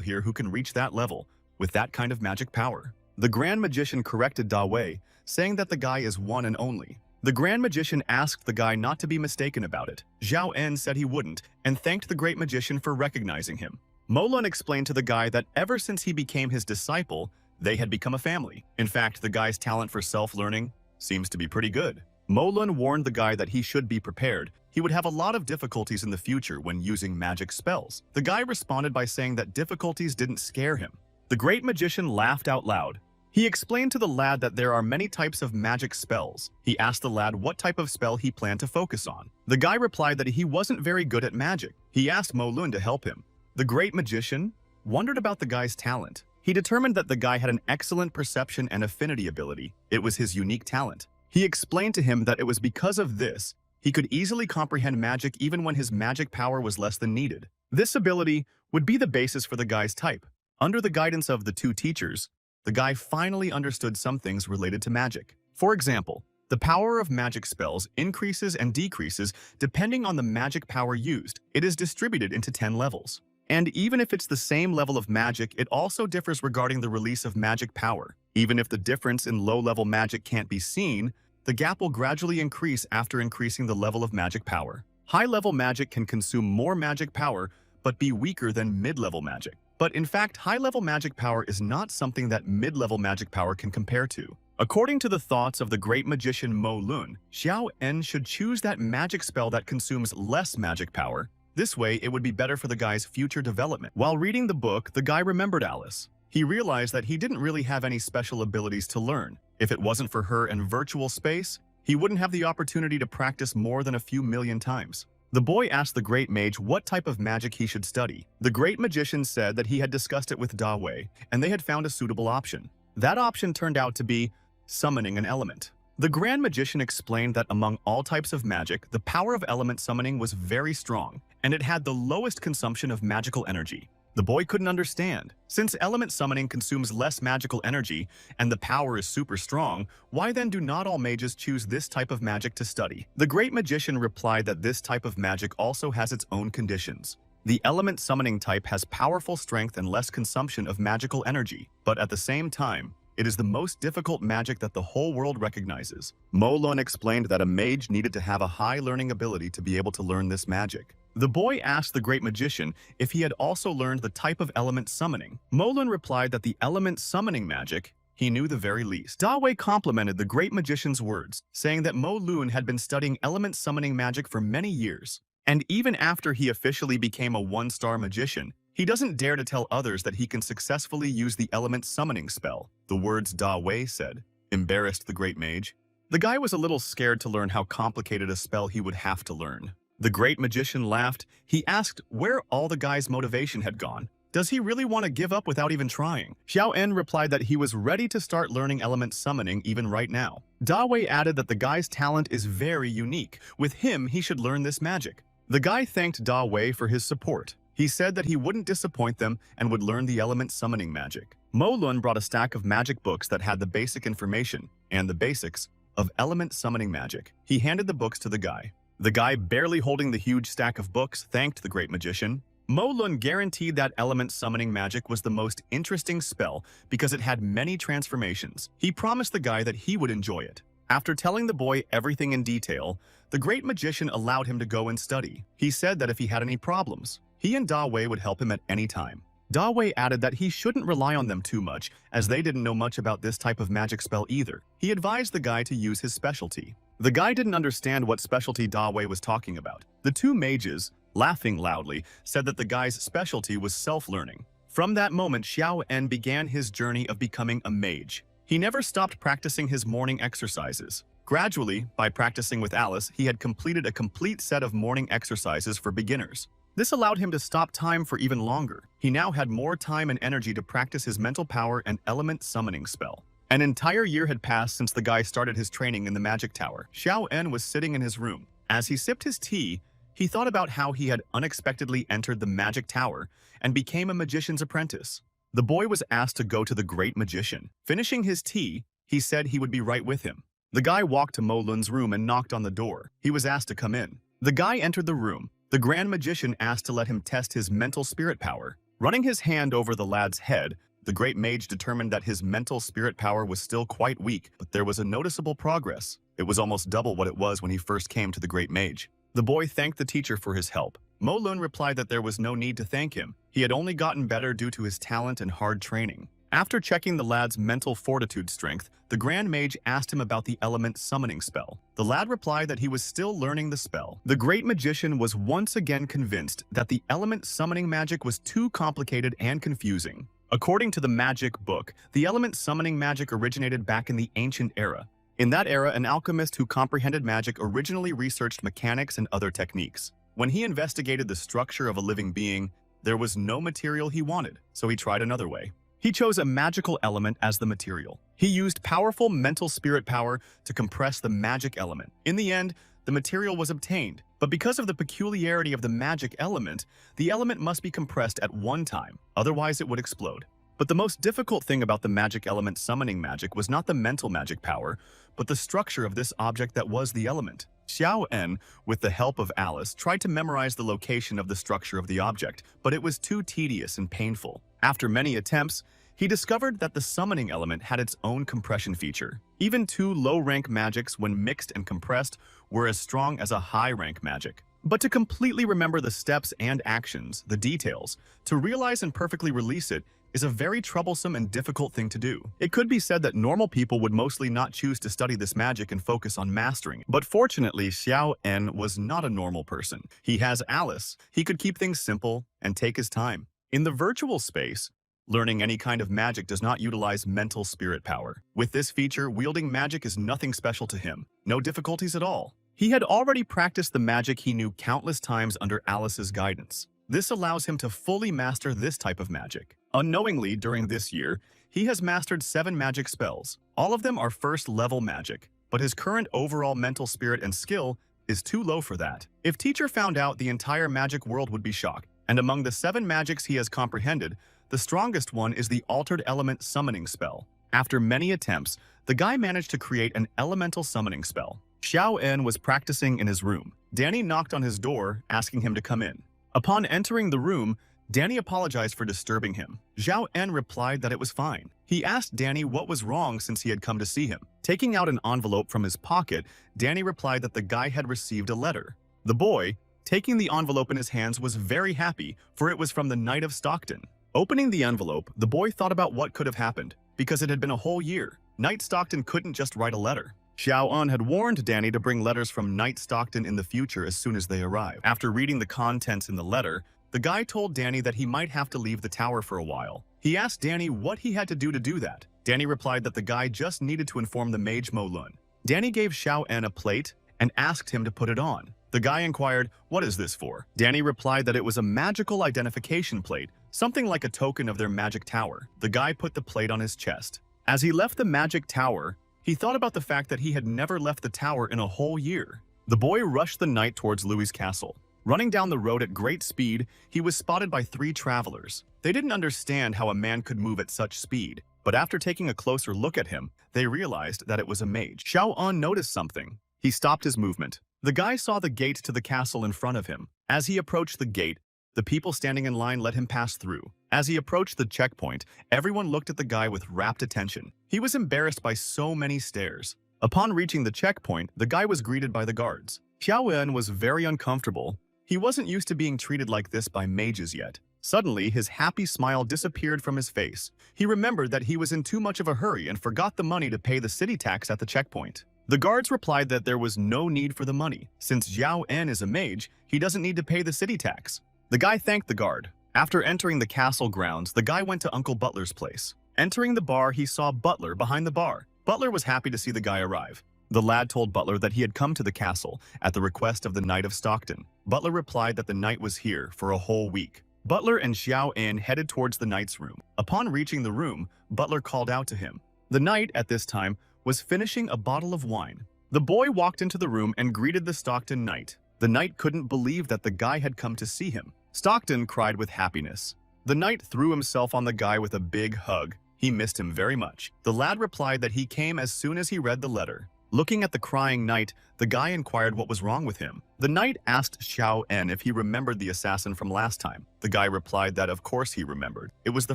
here who can reach that level with that kind of magic power. The Grand Magician corrected Dawei, saying that the guy is one and only. The Grand Magician asked the guy not to be mistaken about it. Xiao En said he wouldn't, and thanked the Great Magician for recognizing him. Mo Lun explained to the guy that ever since he became his disciple, they had become a family. In fact, the guy's talent for self-learning seems to be pretty good. Mo Lun warned the guy that he should be prepared. He would have a lot of difficulties in the future when using magic spells. The guy responded by saying that difficulties didn't scare him. The Great Magician laughed out loud. He explained to the lad that there are many types of magic spells. He asked the lad what type of spell he planned to focus on. The guy replied that he wasn't very good at magic. He asked Mo Lun to help him. The Great Magician wondered about the guy's talent. He determined that the guy had an excellent perception and affinity ability. It was his unique talent. He explained to him that it was because of this he could easily comprehend magic even when his magic power was less than needed. This ability would be the basis for the guy's type. Under the guidance of the two teachers, the guy finally understood some things related to magic. For example, the power of magic spells increases and decreases depending on the magic power used. It is distributed into 10 levels. And even if it's the same level of magic, it also differs regarding the release of magic power. Even if the difference in low-level magic can't be seen, the gap will gradually increase after increasing the level of magic power. High-level magic can consume more magic power, but be weaker than mid-level magic. But in fact, high-level magic power is not something that mid-level magic power can compare to. According to the thoughts of the Great Magician Mo Lun, Xiao En should choose that magic spell that consumes less magic power. This way, it would be better for the guy's future development. While reading the book, the guy remembered Alice. He realized that he didn't really have any special abilities to learn. If it wasn't for her and virtual space, he wouldn't have the opportunity to practice more than a few million times. The boy asked the Great Mage what type of magic he should study. The Great Magician said that he had discussed it with Dawei, and they had found a suitable option. That option turned out to be summoning an element. The Grand Magician explained that among all types of magic, the power of element summoning was very strong, and it had the lowest consumption of magical energy. The boy couldn't understand. Since element summoning consumes less magical energy and the power is super strong, why then do not all mages choose this type of magic to study? The great magician replied that this type of magic also has its own conditions. The element summoning type has powerful strength and less consumption of magical energy, but at the same time, it is the most difficult magic that the whole world recognizes. Mo Lun explained that a mage needed to have a high learning ability to be able to learn this magic. The boy asked the great magician if he had also learned the type of element summoning. Mo Lun replied that the element summoning magic he knew the very least. Da Wei complimented the great magician's words, saying that Mo Lun had been studying element summoning magic for many years. And even after he officially became a one-star magician, he doesn't dare to tell others that he can successfully use the element summoning spell. The words Da Wei said embarrassed the great mage. The guy was a little scared to learn how complicated a spell he would have to learn. The great magician laughed. He asked where all the guy's motivation had gone. Does he really want to give up without even trying? Xiao En replied that he was ready to start learning element summoning even right now. Da Wei added that the guy's talent is very unique. With him, he should learn this magic. The guy thanked Da Wei for his support. He said that he wouldn't disappoint them and would learn the element summoning magic. Mo Lun brought a stack of magic books that had the basic information and the basics of element summoning magic. He handed the books to the guy. The guy, barely holding the huge stack of books, thanked the great magician. Mo Lun guaranteed that element summoning magic was the most interesting spell because it had many transformations. He promised the guy that he would enjoy it. After telling the boy everything in detail, the great magician allowed him to go and study. He said that if he had any problems, he and Da Wei would help him at any time. Da Wei added that he shouldn't rely on them too much, as they didn't know much about this type of magic spell either. He advised the guy to use his specialty. The guy didn't understand what specialty Da Wei was talking about. The two mages, laughing loudly, said that the guy's specialty was self-learning. From that moment, Xiao En began his journey of becoming a mage. He never stopped practicing his morning exercises. Gradually, by practicing with Alice, he had completed a complete set of morning exercises for beginners. This allowed him to stop time for even longer. He now had more time and energy to practice his mental power and element summoning spell. An entire year had passed since the guy started his training in the magic tower. Xiao En was sitting in his room. As he sipped his tea, he thought about how he had unexpectedly entered the magic tower and became a magician's apprentice. The boy was asked to go to the great magician. Finishing his tea, he said he would be right with him. The guy walked to Mo Lun's room and knocked on the door. He was asked to come in. The guy entered the room. The grand magician asked to let him test his mental spirit power. Running his hand over the lad's head, the great mage determined that his mental spirit power was still quite weak, but there was a noticeable progress. It was almost double what it was when he first came to the great mage. The boy thanked the teacher for his help. Mo Lun replied that there was no need to thank him. He had only gotten better due to his talent and hard training. After checking the lad's mental fortitude strength, the Grand Mage asked him about the element summoning spell. The lad replied that he was still learning the spell. The Great Magician was once again convinced that the element summoning magic was too complicated and confusing. According to the magic book, the element summoning magic originated back in the ancient era. In that era, an alchemist who comprehended magic originally researched mechanics and other techniques. When he investigated the structure of a living being, there was no material he wanted, so he tried another way. He chose a magical element as the material. He used powerful mental spirit power to compress the magic element. In the end, the material was obtained, but because of the peculiarity of the magic element, the element must be compressed at one time, otherwise it would explode. But the most difficult thing about the magic element summoning magic was not the mental magic power, but the structure of this object that was the element. Xiao En, with the help of Alice, tried to memorize the location of the structure of the object, but it was too tedious and painful. After many attempts, he discovered that the summoning element had its own compression feature. Even two low-rank magics, when mixed and compressed, were as strong as a high-rank magic. But to completely remember the steps and actions, the details, to realize and perfectly release it, is a very troublesome and difficult thing to do. It could be said that normal people would mostly not choose to study this magic and focus on mastering it. But fortunately, Xiao En was not a normal person. He has Alice. He could keep things simple and take his time. In the virtual space, learning any kind of magic does not utilize mental spirit power. With this feature, wielding magic is nothing special to him. No difficulties at all. He had already practiced the magic he knew countless times under Alice's guidance. This allows him to fully master this type of magic. Unknowingly, during this year, he has mastered 7 magic spells. All of them are first-level magic, but his current overall mental spirit and skill is too low for that. If teacher found out, the entire magic world would be shocked, and among the 7 magics he has comprehended, the strongest one is the Altered Element Summoning spell. After many attempts, the guy managed to create an elemental summoning spell. Xiao En was practicing in his room. Danny knocked on his door, asking him to come in. Upon entering the room, Danny apologized for disturbing him. Xiao En replied that it was fine. He asked Danny what was wrong since he had come to see him. Taking out an envelope from his pocket, Danny replied that the guy had received a letter. The boy, taking the envelope in his hands, was very happy, for it was from the Knight of Stockton. Opening the envelope, the boy thought about what could have happened, because it had been a whole year. Knight Stockton couldn't just write a letter. Xiao En had warned Danny to bring letters from Knight Stockton in the future as soon as they arrived. After reading the contents in the letter, the guy told Danny that he might have to leave the tower for a while. He asked Danny what he had to do that. Danny replied that the guy just needed to inform the mage Mo Lun. Danny gave Xiao En a plate and asked him to put it on. The guy inquired, "What is this for?" Danny replied that it was a magical identification plate, something like a token of their magic tower. The guy put the plate on his chest. As he left the magic tower, he thought about the fact that he had never left the tower in a whole year. The boy rushed the knight towards Louis's castle. Running down the road at great speed, he was spotted by 3 travelers. They didn't understand how a man could move at such speed, but after taking a closer look at him, they realized that it was a mage. Xiao En noticed something. He stopped his movement. The guy saw the gate to the castle in front of him. As he approached the gate, the people standing in line let him pass through. As he approached the checkpoint, everyone looked at the guy with rapt attention. He was embarrassed by so many stares. Upon reaching the checkpoint, the guy was greeted by the guards. Xiao En was very uncomfortable. He wasn't used to being treated like this by mages yet. Suddenly, his happy smile disappeared from his face. He remembered that he was in too much of a hurry and forgot the money to pay the city tax at the checkpoint. The guards replied that there was no need for the money. Since Xiao En is a mage, he doesn't need to pay the city tax. The guy thanked the guard. After entering the castle grounds, the guy went to Uncle Butler's place. Entering the bar, he saw Butler behind the bar. Butler was happy to see the guy arrive. The lad told Butler that he had come to the castle at the request of the Knight of Stockton. Butler replied that the knight was here for a whole week. Butler and Xiao En headed towards the knight's room. Upon reaching the room, Butler called out to him. The knight, at this time, was finishing a bottle of wine. The boy walked into the room and greeted the Stockton knight. The knight couldn't believe that the guy had come to see him. Stockton cried with happiness. The knight threw himself on the guy with a big hug. He missed him very much. The lad replied that he came as soon as he read the letter. Looking at the crying knight, the guy inquired what was wrong with him. The knight asked Xiao En if he remembered the assassin from last time. The guy replied that of course he remembered. It was the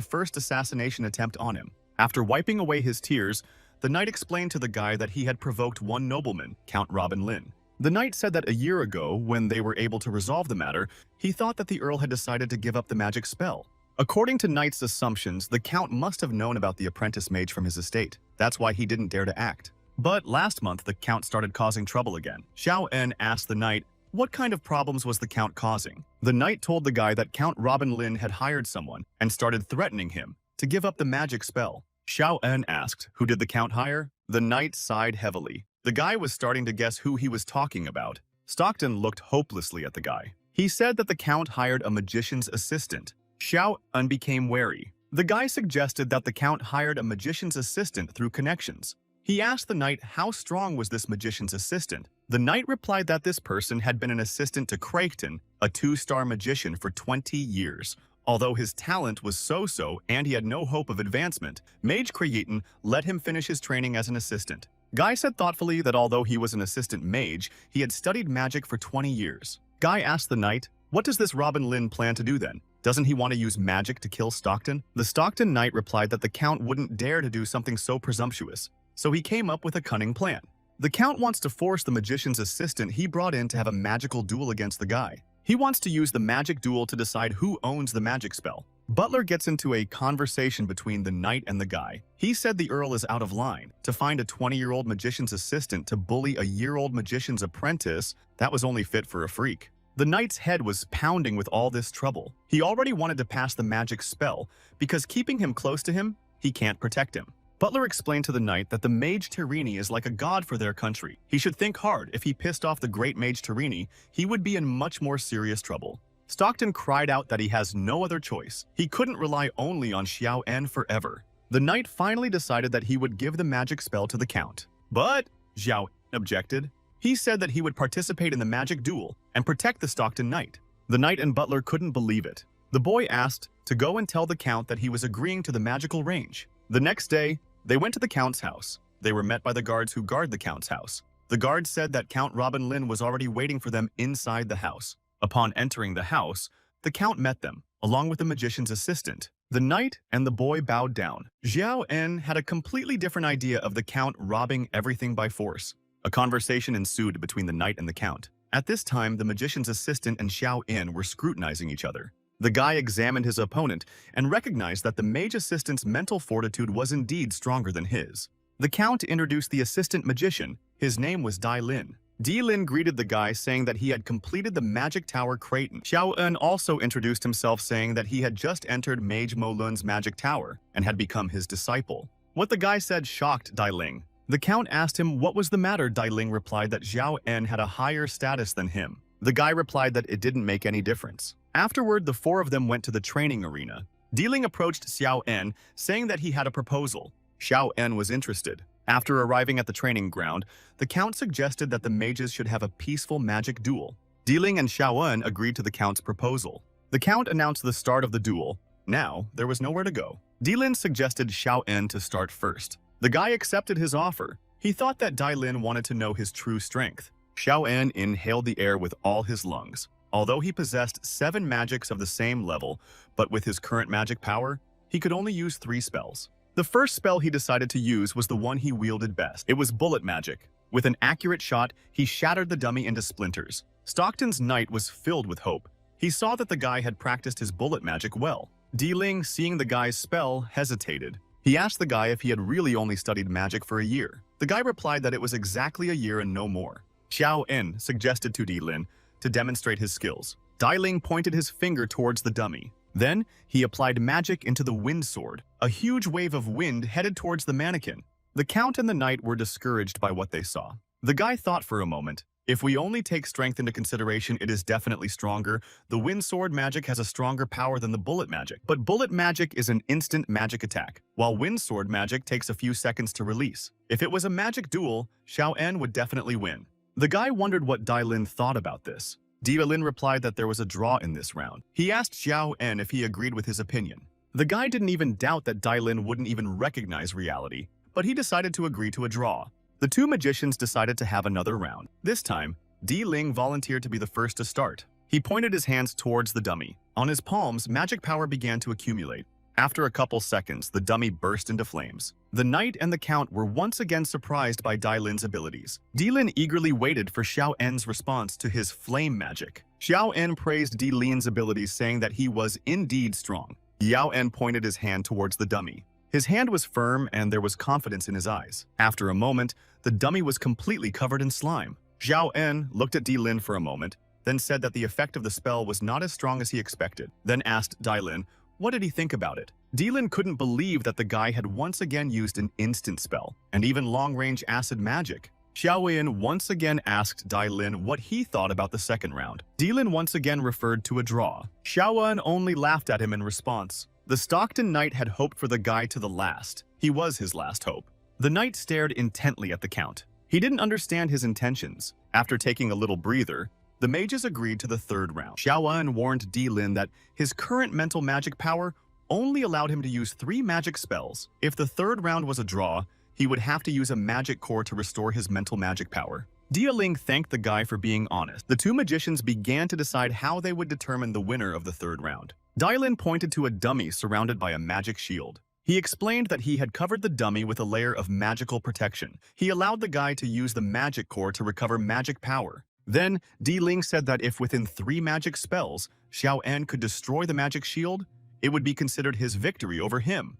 first assassination attempt on him. After wiping away his tears, the knight explained to the guy that he had provoked one nobleman, Count Robin Lin. The knight said that a year ago, when they were able to resolve the matter, he thought that the earl had decided to give up the magic spell. According to Knight's assumptions, the count must have known about the apprentice mage from his estate. That's why he didn't dare to act. But last month, the count started causing trouble again. Xiao En asked the knight, what kind of problems was the count causing? The knight told the guy that Count Robin Lin had hired someone and started threatening him to give up the magic spell. Xiao En asked, who did the count hire? The knight sighed heavily. The guy was starting to guess who he was talking about. Stockton looked hopelessly at the guy. He said that the count hired a magician's assistant. Xiao En became wary. The guy suggested that the count hired a magician's assistant through connections. He asked the knight how strong was this magician's assistant. The knight replied that this person had been an assistant to Craigton, a 2-star magician, for 20 years. Although his talent was so-so and he had no hope of advancement, Mage Craigton let him finish his training as an assistant. Guy said thoughtfully that although he was an assistant mage, he had studied magic for 20 years. Guy asked the knight, what does this Robin Lin plan to do then? Doesn't he want to use magic to kill Stockton? The Stockton knight replied that the count wouldn't dare to do something so presumptuous, so he came up with a cunning plan. The count wants to force the magician's assistant he brought in to have a magical duel against the guy. He wants to use the magic duel to decide who owns the magic spell. Butler gets into a conversation between the knight and the guy. He said the earl is out of line. To find a 20-year-old magician's assistant to bully a year-old magician's apprentice, that was only fit for a freak. The knight's head was pounding with all this trouble. He already wanted to pass the magic spell, because keeping him close to him, he can't protect him. Butler explained to the knight that the mage Tirini is like a god for their country. He should think hard. If he pissed off the great mage Tirini, he would be in much more serious trouble. Stockton cried out that he has no other choice. He couldn't rely only on Xiao En forever. The knight finally decided that he would give the magic spell to the count. But Xiao En objected. He said that he would participate in the magic duel and protect the Stockton knight. The knight and butler couldn't believe it. The boy asked to go and tell the count that he was agreeing to the magical range. The next day, they went to the count's house. They were met by the guards who guard the count's house. The guards said that Count Robin Lin was already waiting for them inside the house. Upon entering the house, the count met them, along with the magician's assistant. The knight and the boy bowed down. Xiao En had a completely different idea of the count robbing everything by force. A conversation ensued between the knight and the count. At this time, the magician's assistant and Xiao En were scrutinizing each other. The guy examined his opponent and recognized that the mage assistant's mental fortitude was indeed stronger than his. The count introduced the assistant magician. His name was Dai Lin. Di Lin greeted the guy saying that he had completed the magic tower Creighton. Xiao En also introduced himself saying that he had just entered Mage Mo Lun's magic tower and had become his disciple. What the guy said shocked Dai Ling. The count asked him what was the matter. Dai Ling replied that Xiao En had a higher status than him. The guy replied that it didn't make any difference. Afterward, the four of them went to the training arena. Di Ling approached Xiao En, saying that he had a proposal. Xiao En was interested. After arriving at the training ground, the count suggested that the mages should have a peaceful magic duel. Di Ling and Xiao En agreed to the count's proposal. The count announced the start of the duel. Now, there was nowhere to go. Di Lin suggested Xiao En to start first. The guy accepted his offer. He thought that Dai Lin wanted to know his true strength. Xiao En inhaled the air with all his lungs. Although he possessed 7 magics of the same level, but with his current magic power, he could only use 3 spells. The first spell he decided to use was the one he wielded best. It was bullet magic. With an accurate shot, he shattered the dummy into splinters. Stockton's knight was filled with hope. He saw that the guy had practiced his bullet magic well. Di Ling, seeing the guy's spell, hesitated. He asked the guy if he had really only studied magic for a year. The guy replied that it was exactly a year and no more. Xiao En suggested to Di Lin to demonstrate his skills. Dai Ling pointed his finger towards the dummy. Then, he applied magic into the wind sword. A huge wave of wind headed towards the mannequin. The count and the knight were discouraged by what they saw. The guy thought for a moment. If we only take strength into consideration, it is definitely stronger. The wind sword magic has a stronger power than the bullet magic. But bullet magic is an instant magic attack, while wind sword magic takes a few seconds to release. If it was a magic duel, Xiao En would definitely win. The guy wondered what Dai Lin thought about this. Di Lin replied that there was a draw in this round. He asked Xiao En if he agreed with his opinion. The guy didn't even doubt that Dai Lin wouldn't even recognize reality, but he decided to agree to a draw. The two magicians decided to have another round. This time, Di Ling volunteered to be the first to start. He pointed his hands towards the dummy. On his palms, magic power began to accumulate. After a couple seconds, the dummy burst into flames. The knight and the count were once again surprised by Dai Lin's abilities. Di Lin eagerly waited for Xiao En's response to his flame magic. Xiao En praised Di Lin's abilities, saying that he was indeed strong. Xiao En pointed his hand towards the dummy. His hand was firm and there was confidence in his eyes. After a moment, the dummy was completely covered in slime. Xiao En looked at Di Lin for a moment, then said that the effect of the spell was not as strong as he expected, then asked Dai Lin, what did he think about it? Di Lin couldn't believe that the guy had once again used an instant spell, and even long-range acid magic. Xiao En once again asked Dai Lin what he thought about the second round. Di Lin once again referred to a draw. Xiao En only laughed at him in response. The Stockton knight had hoped for the guy to the last. He was his last hope. The knight stared intently at the count. He didn't understand his intentions. After taking a little breather, the mages agreed to the third round. Xiao En warned Di Lin that his current mental magic power only allowed him to use 3 magic spells. If the third round was a draw, he would have to use a magic core to restore his mental magic power. Di Ling thanked the guy for being honest. The two magicians began to decide how they would determine the winner of the third round. Dai Lin pointed to a dummy surrounded by a magic shield. He explained that he had covered the dummy with a layer of magical protection. He allowed the guy to use the magic core to recover magic power. Then, Di Ling said that if within 3 magic spells, Xiao En could destroy the magic shield, it would be considered his victory over him.